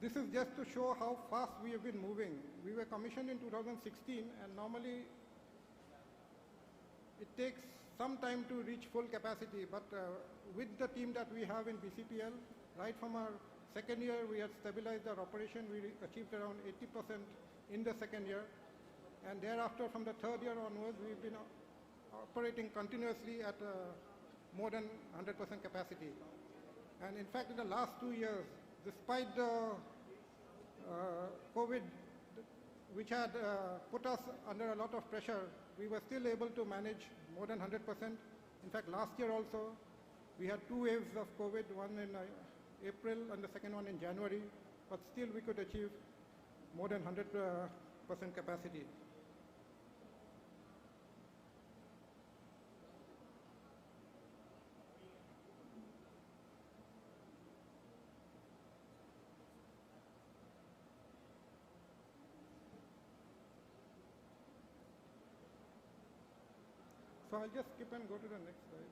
This is just to show how fast we have been moving. We were commissioned in 2016, and normally it takes some time to reach full capacity, but with the team that we have in BCPL, right from our second year, we had stabilized our operation. We achieved around 80% in the second year, and thereafter, from the third year onwards, we've been operating continuously at more than 100% capacity. And in fact, in the last 2 years, despite the COVID, which had put us under a lot of pressure, we were still able to manage more than 100%. In fact, last year also, we had 2 waves of COVID, one in April and the second one in January, but still we could achieve more than 100% capacity. So I'll just skip and go to the next slide.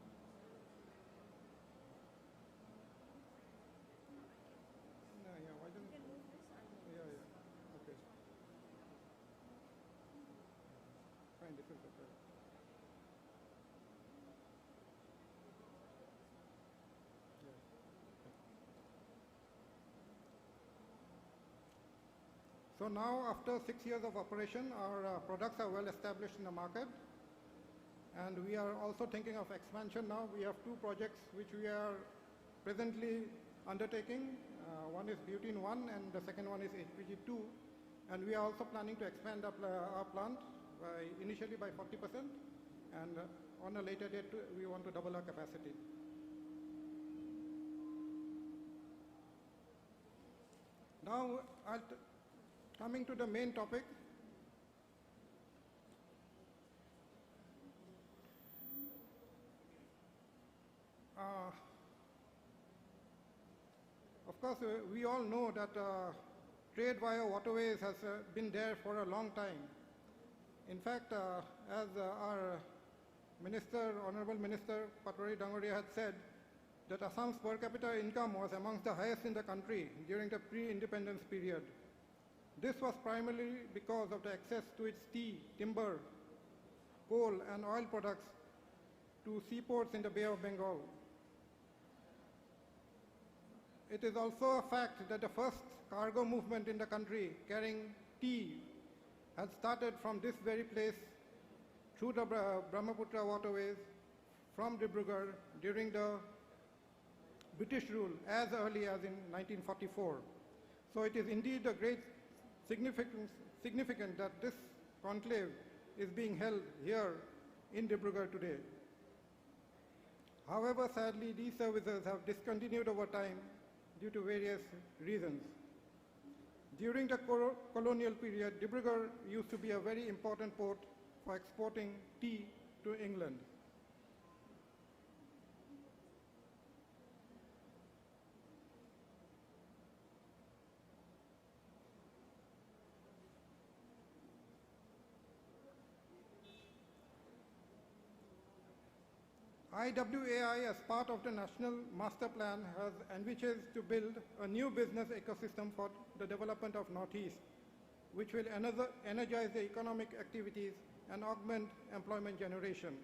No, yeah, why don't you move this? Yeah, yeah, okay. Fine, this is better. Yeah. So now, after 6 years of operation, our products are well established in the market. And we are also thinking of expansion now. We have 2 projects which we are presently undertaking. One is Bhutan 1 and the second one is HPG 2. And we are also planning to expand our plant initially by 40%. And on a later date, we want to double our capacity. Now, coming to the main topic. Of course, we all know that trade via waterways has been there for a long time. In fact, as our Minister, Honorable Minister Patwari Dangoria had said, that Assam's per capita income was amongst the highest in the country during the pre-independence period. This was primarily because of the access to its tea, timber, coal and oil products to seaports in the Bay of Bengal. It is also a fact that the first cargo movement in the country carrying tea had started from this very place through the Brahmaputra waterways from Dibrugarh during the British rule as early as in 1944. So it is indeed a great significant that this conclave is being held here in Dibrugarh today. However, sadly, these services have discontinued over time due to various reasons. During the colonial period, Dibrugarh used to be a very important port for exporting tea to England. IWAI, as part of the National Masterplan, has envisages to build a new business ecosystem for the development of Northeast, which will energize the economic activities and augment employment generation.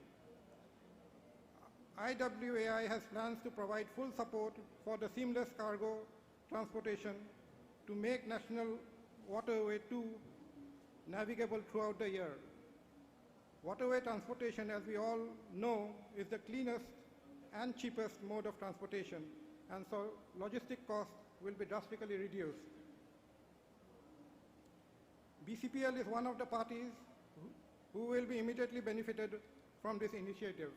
IWAI has plans to provide full support for the seamless cargo transportation to make National Waterway 2 navigable throughout the year. Waterway transportation, as we all know, is the cleanest and cheapest mode of transportation, and so logistic costs will be drastically reduced. BCPL is one of the parties who will be immediately benefited from this initiative.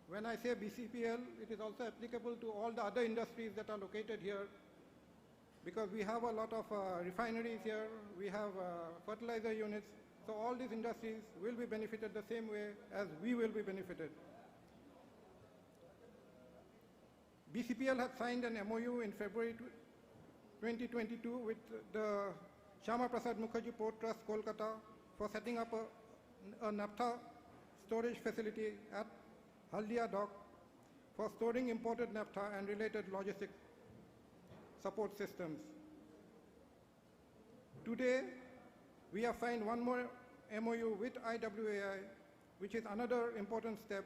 When I say BCPL, it is also applicable to all the other industries that are located here, because we have a lot of refineries here, we have fertilizer units, So all these industries will be benefited the same way as we will be benefited. BCPL had signed an MOU in February 2022 with the Shyama Prasad Mukherjee Port Trust, Kolkata, for setting up a naphtha storage facility at Haldia Dock for storing imported naphtha and related logistic support systems. Today, we have signed one more MOU with IWAI, which is another important step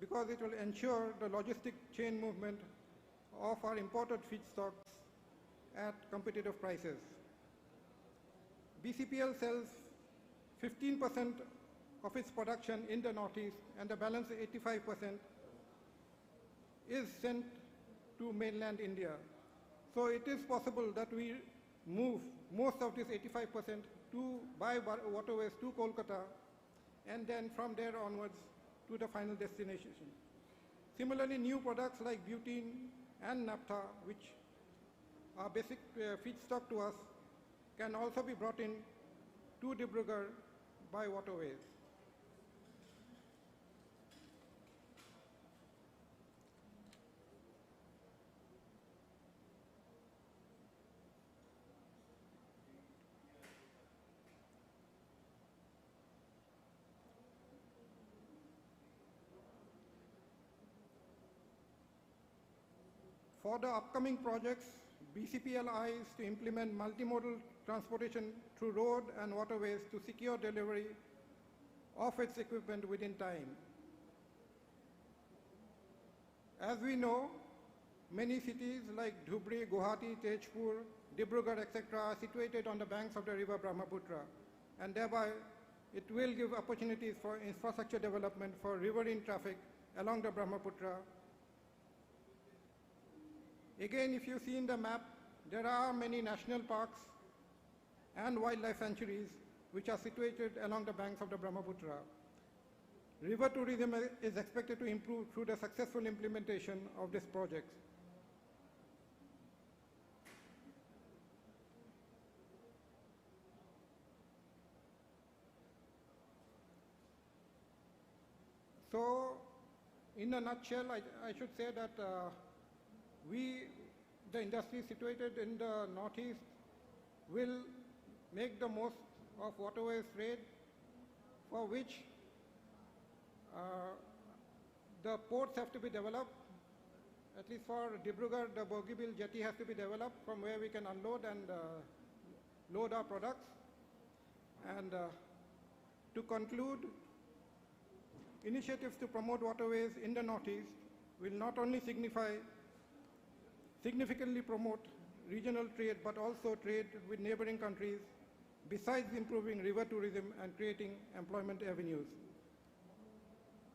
because it will ensure the logistic chain movement of our imported feedstocks at competitive prices. BCPL sells 15% of its production in the Northeast, and the balance 85% is sent to mainland India. So it is possible that we move most of this 85% by waterways to Kolkata, and then from there onwards to the final destination. Similarly, new products like butane and naphtha, which are basic feedstock to us, can also be brought in to Dibrugarh by waterways. For the upcoming projects, BCPL eyes to implement multimodal transportation through road and waterways to secure delivery of its equipment within time. As we know, many cities like Dhubri, Guwahati, Tezpur, Dibrugarh, etc. are situated on the banks of the river Brahmaputra, and thereby it will give opportunities for infrastructure development for riverine traffic along the Brahmaputra. Again, if you see in the map, there are many national parks and wildlife sanctuaries which are situated along the banks of the Brahmaputra. River tourism is expected to improve through the successful implementation of this project. So, in a nutshell, I should say that the industry situated in the Northeast, will make the most of waterways trade, for which the ports have to be developed. At least for Dibrugarh, the Bogeybill jetty has to be developed from where we can unload and load our products. And to conclude, initiatives to promote waterways in the Northeast will not only significantly promote regional trade, but also trade with neighboring countries, besides improving river tourism and creating employment avenues.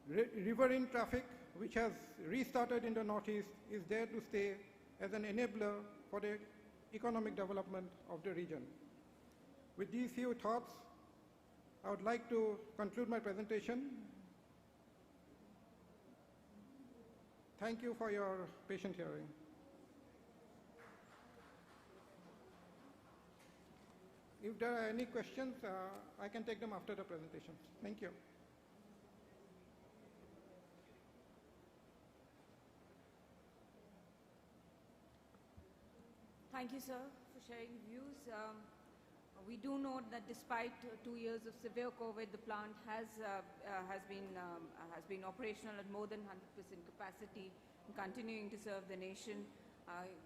Riverine traffic, which has restarted in the Northeast, is there to stay as an enabler for the economic development of the region. With these few thoughts, I would like to conclude my presentation. Thank you for your patient hearing. If there are any questions, I can take them after the presentation. Thank you. Thank you, sir, for sharing views. We do note that despite 2 years of severe COVID, the plant has been operational at more than 100% capacity and continuing to serve the nation.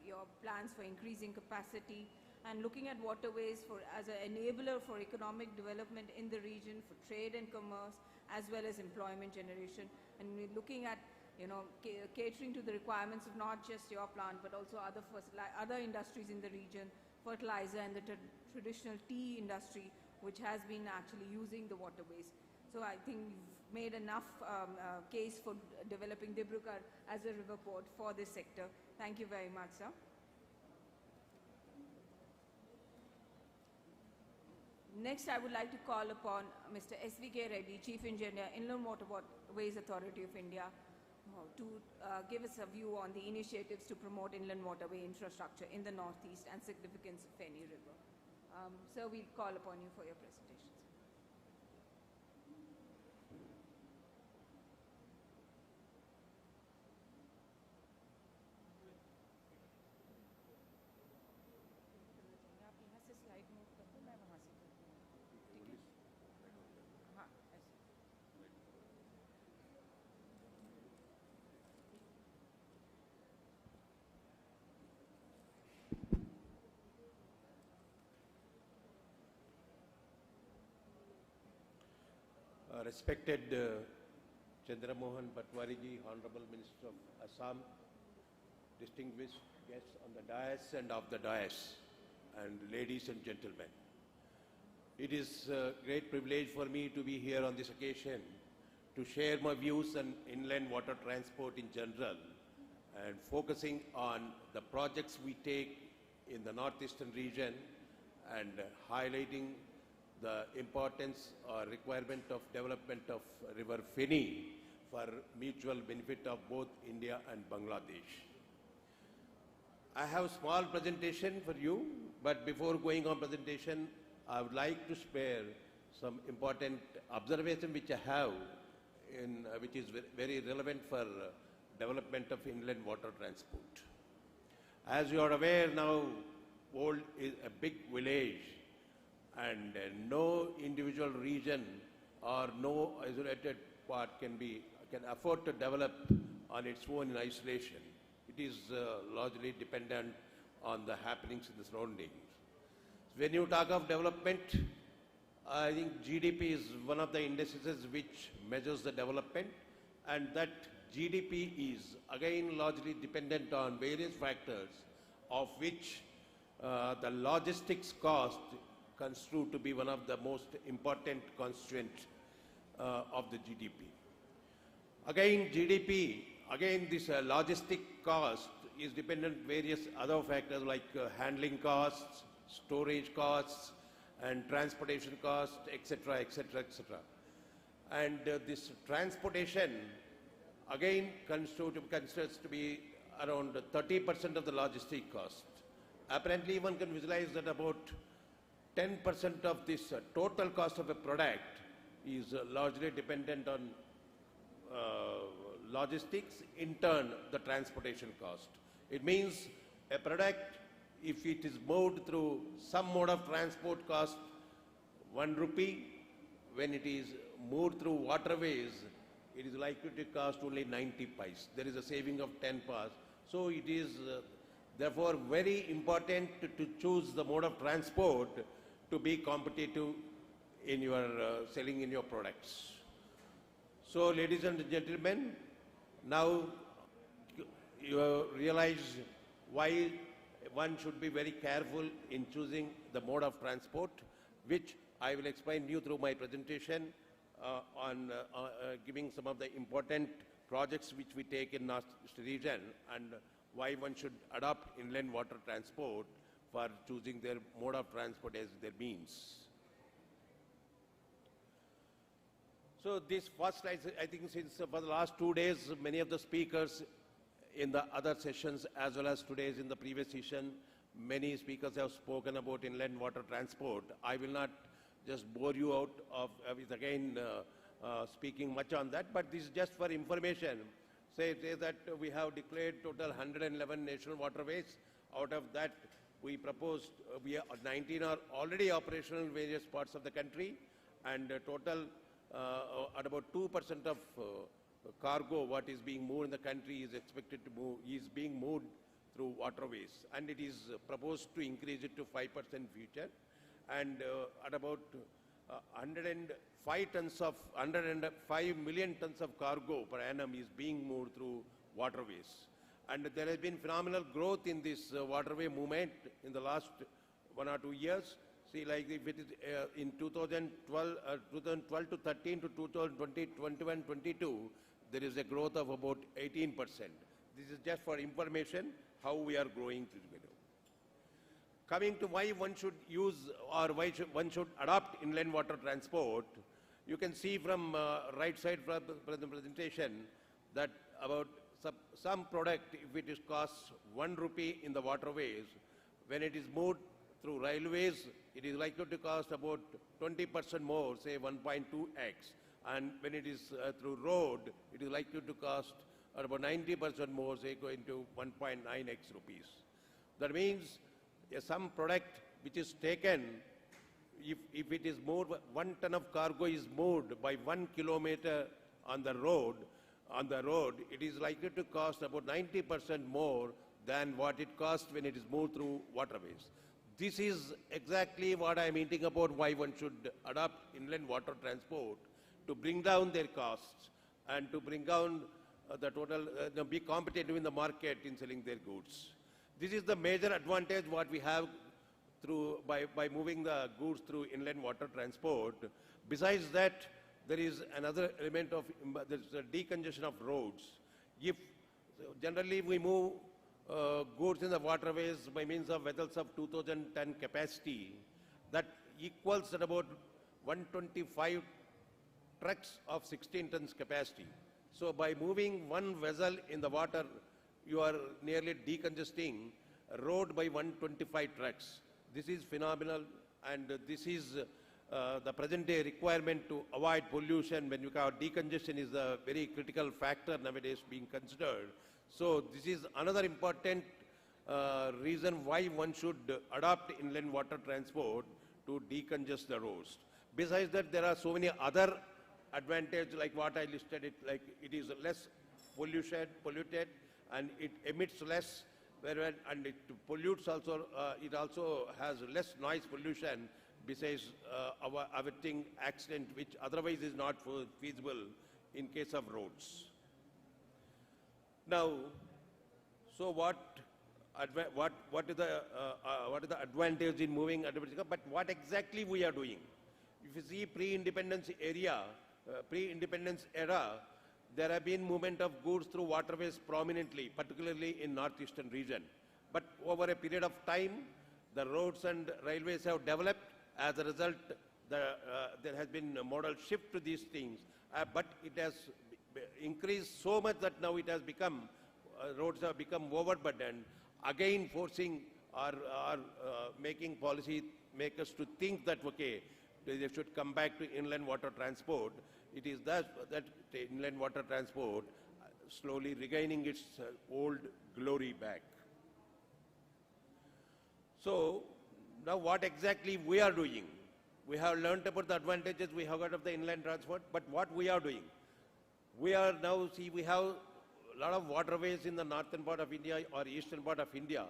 Your plans for increasing capacity and looking at waterways as an enabler for economic development in the region, for trade and commerce, as well as employment generation. And we're looking at, catering to the requirements of not just your plant, but also other industries in the region, fertilizer and the traditional tea industry, which has been actually using the waterways. So I think you've made enough case for developing Dibrugarh as a river port for this sector. Thank you very much, sir. Next, I would like to call upon Mr. S.V.K. Reddy, Chief Engineer, Inland Waterways Authority of India, to give us a view on the initiatives to promote inland waterway infrastructure in the Northeast and significance of Feni River. Sir, we'll call upon you for your presentations. Respected Chandra Mohan Patwari ji, Honorable Minister of Assam, distinguished guests on the dais and off the dais, and ladies and gentlemen. It is a great privilege for me to be here on this occasion to share my views on inland water transport in general and focusing on the projects we take in the northeastern region and highlighting the importance or requirement of development of River Feni for mutual benefit of both India and Bangladesh. I have a small presentation for you, but before going on presentation, I would like to spare some important observation which I have, which is very relevant for development of inland water transport. As you are aware now, World is a big village, and no individual region or no isolated part can afford to develop on its own in isolation. It is largely dependent on the happenings in the surroundings. When you talk of development, I think GDP is one of the indices which measures the development, and that GDP is again largely dependent on various factors, of which the logistics cost constitute to be one of the most important constituent of the GDP. Again, GDP, this logistic cost is dependent on various other factors like handling costs, storage costs, and transportation costs, etc., etc., etc. And this transportation, again, considers to be around 30% of the logistic cost. Apparently, one can visualize that about 10% of this total cost of a product is largely dependent on logistics, in turn, the transportation cost. It means a product, if it is moved through some mode of transport, cost 1 rupee. When it is moved through waterways, it is likely to cost only 90 paise. There is a saving of 10 paise. So it is therefore very important to choose the mode of transport to be competitive in your selling in your products. So ladies and gentlemen, now you realize why one should be very careful in choosing the mode of transport, which I will explain you through my presentation on giving some of the important projects which we take in North region and why one should adopt inland water transport for choosing their mode of transport as their means. So this first, I think since for the last 2 days, many of the speakers in the other sessions as well as today's in the previous session, many speakers have spoken about inland water transport. I will not just bore you out with again speaking much on that, but this is just for information. Say that we have declared total 111 national waterways. Out of that, we proposed 19 are already operational in various parts of the country, and total at about 2% of cargo what is being moved in the country is expected to move, is being moved through waterways, and it is proposed to increase it to 5% future, and at about 105 million tons of cargo per annum is being moved through waterways. And there has been phenomenal growth in this waterway movement in the last 1 or 2 years. See, like if it is in 2012 to 13 to 2020, 21, 22, there is a growth of about 18%. This is just for information how we are growing together. Coming to why one should use or why one should adopt inland water transport, you can see from right side from the presentation that about some product, if it is costs 1 rupee in the waterways, when it is moved through railways, it is likely to cost about 20% more, say 1.2x. And when it is through road, it is likely to cost about 90% more, say going to 1.9x rupees. That means some product which is taken, if it is moved, 1 ton of cargo is moved by 1 kilometer on the road, it is likely to cost about 90% more than what it costs when it is moved through waterways. This is exactly what I am hinting about why one should adopt inland water transport to bring down their costs and to bring down the total, be competitive in the market in selling their goods. This is the major advantage what we have through by moving the goods through inland water transport. Besides that, there is another element of there is a decongestion of roads. If generally we move goods in the waterways by means of vessels of 2,000 ton capacity, that equals at about 125 trucks of 16 tons capacity. So by moving one vessel in the water, you are nearly decongesting a road by 125 trucks. This is phenomenal, and this is the present day requirement to avoid pollution. When you have decongestion is a very critical factor nowadays being considered. So this is another important reason why one should adopt inland water transport to decongest the roads. Besides that, there are so many other advantages like what I listed, like it is less polluted, and it emits less, and it pollutes also, it also has less noise pollution, besides averting accident which otherwise is not feasible in case of roads. Now, so what is the advantage in moving, but what exactly we are doing? If you see pre-independence era, there have been movement of goods through waterways prominently, particularly in northeastern region. But over a period of time, the roads and railways have developed. As a result, there has been a modal shift to these things, but it has increased so much that now it has become, roads have become overburdened, again forcing or making policy makers to think that, okay, they should come back to inland water transport. It is that inland water transport slowly regaining its old glory back. So now what exactly we are doing? We have learned about the advantages we have got of the inland transport, but what we are doing? We are now, see, we have a lot of waterways in the northern part of India or eastern part of India,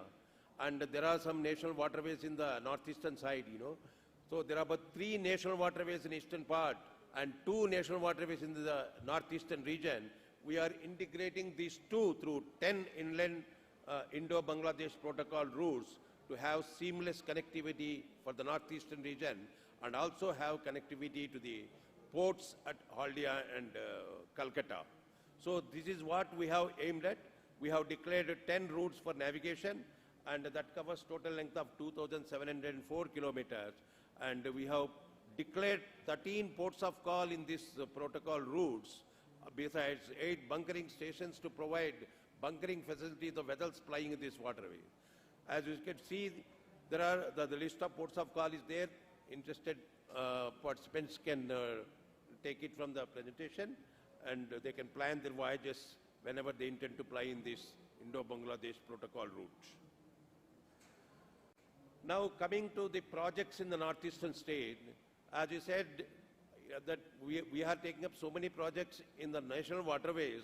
and there are some national waterways in the northeastern side, you know. So there are about 3 national waterways in eastern part and 2 national waterways in the northeastern region. We are integrating these 2 through 10 inland Indo-Bangladesh protocol routes to have seamless connectivity for the northeastern region and also have connectivity to the ports at Haldia and Calcutta. So this is what we have aimed at. We have declared 10 routes for navigation, and that covers total length of 2,704 kilometers. And we have declared 13 ports of call in this protocol routes, besides 8 bunkering stations to provide bunkering facilities of vessels plying in this waterway. As you can see, there are the list of ports of call is there. Interested participants can take it from the presentation, and they can plan their voyages whenever they intend to ply in this Indo-Bangladesh protocol route. Now coming to the projects in the northeastern state, as you said, that we are taking up so many projects in the national waterways,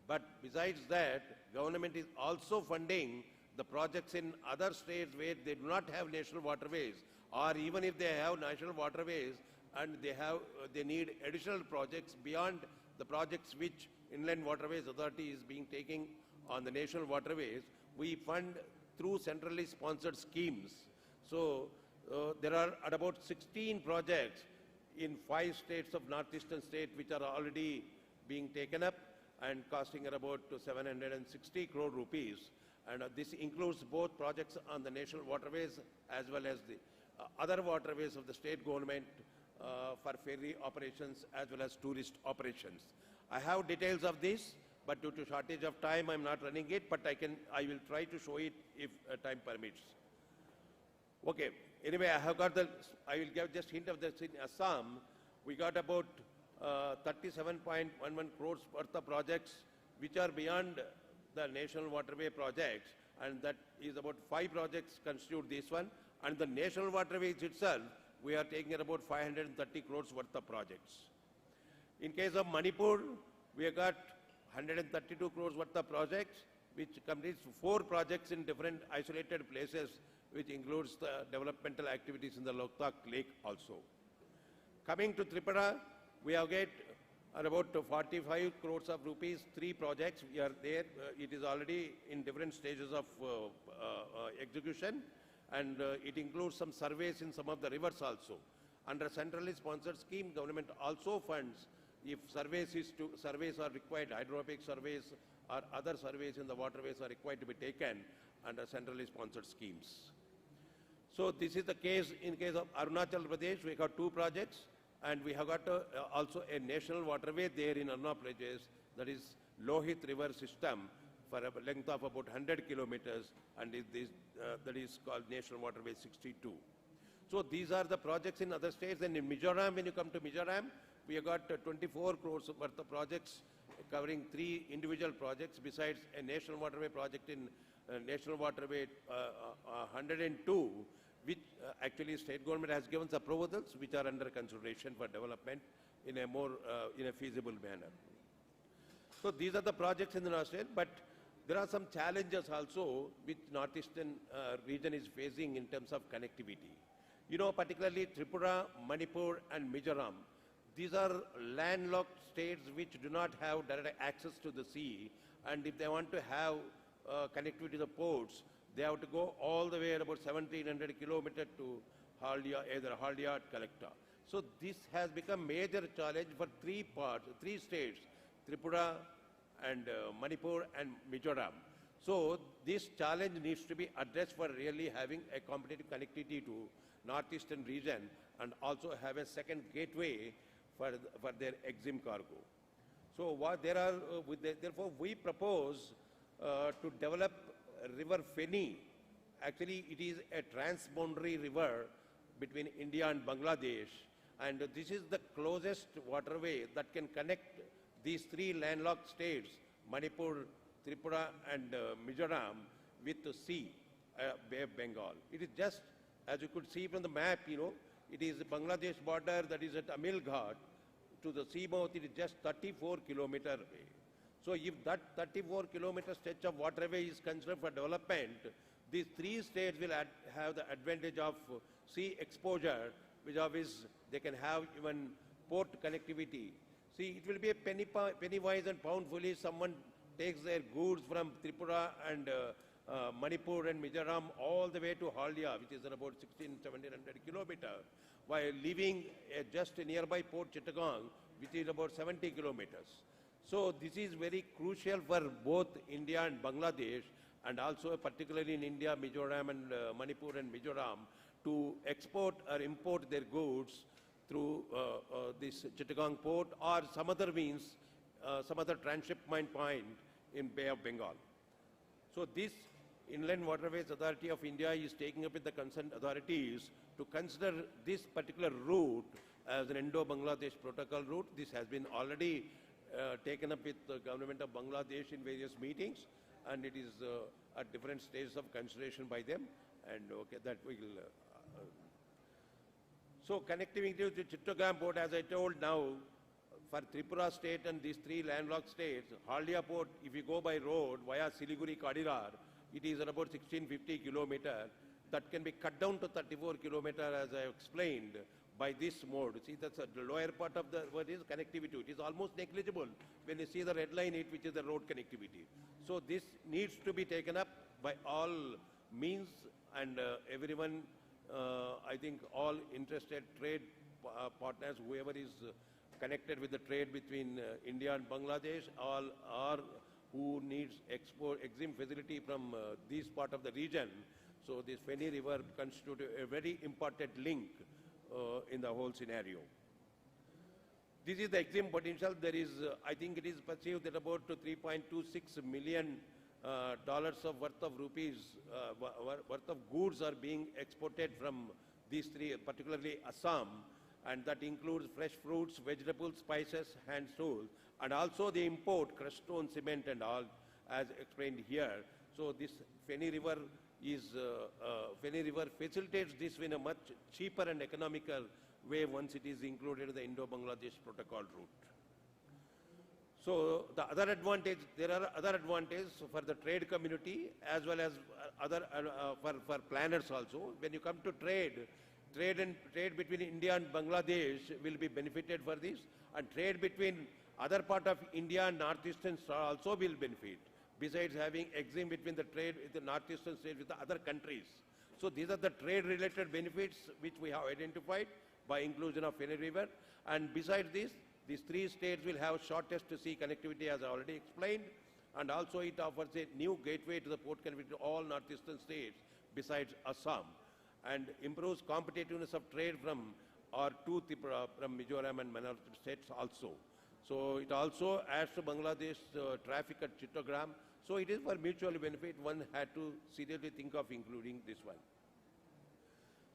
but besides that, government is also funding the projects in other states where they do not have national waterways, or even if they have national waterways and they need additional projects beyond the projects which Inland Waterways Authority is being taking on the national waterways, we fund through centrally sponsored schemes. So there are at about 16 projects in 5 states of northeastern state which are already being taken up and costing at about 760 crore rupees. And this includes both projects on the national waterways as well as the other waterways of the state government for ferry operations as well as tourist operations. I have details of this, but due to shortage of time, I'm not running it, but I will try to show it if time permits. Okay, anyway, I will give just hint of this. In Assam, we got about 37.11 crores worth of projects which are beyond the national waterway projects, and that is about 5 projects constitute this one, and the national waterways itself, we are taking about 530 crores worth of projects. In case of Manipur, we have got 132 crores worth of projects, which completes 4 projects in different isolated places, which includes the developmental activities in the Loktak Lake also. Coming to Tripura, we have got And about 45 crores of rupees, 3 projects, we are there. It is already in different stages of execution, and it includes some surveys in some of the rivers also. Under centrally sponsored scheme, government also funds if surveys are required, hydrographic surveys or other surveys in the waterways are required to be taken under centrally sponsored schemes. So this is the case in case of Arunachal Pradesh. We got 2 projects, and we have got also a national waterway there in Arunachal Pradesh, that is Lohit River system for a length of about 100 kilometers, and that is called National Waterway 62. So these are the projects in other states. And in Mizoram, when you come to Mizoram, we have got 24 crores worth of projects covering 3 individual projects besides a national waterway project in National Waterway 102, which actually state government has given some proposals which are under consideration for development in a more in a feasible manner. So these are the projects in the North State, but there are some challenges also which Northeastern region is facing in terms of connectivity. You know, particularly Tripura, Manipur and Mizoram. These are landlocked states which do not have direct access to the sea, and if they want to have connectivity to the ports, they have to go all the way about 1,700 kilometers to Haldia, either Haldia or Collector. So this has become major challenge for 3 states, Tripura and Manipur and Mizoram. So this challenge needs to be addressed for really having a competitive connectivity to Northeastern region, and also have a second gateway for their EXIM cargo. So what there are, therefore we propose to develop River Feni. Actually, it is a transboundary river between India and Bangladesh, and this is the closest waterway that can connect these 3 landlocked states, Manipur, Tripura and Mizoram, with the sea, Bay of Bengal. It is just, as you could see from the map, you know, it is the Bangladesh border that is at Amil Ghat. To the seamouth, it is just 34 kilometers away. So if that 34-kilometer stretch of waterway is considered for development, these 3 states will have the advantage of sea exposure, which obviously they can have even port connectivity. See, it will be a penny wise and pound foolish. Someone takes their goods from Tripura and Manipur and Mizoram all the way to Haldia, which is about 1,700 kilometers, while leaving just a nearby port Chittagong, which is about 70 kilometers. So this is very crucial for both India and Bangladesh, and also particularly in India, Mizoram and Manipur and Mizoram, to export or import their goods through this Chittagong port or some other means, some other transshipment point in Bay of Bengal. So this Inland Waterways Authority of India is taking up with the concerned authorities to consider this particular route as an Indo-Bangladesh protocol route. This has been already taken up with the government of Bangladesh in various meetings, and it is at different stages of consideration by them, and okay, that we will. So connectivity to Chittagong port, as I told now, for Tripura state and these 3 landlocked states, Haldia port, if you go by road via Siliguri Kadirar, it is at about 1,650 kilometers. That can be cut down to 34 kilometers, as I explained, by this mode. See, that's the lower part of the word is connectivity. It is almost negligible when you see the red line, which is the road connectivity. So this needs to be taken up by all means, and everyone, I think all interested trade partners, whoever is connected with the trade between India and Bangladesh, or who needs EXIM facility from this part of the region. So this Feni River constitutes a very important link in the whole scenario. This is the EXIM potential. There is, I think it is perceived that about $3.26 million of worth of rupees, worth of goods are being exported from these 3, particularly Assam, and that includes fresh fruits, vegetables, spices, hand tools, and also the import, crushed stone, cement and all, as explained here. So this Feni River facilitates this in a much cheaper and economical way once it is included in the Indo-Bangladesh protocol route. So the other advantage, there are other advantages for the trade community as well as other for planners also. When you come to trade trade between India and Bangladesh will be benefited for this, and trade between other part of India and northeastern also will benefit, besides having exemption between the trade with the northeastern states with the other countries. So these are the trade-related benefits which we have identified by inclusion of Feni River. And besides this, these three states will have shortest sea connectivity, as I already explained, and also it offers a new gateway to the port connectivity to all northeastern states besides Assam, and improves competitiveness of trade from our two Tripura, from Mizoram and Manipur states also. So it also adds to Bangladesh traffic at Chittagong. So it is for mutual benefit. One had to seriously think of including this one.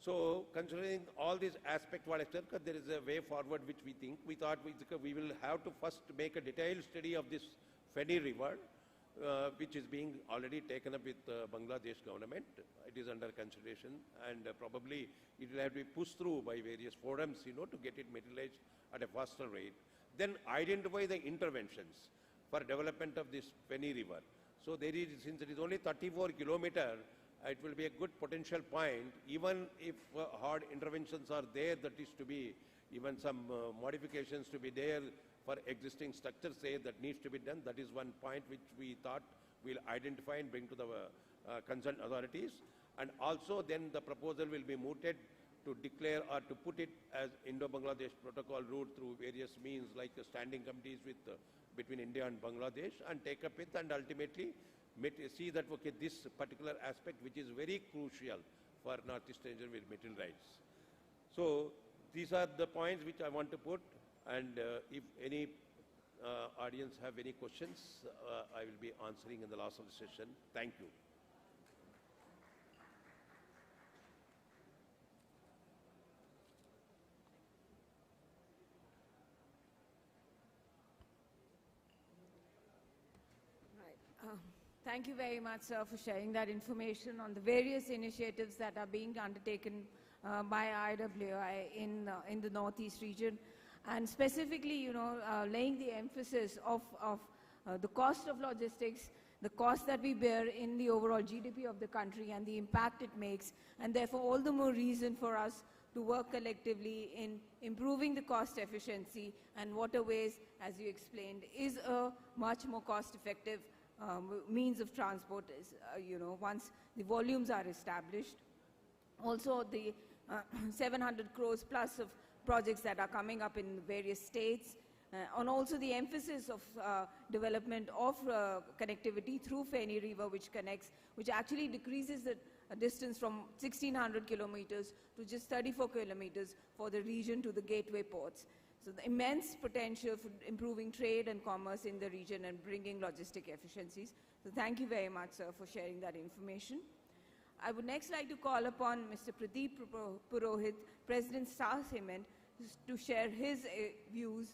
So considering all these aspects, what I said, there is a way forward which we think. We thought we will have to first make a detailed study of this Feni River, which is being already taken up with Bangladesh government. It is under consideration, and probably it will have to be pushed through by various forums, to get it materialized at a faster rate. Then identify the interventions for development of this Feni River. So there is, since it is only 34 kilometers, it will be a good potential point. Even if hard interventions are there, that is to be, even some modifications to be there for existing structures, say, that needs to be done. That is one point which we thought we'll identify and bring to the concerned authorities. And also then the proposal will be mooted to declare or to put it as Indo-Bangladesh protocol route through various means like standing committees with between India and Bangladesh, and take up with, and ultimately see that, okay, this particular aspect which is very crucial for Northeast region will materialize. So these are the points which I want to put, and if any audience have any questions, I will be answering in the last of the session. Thank you. Thank you very much, sir, for sharing that information on the various initiatives that are being undertaken by IWI in the Northeast region, and specifically, laying the emphasis of the cost of logistics, the cost that we bear in the overall GDP of the country, and the impact it makes, and therefore all the more reason for us to work collectively in improving the cost efficiency. And Waterways, as you explained, is a much more cost-effective means of transport, is, once the volumes are established. Also, the 700 crores plus of projects that are coming up in various states, and also the emphasis of development of connectivity through Feni River, which actually decreases the distance from 1,600 kilometers to just 34 kilometers for the region to the gateway ports. So the immense potential for improving trade and commerce in the region and bringing logistic efficiencies. So thank you very much, sir, for sharing that information. I would next like to call upon Mr. Pradeep Purohit, President Star Cement, to share his views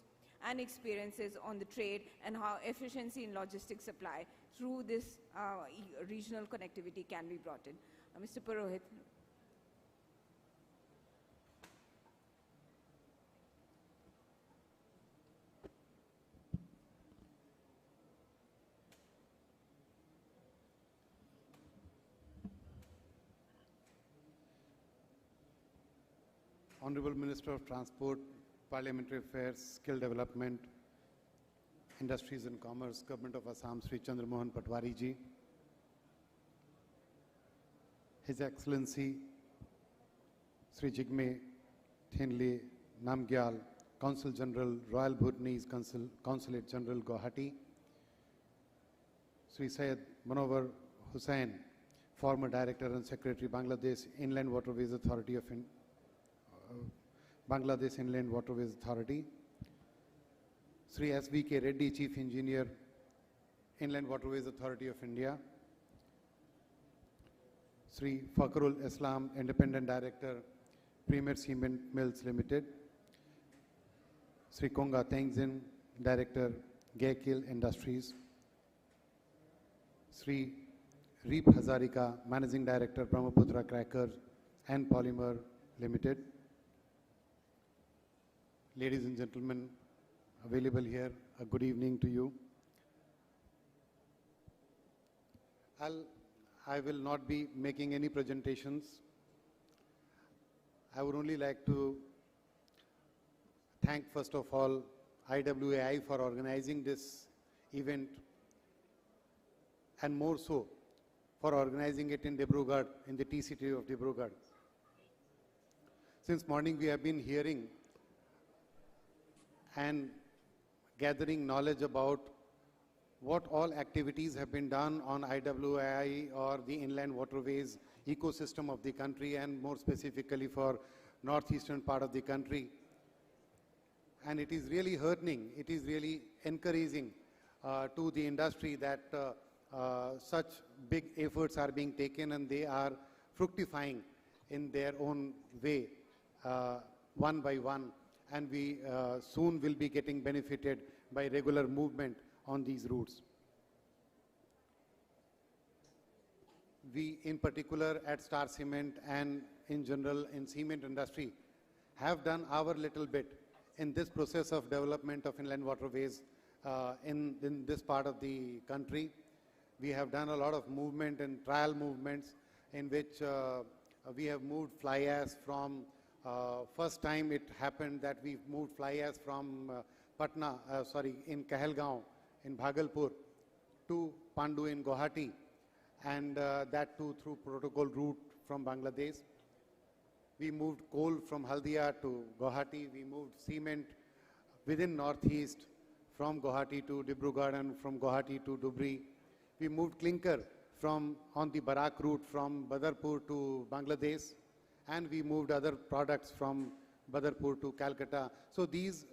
and experiences on the trade and how efficiency in logistics supply through this regional connectivity can be brought in. Mr. Purohit. Honorable Minister of Transport, Parliamentary Affairs, Skill Development, Industries and Commerce, Government of Assam, Sri Chandra Mohan Patwari ji, His Excellency Sri Jigme Thenle Namgyal, Consul General, Royal Bhutanese Consulate General, Guwahati, Sri Syed Manohar Hussain, former Director and Secretary, Bangladesh Inland Waterways Authority of Bangladesh Inland Waterways Authority, Sri S.V.K. Reddy, Chief Engineer, Inland Waterways Authority of India, Sri Fakhrul Islam, Independent Director, Premier Cement Mills Limited, Sri Konga Tengzin, Director, Gaykil Industries, Sri Reep Hazarika, Managing Director, Brahmaputra Cracker and Polymer Limited. Ladies and gentlemen available here, a good evening to you. I will not be making any presentations. I would only like to thank first of all IWAI for organizing this event, and more so for organizing it in Dibrugarh, in the tea city of Dibrugarh. Since morning we have been hearing and gathering knowledge about what all activities have been done on IWAI or the inland waterways ecosystem of the country, and more specifically for northeastern part of the country. And it is really heartening, it is really encouraging to the industry that such big efforts are being taken and they are fructifying in their own way, one by one, and we soon will be getting benefited by regular movement on these routes. We in particular at Star Cement and in general in cement industry have done our little bit in this process of development of inland waterways in this part of the country. We have done a lot of movement and trial movements in which we have moved fly ash from, first time it happened that we moved fly ash from in Kahalgaon in Bhagalpur to Pandu in Guwahati, and that too through protocol route from Bangladesh. We moved coal from Haldia to Guwahati. We moved cement within Northeast from Guwahati to Dibrugarh and from Guwahati to Dhubri. We moved clinker from on the Barak route from Badarpur to Bangladesh, and we moved other products from Badarpur to Calcutta. So these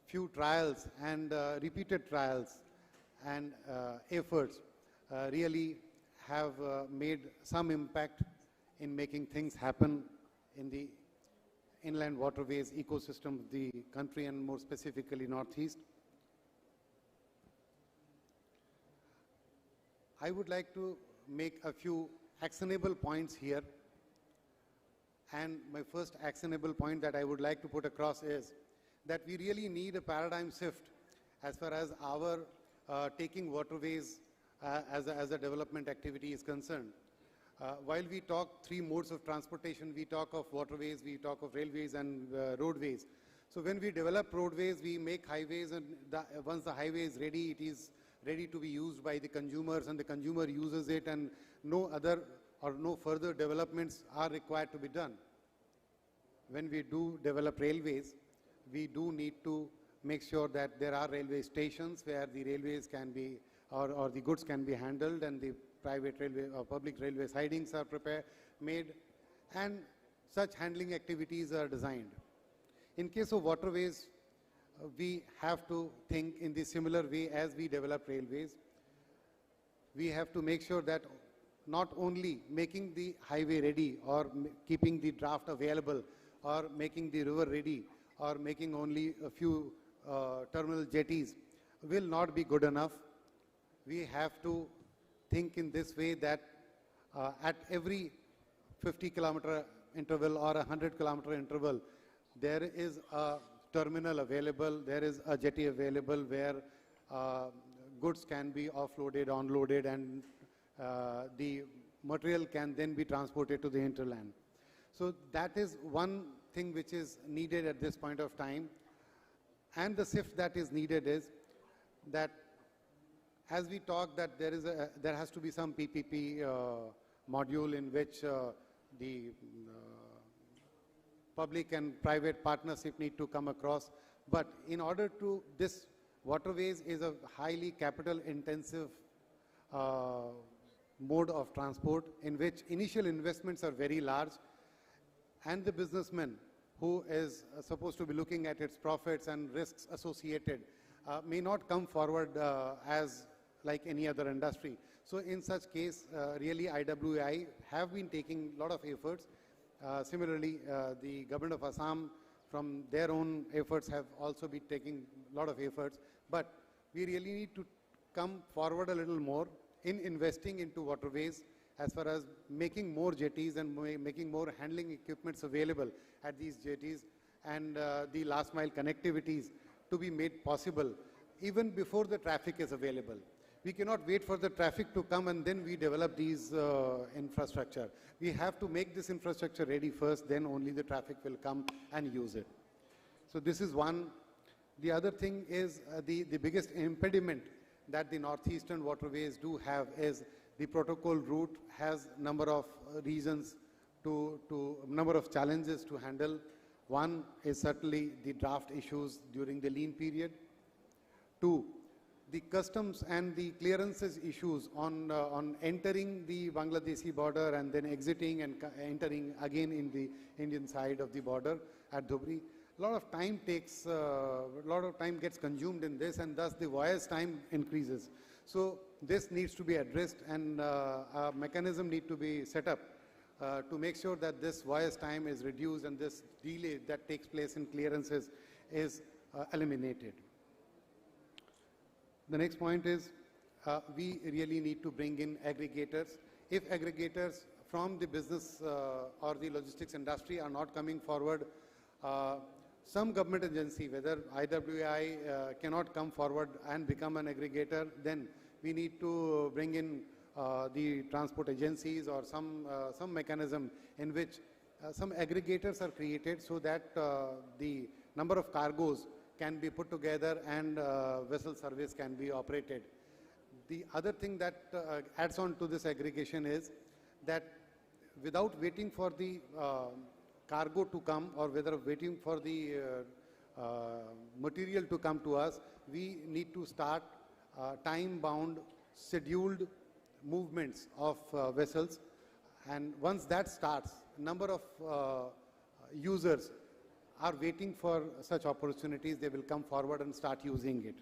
few trials and repeated trials and efforts really have made some impact in making things happen in the inland waterways ecosystem of the country, and more specifically Northeast. I would like to make a few actionable points here, and my first actionable point that I would like to put across is that we really need a paradigm shift as far as our taking waterways as a development activity is concerned. While we talk three modes of transportation, we talk of waterways, we talk of railways and roadways. So when we develop roadways, we make highways, and once the highway is ready, it is ready to be used by the consumers, and the consumer uses it, and no other or no further developments are required to be done. When we do develop railways, we do need to make sure that there are railway stations where the railways can be, or the goods can be handled, and the private railway or public railway sidings are made, and such handling activities are designed. In case of waterways, we have to think in the similar way as we develop railways. We have to make sure that not only making the highway ready or keeping the draft available or making the river ready or making only a few terminal jetties will not be good enough. We have to think in this way that at every 50-kilometer interval or a 100-kilometer interval, there is a terminal available, there is a jetty available where goods can be offloaded, onloaded, and the material can then be transported to the hinterland. So that is one thing which is needed at this point of time. And the shift that is needed is that as we talk that there has to be some PPP module in which the public and private partnership need to come across. But in order to, this waterways is a highly capital intensive mode of transport in which initial investments are very large, and the businessman who is supposed to be looking at its profits and risks associated may not come forward as like any other industry. So in such case, really IWI have been taking a lot of efforts. Similarly, the government of Assam from their own efforts have also been taking a lot of efforts, but we really need to come forward a little more in investing into waterways as far as making more jetties and making more handling equipments available at these jetties, and the last mile connectivities to be made possible even before the traffic is available. we cannot wait for the traffic to come and then we develop these infrastructure. We have to make this infrastructure ready first, then only the traffic will come and use it. So this is one. The other thing is the biggest impediment that the northeastern waterways do have is the protocol route has number of reasons number of challenges to handle. One is certainly the draft issues during the lean period. Two, the customs and the clearances issues on entering the Bangladeshi border and then exiting and entering again in the Indian side of the border at Dhubri. A lot of time gets consumed in this, and thus the voyage time increases. So this needs to be addressed, and a mechanism need to be set up to make sure that this voyage time is reduced and this delay that takes place in clearances is eliminated. The next point is we really need to bring in aggregators. If aggregators from the business or the logistics industry are not coming forward, some government agency, whether IWI cannot come forward and become an aggregator, then we need to bring in the transport agencies or some mechanism in which some aggregators are created so that the number of cargoes can be put together and vessel service can be operated. The other thing that adds on to this aggregation is that without waiting for the cargo to come or whether waiting for the material to come to us, we need to start time-bound, scheduled movements of vessels, and once that starts, number of users are waiting for such opportunities. They will come forward and start using it.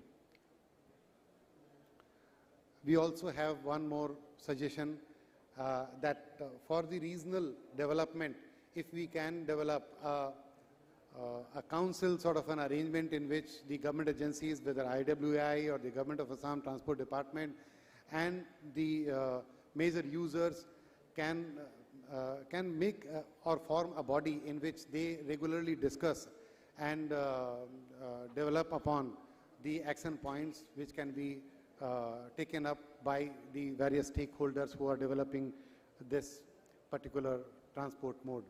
We also have one more suggestion that for the regional development, if we can develop a council sort of an arrangement in which the government agencies, whether IWI or the Government of Assam Transport Department and the major users can make or form a body in which they regularly discuss and develop upon the action points which can be taken up by the various stakeholders who are developing this particular transport mode.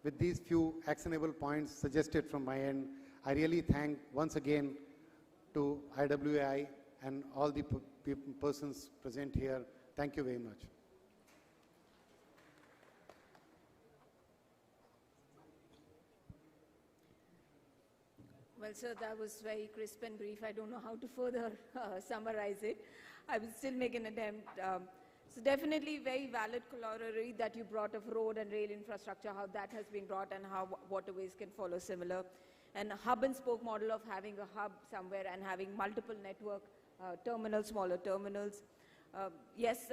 With these few actionable points suggested from my end, I really thank once again to IWI and all the persons present here. Thank you very much. Well, sir, that was very crisp and brief. I don't know how to further summarize it. I will still make an attempt. So definitely very valid corollary that you brought of road and rail infrastructure, how that has been brought and how waterways can follow similar. And a hub and spoke model of having a hub somewhere and having multiple network terminals, smaller terminals. Yes,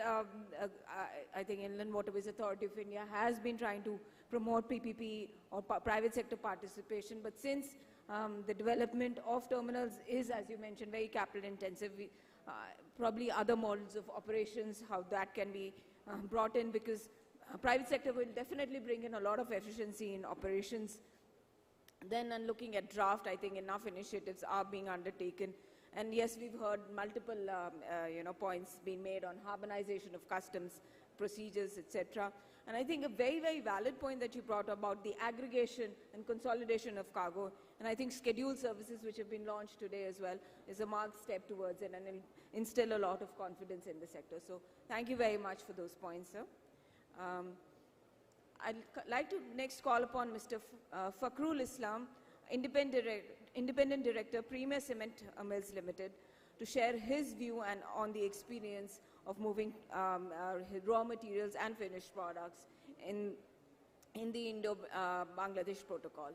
I think Inland Waterways Authority of India has been trying to promote PPP or private sector participation, but since the development of terminals is, as you mentioned, very capital intensive, probably other models of operations, how that can be brought in, because private sector will definitely bring in a lot of efficiency in operations. Then, and looking at draft, I think enough initiatives are being undertaken. And yes, we've heard multiple points being made on harmonization of customs procedures, etc. And I think a very, very valid point that you brought about the aggregation and consolidation of cargo, and I think scheduled services which have been launched today as well is a marked step towards it and instill a lot of confidence in the sector. So thank you very much for those points, sir. I'd like to next call upon Mr. Fakhrul Islam, Independent Director, Premier Cement Mills Limited, to share his view and on the experience of moving raw materials and finished products in the Indo-Bangladesh protocol.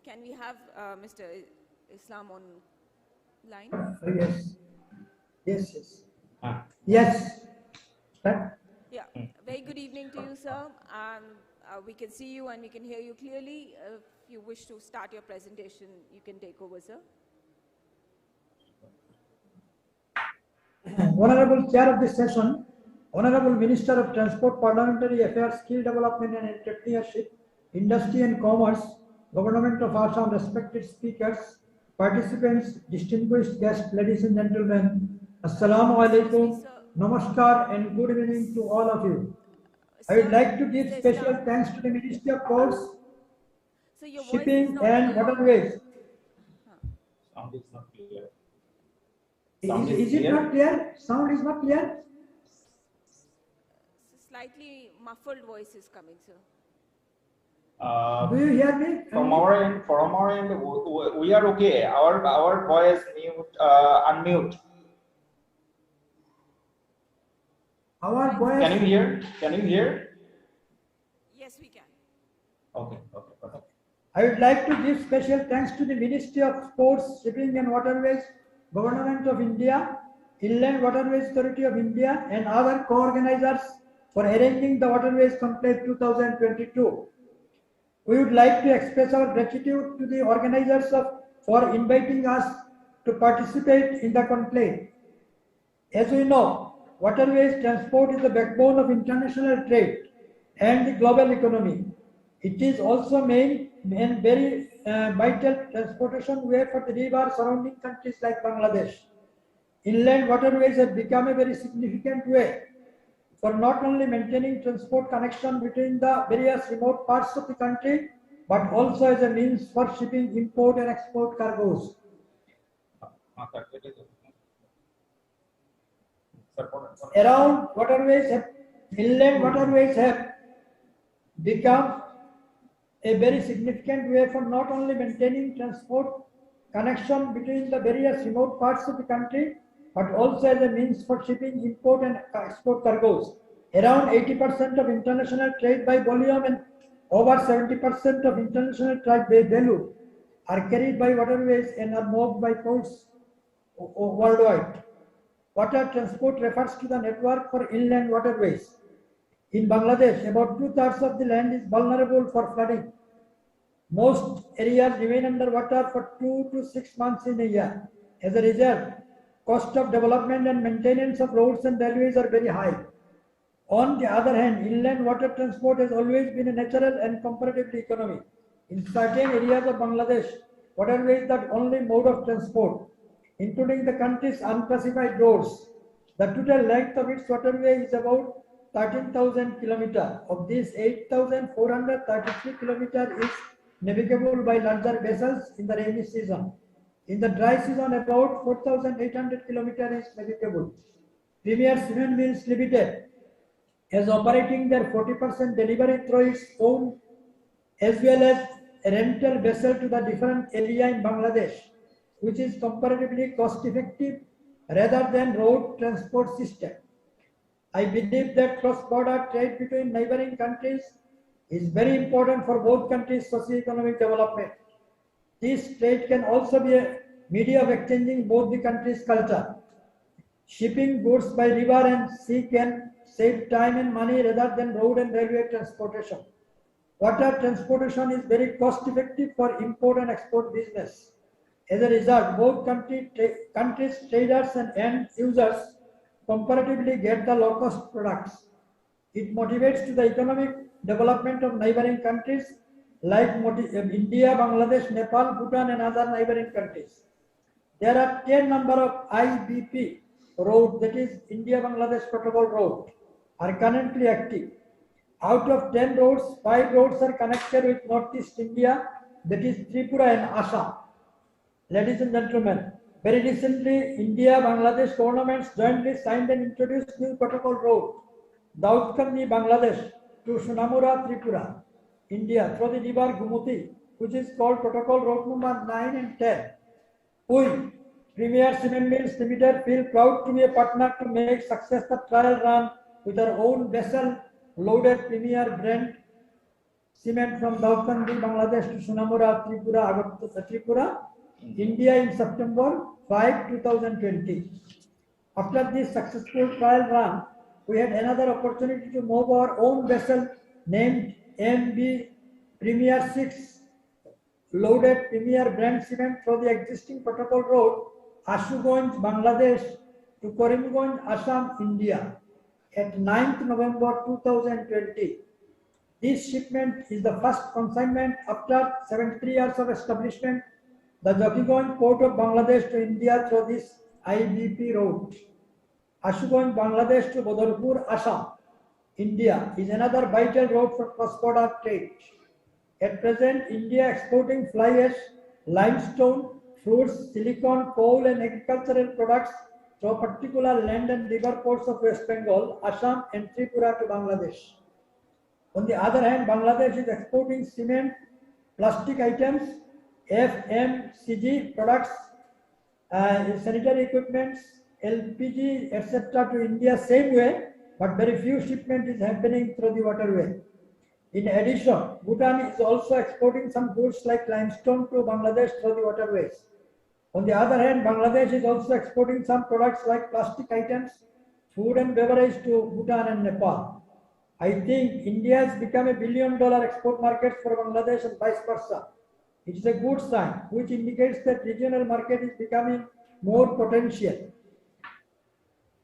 Can we have Mr. Islam on line? Yes. Yes. Yeah. Very good evening to you, sir. We can see you and we can hear you clearly. If you wish to start your presentation, you can take over, sir. Honorable Chair of this session, Honorable Minister of Transport, Parliamentary Affairs, Skill Development and Entrepreneurship, Industry and Commerce, Government of Assam, respected speakers, participants, distinguished guests, ladies and gentlemen, Assalamu alaikum, namaskar and good evening to all of you. I would like to give special thanks to the Ministry of Ports, Shipping and Waterways. Sound is not clear. Is it not clear? Sound is not clear? Slightly muffled voice is coming, sir. Do you hear me? From our end, we are okay. Our voice mute, unmute. Our voice. Can you hear? Can you hear? Yes, we can. Okay. Okay. I would like to give special thanks to the Ministry of Ports, Shipping and Waterways, Government of India, Inland Waterways Authority of India, and other co-organizers for arranging the Waterways Conclave 2022. We would like to express our gratitude to the organizers for inviting us to participate in the conclave. As we know, waterways transport is the backbone of international trade and the global economy. It is also main and very vital transportation way for the river surrounding countries like Bangladesh. Inland waterways have become a very significant way for not only maintaining transport connection between the various remote parts of the country, but also as a means for shipping import and export cargoes. Around waterways, inland waterways have become a very significant way for not only maintaining transport connection between the various remote parts of the country, but also as a means for shipping import and export cargoes. Around 80% of international trade by volume and over 70% of international trade by value are carried by waterways and are moved by ports worldwide. Water transport refers to the network for inland waterways. In Bangladesh, about 2/3 of the land is vulnerable for flooding. Most areas remain underwater for 2 to 6 months in a year. As a result, cost of development and maintenance of roads and railways are very high. On the other hand, inland water transport has always been a natural and comparatively economy. In certain areas of Bangladesh, waterway is the only mode of transport, including the country's unclassified roads. The total length of its waterway is about 13,000 kilometers. Of this, 8,433 kilometers is navigable by larger vessels in the rainy season. In the dry season, about 4,800 kilometers is navigable. Premier Cement Mills Limited is operating their 40% delivery through its own as well as a rental vessel to the different area in Bangladesh, which is comparatively cost effective rather than road transport system. I believe that cross-border trade between neighboring countries is very important for both countries' socio-economic development. This trade can also be a media of exchanging both the countries' culture. Shipping goods by river and sea can save time and money rather than road and railway transportation. Water transportation is very cost effective for import and export business. As a result, both countries' traders and end users comparatively get the low-cost products. It motivates to the economic development of neighboring countries like India, Bangladesh, Nepal, Bhutan, and other neighboring countries. There are 10 number of IBP roads, that is India-Bangladesh Protocol Road, are currently active. Out of 10 roads, 5 roads are connected with Northeast India, that is Tripura and Assam. Ladies and gentlemen, very recently, India-Bangladesh governments jointly signed and introduced new protocol road, Daudkandi, Bangladesh to Sunamura, Tripura, India, through the river Gumati, which is called Protocol Road number 9 and 10. We, Premier Cement Mills Limited, feel proud to be a partner to make successful trial run with our own vessel loaded Premier brand cement from Daudkandi, Bangladesh to Sunamura, Tripura, India in September 5, 2020. After this successful trial run, we had another opportunity to move our own vessel named MB Premier 6 loaded Premier brand cement through the existing protocol road Ashuganj, Bangladesh to Karimganj, Assam, India at 9th November 2020. This shipment is the first consignment after 73 years of establishment the Jakiganj port of Bangladesh to India through this IBP route. Ashuganj, Bangladesh to Bodalpur, Assam, India is another vital road for cross-border trade. At present, India exporting fly ash, limestone, fruits, silicon, coal and agricultural products through particular land and river ports of West Bengal, Assam and Tripura to Bangladesh. On the other hand, Bangladesh is exporting cement, plastic items, FMCG products, sanitary equipments, LPG, etc. to India same way, but very few shipment is happening through the waterway. In addition, Bhutan is also exporting some goods like limestone to Bangladesh through the waterways. On the other hand, Bangladesh is also exporting some products like plastic items, food and beverage to Bhutan and Nepal. I think India has become a $1 billion export market for Bangladesh and vice versa. It is a good sign, which indicates that regional market is becoming more potential.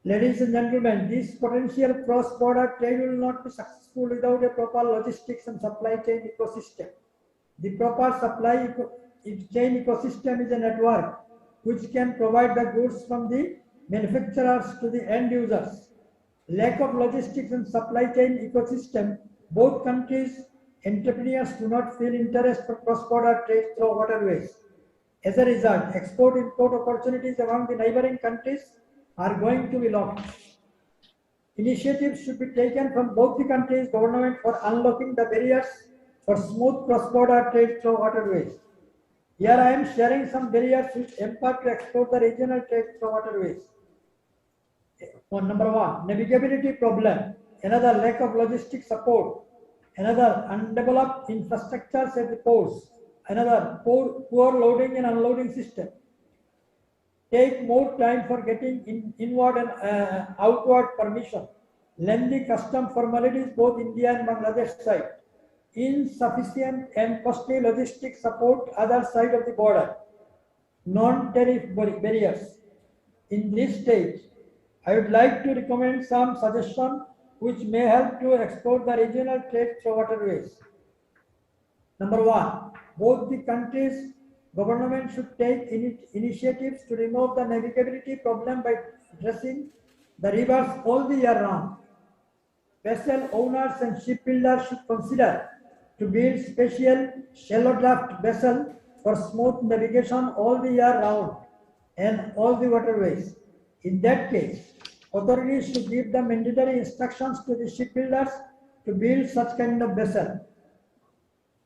Ladies and gentlemen, this potential cross-border trade will not be successful without a proper logistics and supply chain ecosystem. The proper supply chain ecosystem is a network which can provide the goods from the manufacturers to the end users. Lack of logistics and supply chain ecosystem, both countries' entrepreneurs do not feel interest for cross-border trade through waterways. As a result, export-import opportunities among the neighboring countries are going to be lost. Initiatives should be taken from both the countries' government for unlocking the barriers for smooth cross-border trade through waterways. Here I am sharing some barriers which impact to export the regional trade through waterways. Number one, navigability problem. Another, lack of logistic support. Another, undeveloped infrastructures at the ports. Another, poor loading and unloading system. Take more time for getting inward and outward permission. Lengthy custom formalities both India and Bangladesh side. Insufficient and costly logistic support other side of the border. Non-tariff barriers. In this stage, I would like to recommend some suggestions which may help to export the regional trade through waterways. Number one, both the countries' government should take initiatives to remove the navigability problem by addressing the rivers all the year round. Vessel owners and shipbuilders should consider to build special shallow draft vessel for smooth navigation all the year round and all the waterways. In that case, authorities should give the mandatory instructions to the shipbuilders to build such kind of vessel.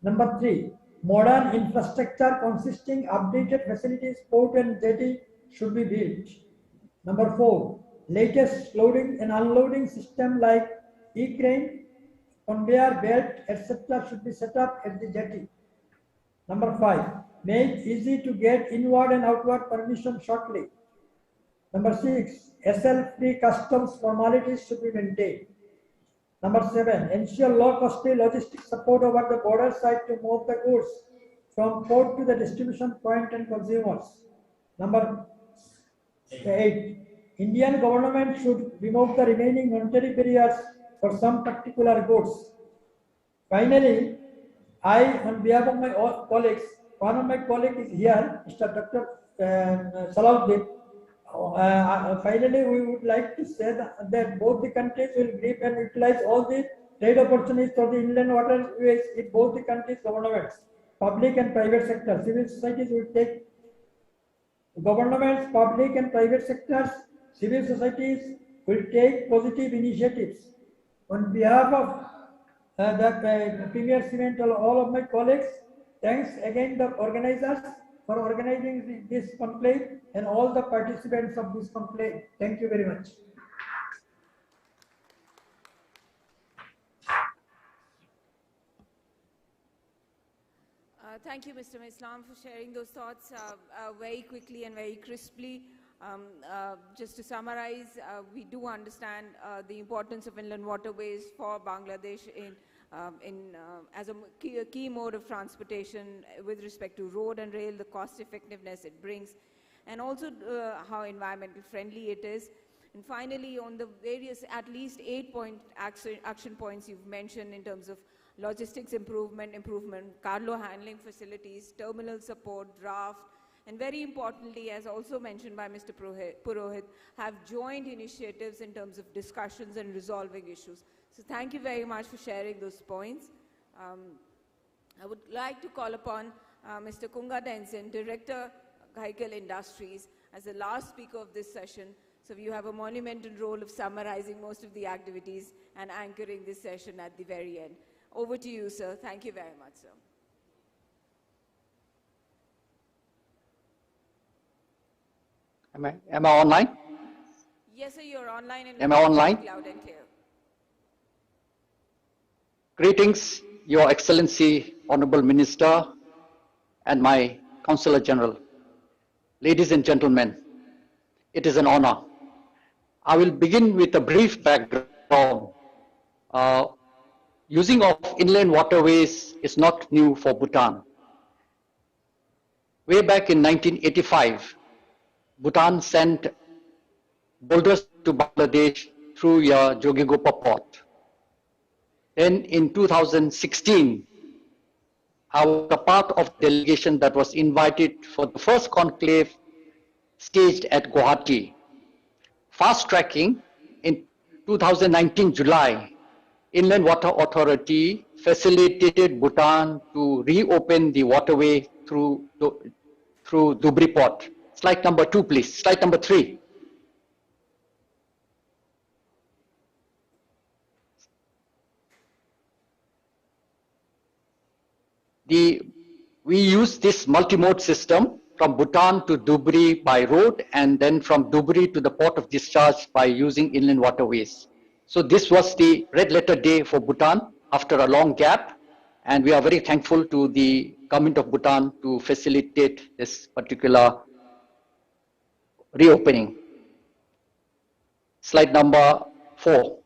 Number three, modern infrastructure consisting updated facilities, port and jetty should be built. Number four, latest loading and unloading system like e-crane, conveyor belt, etc. should be set up at the jetty. Number five, make easy to get inward and outward permission shortly. Number six, SL-free customs formalities should be maintained. Number seven, ensure low-costly logistic support over the border side to move the goods from port to the distribution point and consumers. Number eight, Indian government should remove the remaining monetary barriers for some particular goods. Finally, I, on behalf of my colleagues, one of my colleagues is here, Mr. Dr. Salahuddin. Finally, we would like to say that both the countries will grip and utilize all the trade opportunities for the inland waterways in both the countries' governments, public and private sector. Civil societies will take governments, public and private sectors, civil societies will take positive initiatives. On behalf of the Premier Cement and all of my colleagues, thanks again the organizers for organizing this conclave and all the participants of this conclave. Thank you very much. Thank you, Mr. Islam, for sharing those thoughts very quickly and very crisply. Just to summarize, we do understand the importance of inland waterways for Bangladesh as a key mode of transportation with respect to road and rail, the cost effectiveness it brings, and also how environmental friendly it is. And finally, on the various, at least 8-point action points you've mentioned in terms of logistics improvement, cargo handling facilities, terminal support, draft, and very importantly, as also mentioned by Mr. Purohit, have joined initiatives in terms of discussions and resolving issues. So thank you very much for sharing those points. I would like to call upon Mr. Kunga Densen, Director, Gaikal Industries, as the last speaker of this session. So you have a monumental role of summarizing most of the activities and anchoring this session at the very end. Over to you, sir. Thank you very much, sir. Am I online? Yes, sir, you're online and Am I online? loud and clear. Greetings, Your Excellency, Honorable Minister, and my Consular General. Ladies and gentlemen, it is an honor. I will begin with a brief background. Using of inland waterways is not new for Bhutan. Way back in 1985, Bhutan sent boulders to Bangladesh through your Jogigopa port. Then in 2016, I was a part of the delegation that was invited for the first conclave staged at Gati. Fast tracking in 2019 July, Inland Water Authority facilitated Bhutan to reopen the waterway through Dibrugarh port. Slide number 2, please. Slide number 3. We use this multi-mode system from Bhutan to Dibrugarh by road, and then from Dibrugarh to the port of discharge by using inland waterways. So this was the red letter day for Bhutan after a long gap, and we are very thankful to the government of Bhutan to facilitate this particular reopening. Slide number 4.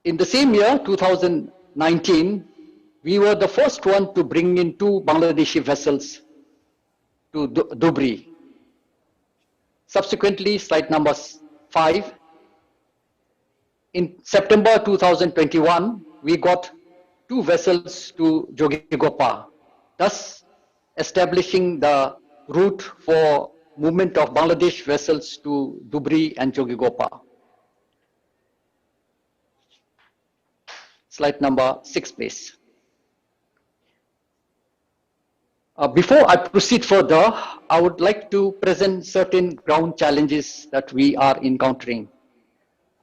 In the same year, 2019, we were the first one to bring in 2 Bangladeshi vessels to Dibrugarh. Subsequently, slide number 5. In September 2021, we got 2 vessels to Jogigopa, thus establishing the route for movement of Bangladesh vessels to Dibrugarh and Jogigopa. Slide number 6, please. Before I proceed further, I would like to present certain ground challenges that we are encountering.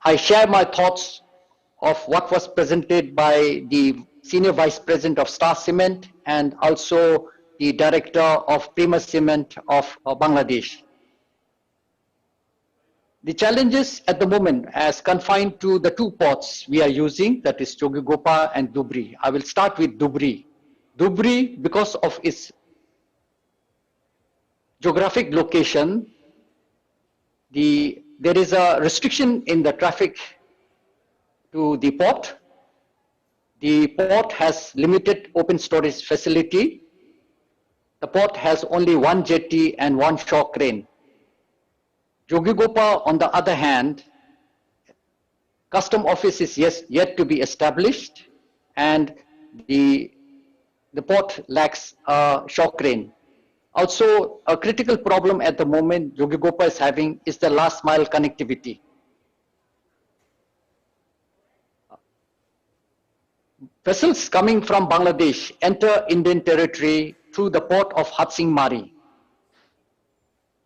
I share my thoughts of what was presented by the Senior Vice President of Star Cement and also the Director of Prima Cement of Bangladesh. The challenges at the moment as confined to the 2 ports we are using, that is Jogigopa and Dibrugarh. I will start with Dibrugarh. Dibrugarh, because of its geographic location, there is a restriction in the traffic to the port. The port has limited open storage facility. The port has only 1 jetty and 1 shore crane. Jogigopa, on the other hand, custom office is yet to be established, and the port lacks a shore crane. Also, a critical problem at the moment Jogigopa is having is the last mile connectivity. Vessels coming from Bangladesh enter Indian territory through the port of Hatsingmari.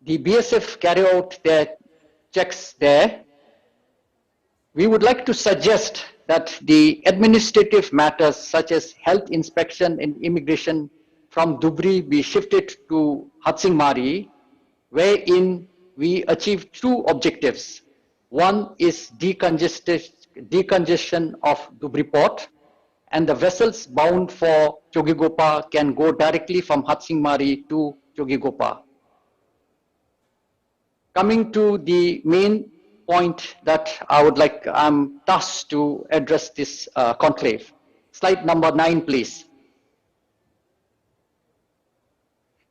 The BSF carry out their checks there. We would like to suggest that the administrative matters such as health inspection and immigration from Dibrugarh be shifted to Hatsingmari, wherein we achieve 2 objectives. One is decongestion of Dibrugarh port, and the vessels bound for Jogigopa can go directly from Hatsingmari to Jogigopa. Coming to the main point that I'm tasked to address this conclave. Slide number 9, please.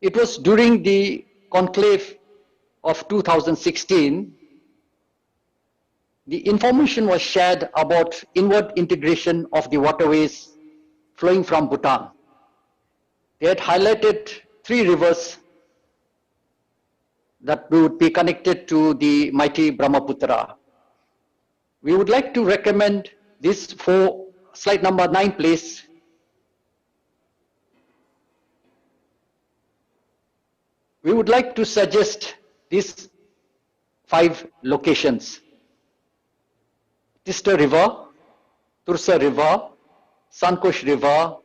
It was during the conclave of 2016, the information was shared about inward integration of the waterways flowing from Bhutan. he had highlighted 3 rivers that would be connected to the mighty Brahmaputra. We would like to recommend this for slide number 9, please. We would like to suggest these 5 locations: Tista River, Tursa River, Sankosh River,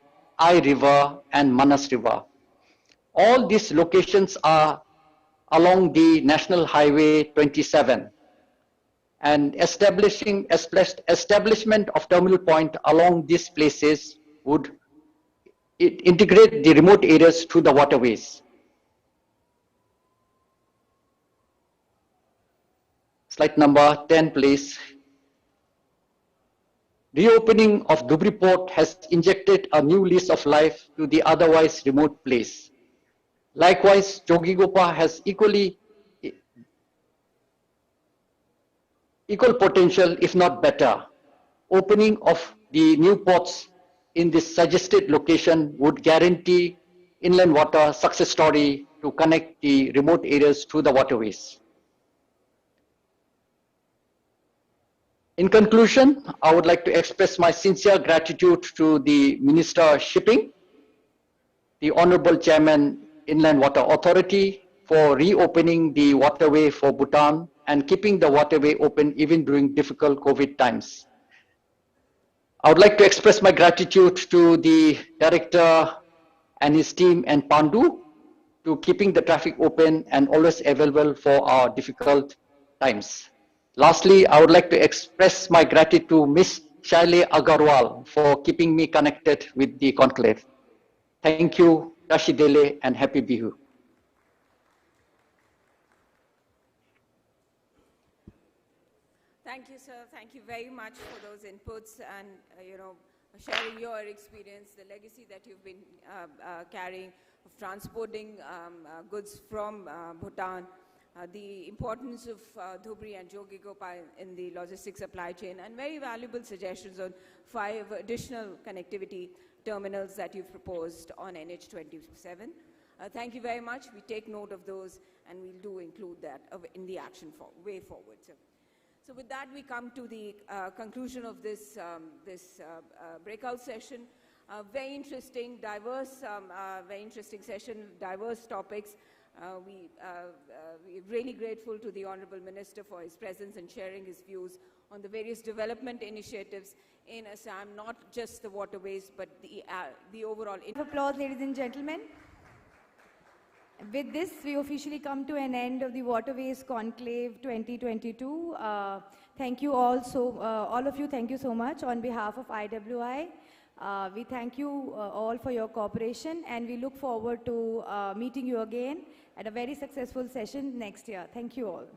Ai River, and Manas River. All these locations are along the National Highway 27, and establishment of terminal point along these places would integrate the remote areas to the waterways. Slide number 10, please. Reopening of Dhubri Port has injected a new lease of life to the otherwise remote place. Likewise, Jogigopa has equal potential, if not better. Opening of the new ports in this suggested location would guarantee inland water success story to connect the remote areas to the waterways. In conclusion, I would like to express my sincere gratitude to the Minister of Shipping, the Honorable Chairman, Inland Water Authority, for reopening the waterway for Bhutan and keeping the waterway open even during difficult COVID times. I would like to express my gratitude to the Director and his team and Pandu to keeping the traffic open and always available for our difficult times. Lastly, I would like to express my gratitude to Ms. Shaile Agarwal for keeping me connected with the conclave. Thank you, Rashi Dele, and Happy Bihu. Thank you, sir. Thank you very much for those inputs and, sharing your experience, the legacy that you've been carrying of transporting goods from Bhutan, the importance of Dhubri and Jogigopa in the logistics supply chain, and very valuable suggestions on 5 additional connectivity terminals that you've proposed on NH27. Thank you very much. We take note of those, and we'll do include that in the action way forward. So with that, we come to the conclusion of this, breakout session. Very interesting, diverse, very interesting session, diverse topics. We're really grateful to the Honorable Minister for his presence and sharing his views on the various development initiatives in Assam, not just the waterways, but the overall... Applause, ladies and gentlemen. With this, we officially come to an end of the Waterways Conclave 2022. Thank you all, all of you, thank you so much on behalf of IWI. We thank you all for your cooperation, and we look forward to meeting you again at a very successful session next year. Thank you all.